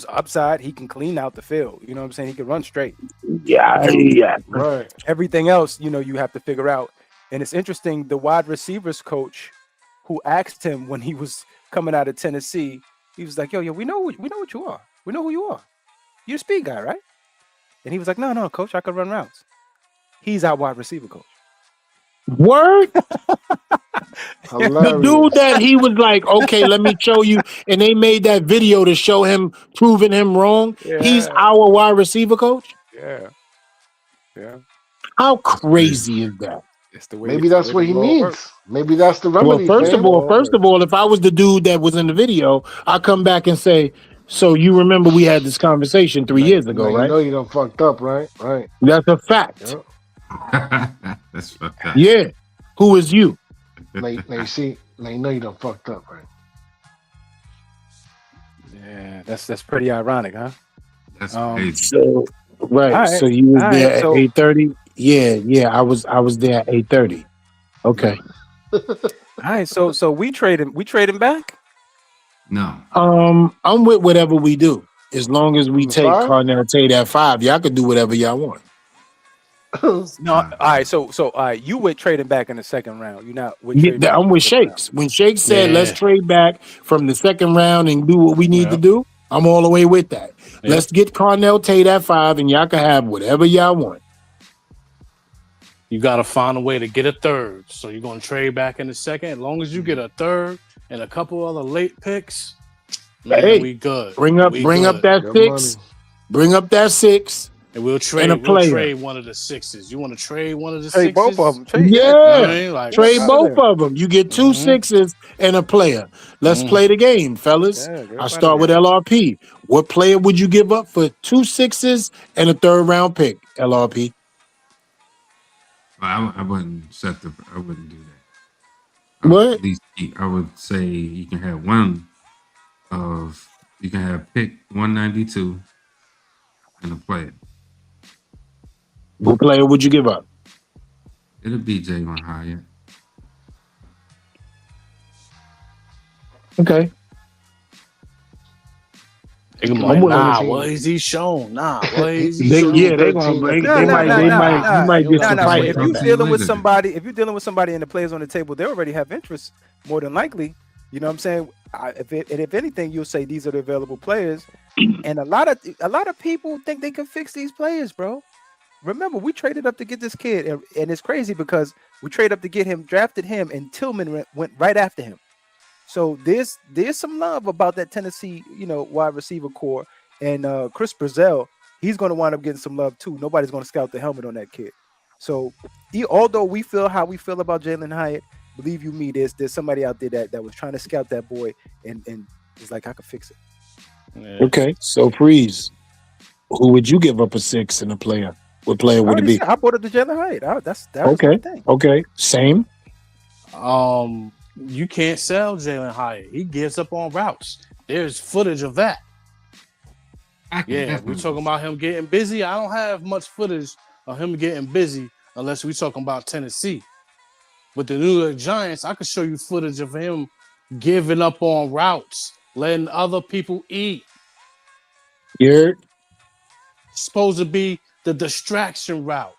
upside. He can clean out the field. You know what I'm saying? He can run straight. Yeah. Right. Everything else, you have to figure out. And it's interesting. The wide receivers coach who asked him when he was coming out of Tennessee, he was like, yo, we know what you are. We know who you are. You're a speed guy, right? And he was like, no, coach, I could run routes. He's our wide receiver coach. Word? The dude that he was like, okay, let me show you. And they made that video to show him proving him wrong. Yeah. He's our wide receiver coach? Yeah. How crazy is that? Maybe that's what he needs. Maybe that's the remedy. Well, first of all, if I was the dude that was in the video, I come back and say, so you remember we had this conversation 3 years ago, right? You know you done fucked up, right? Right. That's a fact. Yep. That's fucked up. Yeah. Who is you? Now you know you done fucked up, right? Yeah, that's pretty ironic, huh? That's crazy. So, right. So you was there at 8:30. Yeah. I was there at 8:30. Okay. All right. So we trade him back? No. I'm with whatever we do. As long as we take Carnell Tate at 5, y'all can do whatever y'all want. No, all right. So all right, you would trade him back in the 2nd round. You're not with I'm with Shakes. When Shakes said let's trade back from the 2nd round and do what we need to do, I'm all the way with that. Yeah. Let's get Carnell Tate at 5 and y'all can have whatever y'all want. You gotta find a way to get a 3rd. So you're gonna trade back in the 2nd. As long as you get a 3rd and a couple other late picks, we good. Bring up that 6. Bring up that 6. And we'll trade one of the 6s. You want to trade one of the 6s? Trade both of them. Trade both of them. You get 2 6s and a player. Let's play the game, fellas. I'll start with LRP. What player would you give up for 2 6s and a 3rd round pick, LRP? I wouldn't do that. What? At least I would say you can have pick 192 and a player. What player would you give up? It'll be Jalen Hyatt. Okay. What is he shown? What is he shown? They gonna break. They might get some fight. If you're dealing with somebody, and the players on the table, they already have interest. More than likely, you know what I'm saying. If anything, you'll say these are the available players, and a lot of people think they can fix these players, bro. Remember, we traded up to get this kid, and it's crazy because we traded up to get him, drafted him, and Tillman went right after him. So there's some love about that Tennessee, wide receiver core, and Chris Brazell, he's going to wind up getting some love too. Nobody's going to scout the helmet on that kid. So although we feel how we feel about Jalen Hyatt, believe you me, there's somebody out there that was trying to scout that boy and is like, I could fix it. Yeah. Okay, so Freeze, who would you give up a 6 in a player? What player would it be? I brought up the Jalen Hyatt. That was my Okay, thing. okay, same. You can't sell Jalen Hyatt. He gives up on routes. There's footage of that. Yeah, we're talking about him getting busy. I don't have much footage of him getting busy unless we're talking about Tennessee. With the New York Giants, I could show you footage of him giving up on routes, letting other people eat. You're supposed to be the distraction route.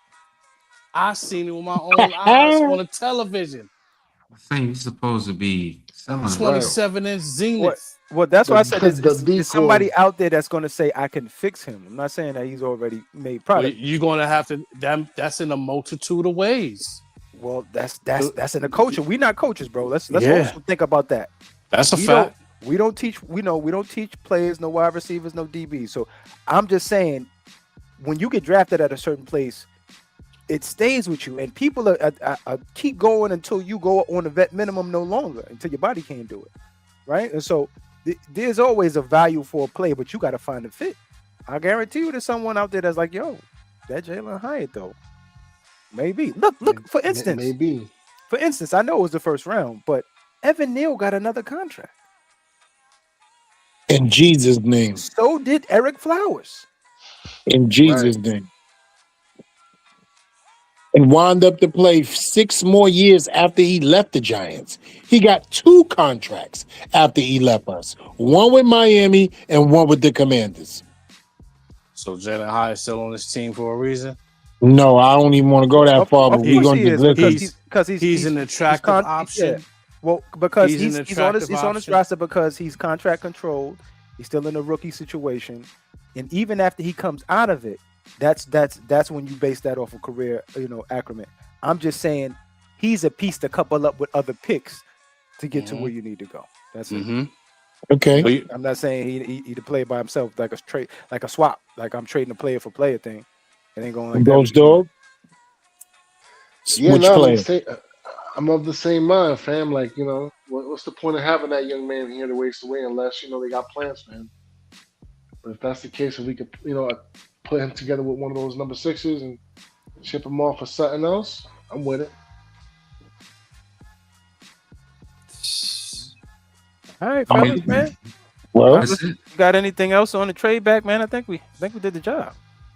I seen it with my own eyes on the television. Saying he's supposed to be 27-inch Zenith. Well, that's why I said there's somebody out there that's going to say I can fix him. I'm not saying that he's already made product. Well, you're going to have to. that's in a multitude of ways. Well, that's in the coaching. We're not coaches, bro. Let's also think about that. That's a fact. We don't teach. We don't teach players, no wide receivers, no DBs. So I'm just saying, when you get drafted at a certain place, it stays with you, and people are keep going until you go on the vet minimum no longer, until your body can't do it, right? And so there's always a value for a player, but you got to find a fit. I guarantee you, there's someone out there that's like, yo, that Jalen Hyatt though, maybe. Look. For instance, maybe. For instance, I know it was the first round, but Evan Neal got another contract. In Jesus' name. So did Eric Flowers. In Jesus' name. And wound up to play 6 more years after he left the Giants. He got 2 contracts after he left us. One with Miami and one with the Commanders. So Jalen Hyatt still on this team for a reason? No, I don't even want to go that far. But we're going to because he's an attractive option. Yeah. Well, because he's on his roster because he's contract controlled. He's still in a rookie situation, and even after he comes out of it, that's when you base that off of career, accrement. I'm just saying he's a piece to couple up with other picks to get to where you need to go. That's it. Okay. I'm not saying he to play by himself like a trade, like a swap, like I'm trading a player for player thing. It ain't going like GhostDog. Yeah, Which player? I'm of the same mind, fam. Like, what's the point of having that young man here to waste away unless, they got plans for him. But if that's the case, if we could, put him together with one of those number 6s and ship him off for something else, I'm with it. All right, fellas, man. Well, you got anything else on the trade back, man? I think we did the job.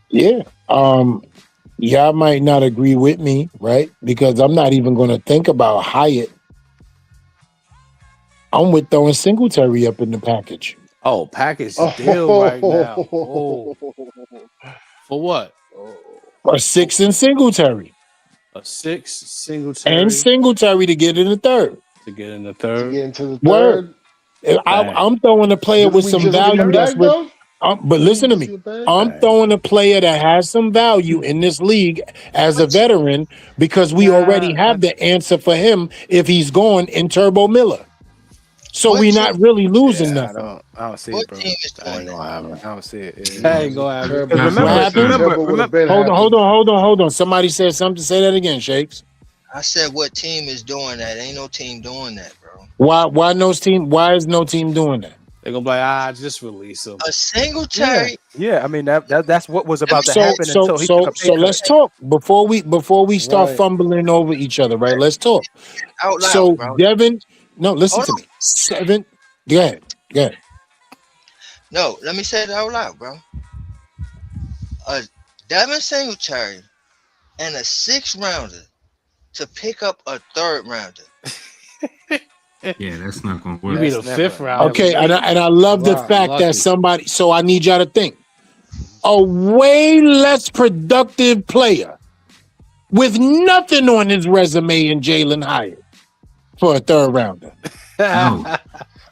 Yeah. Y'all might not agree with me, right? Because I'm not even going to think about Hyatt. I'm with throwing Singletary up in the package. Oh, package deal right now. Oh. For what? A 6 in Singletary. A 6 Singletary. And Singletary to get in the third. To get in the third. To get into the third. I'm throwing a player with some value. That's with. But listen to me. I'm throwing a player that has some value in this league as a veteran because we already have the answer for him if he's gone in Turbo Miller. So we're not really losing nothing. I don't see it, bro. I don't see it. I ain't gonna have it. Remember. Hold on. Somebody said something. Say that again, Shakes. I said, what team is doing that? Ain't no team doing that, bro. Why no team? Why is no team doing that? They're gonna be like, just release him. A Singletary. Yeah, I mean that's what was about to happen until he took a pay cut. Let's talk before we start fumbling over each other, right? Let's talk. Out loud, So bro. Devin, no, listen to me. 7. Go ahead. No, let me say it out loud, bro. A Devin Singletary and a 6th rounder to pick up a 3rd rounder. Yeah, that's not gonna work. You be the 5th round. Okay, and I love the fact that somebody. So I need y'all to think. A way less productive player with nothing on his resume in Jalen Hyatt for a 3rd rounder. No.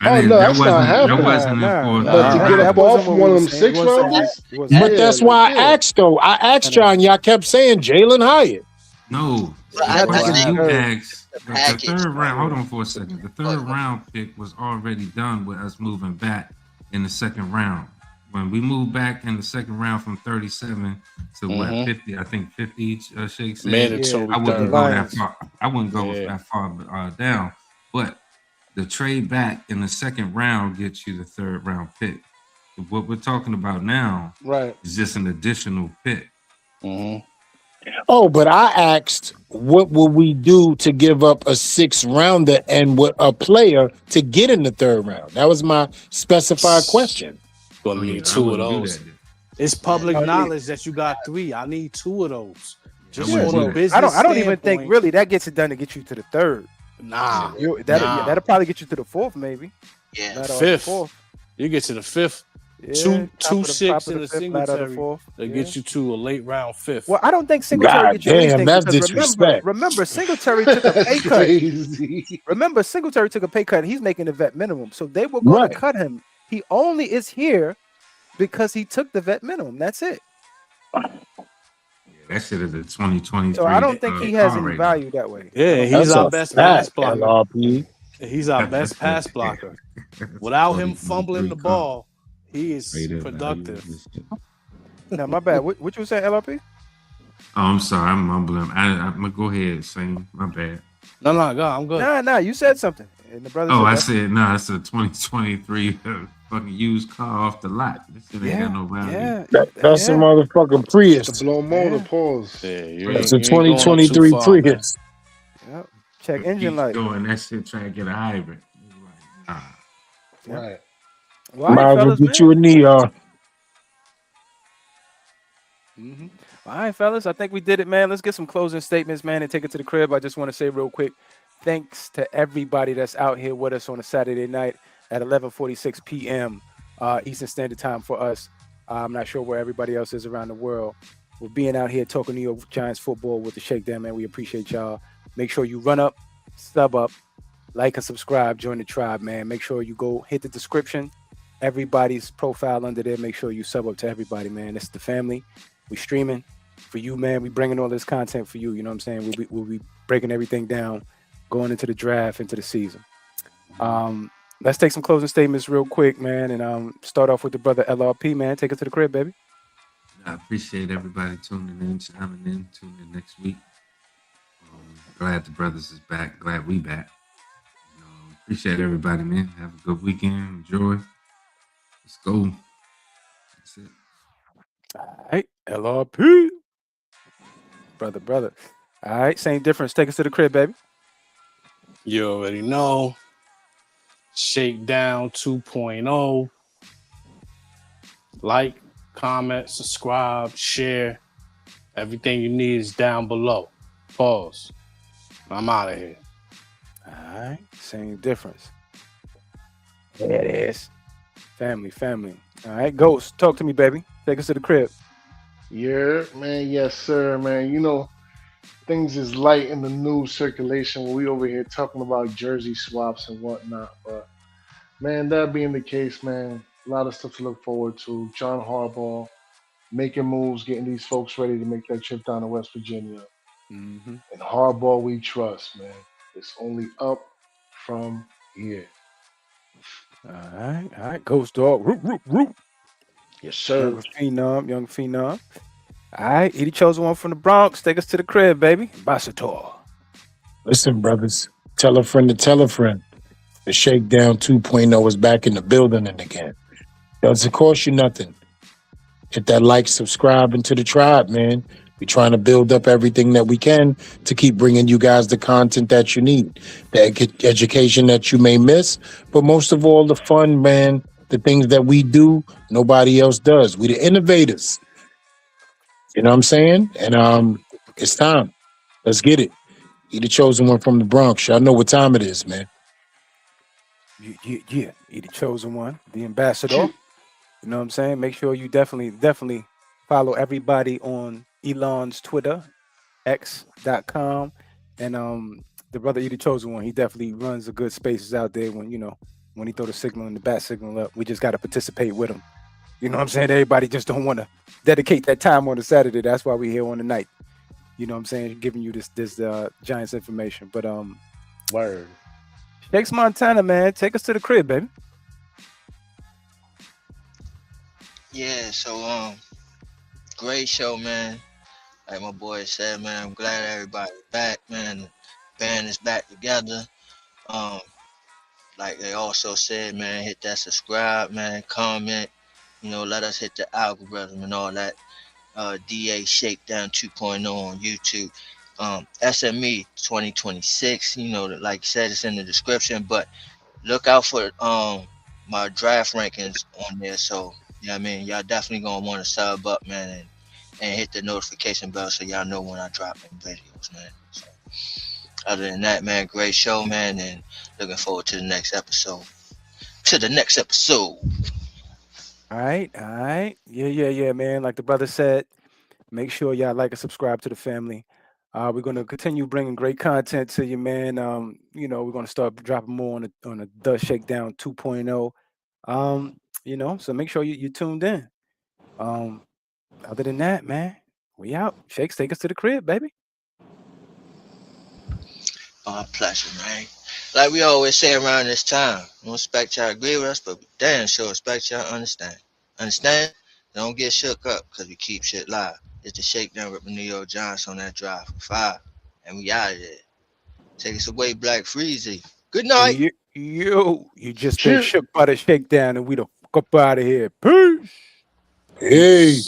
That's not happening. That wasn't important. But to get up off one of them 6 rounders? But that's why I asked, though. I asked y'all, and y'all kept saying Jalen Hyatt. No. I think you asked. The package, 3rd round, hold on for a second. The 3rd round pick was already done with us moving back in the 2nd round. when we moved back in the second round from 37 to what 50, I think 50 each. Shake said Mandatory I wouldn't third. go that Lions. far. I wouldn't go Yeah. that far down. But the trade back in the second round gets you the third round pick. What we're talking about now Right. is just an additional pick. Oh, but I asked, what will we do to give up a 6th rounder and what a player to get in the 3rd round? That was my specified question. Gonna Oh, yeah, need I 2 of wouldn't do those. that then. It's public Oh, yeah. knowledge that you got 3. I need 2 of those. Just wouldn't on do a that. business I don't even think standpoint, really that gets it done to get you to the 3rd. Nah. That'll probably get you to the 4th, maybe. Yeah. Ladder off 5th. the 4th. You get to the 5th. Yeah, Two top of the- 6 top of in the a 5th, ladder of the Singletary 4th. that Yeah. gets you to a late round 5th. Well, I don't think Singletary God gets you damn, anything that's because disrespect. remember, Singletary took a pay That's cut. crazy. Remember, Singletary took a pay cut. He's making the vet minimum, so they were going Right. to cut him. He only is here because he took the vet minimum. That's it. That shit is a 2023. So I don't think he has car any right now. value that way. Yeah, he's That's our a best pass fact, blocker. LRP. He's our best pass blocker. Without him 2023 fumbling the car. ball, he is Rated productive. value. No, my bad. What you were saying, LRP? Oh, I'm sorry. I'm mumbling. I'm gonna go ahead, Shane. My bad. No, go. I'm good. Nah, you said something. And the brother Oh, I said said no. It's a 2023 fucking used car off the lot. This shit ain't got no value. That's a motherfucking Prius. The blow motor, pause. Yeah, you It's ain't a going too 2023 far, man. Prius. Yep. Check Keep engine light. going. That shit trying to get a hybrid. Nah. Right. Well, all Might right, as well fellas, get you a Neon. All right, fellas. I think we did it, man. Let's get some closing statements, man, and take it to the crib. I just want to say real quick, thanks to everybody that's out here with us on a Saturday night at 11:46 p.m. Eastern Standard Time for us. I'm not sure where everybody else is around the world. We're being out here talking New York Giants football with the Shakedown, man. We appreciate y'all. Make sure you run up, sub up, like and subscribe, join the tribe, man. Make sure you go hit the description. Everybody's profile under there. Make sure you sub up to everybody, man. It's the family. We streaming for you, man. We bringing all this content for you. You know what I'm saying? We'll be breaking everything down, going into the draft, into the season. Let's take some closing statements real quick, man, and start off with the brother LRP, man. Take it to the crib, baby. I appreciate everybody tuning in, chiming in, tuning in next week. Glad the brothers is back. Glad we back. Appreciate everybody, man. Have a good weekend. Enjoy. Let's go. That's it. All right, LRP. Brother. All right, same difference. Take us to the crib, baby. You already know. Shakedown 2.0. Like, comment, subscribe, share. Everything you need is down below. Pause. I'm out of here. All right, same difference. There it is. Family. All right, Ghost, talk to me, baby. Take us to the crib. Yeah, man. Yes, sir, man. You know, things is light in the news circulation when we over here talking about jersey swaps and whatnot. But, man, that being the case, man, a lot of stuff to look forward to. John Harbaugh making moves, getting these folks ready to make that trip down to West Virginia. Mm-hmm. And Harbaugh we trust, man. It's only up from here. All right. Ghost dog. Root. Yes, sir. Young phenom. All right, Edie chosen one from the Bronx. Take us to the crib, baby. Ambassador. Listen, brothers, tell a friend to tell a friend. The Shakedown 2.0 is back in the building and again. Doesn't cost you nothing. Hit that like, subscribe into the tribe, man. We're trying to build up everything that we can to keep bringing you guys the content that you need, the education that you may miss, but most of all, the fun, man, the things that we do, nobody else does. We the innovators. You know what I'm saying? And it's time. Let's get it. You the chosen one from the Bronx. Y'all know what time it is, man. Yeah. You the chosen one, the ambassador. You know what I'm saying? Make sure you definitely follow everybody on Elon's Twitter, x.com. And the brother you the chosen one, he definitely runs a good spaces out there when he throw the signal and the bat signal up. We just gotta participate with him. You know what I'm saying? Everybody just don't want to dedicate that time on a Saturday. That's why we here on the night. You know what I'm saying? Giving you this Giants information. But Word. Shakes Montana, man. Take us to the crib, baby. Yeah, so great show, man. Like my boy said, man, I'm glad everybody's back, man. The band is back together. Um, like they also said, man, hit that subscribe, man, comment, let us hit the algorithm and all that. DA Shakedown 2.0 on YouTube. SME 2026, like I said, it's in the description, but look out for my draft rankings on there. So, I mean, y'all definitely gonna want to sub up, man, and hit the notification bell so y'all know when I drop them videos, man. So, other than that, man, great show, man, and looking forward to the next episode. All right, yeah, man. Like the brother said, make sure y'all like and subscribe to the family. We're gonna continue bringing great content to you, man. We're gonna start dropping more on the Shakedown 2.0. So make sure you tuned in. Other than that, man, we out. Shakes, take us to the crib, baby. Pleasure, man. Like we always say around this time, we don't expect y'all to agree with us, but we damn sure expect y'all to understand. Understand? Don't get shook up because we keep shit live. It's the Shakedown with New York Giants on that drive for 5. And we out of there. Take us away, Black Freezy. Good And night. you just been Shit. shook by the Shakedown, and we the fuck up out of here. Peace. Hey.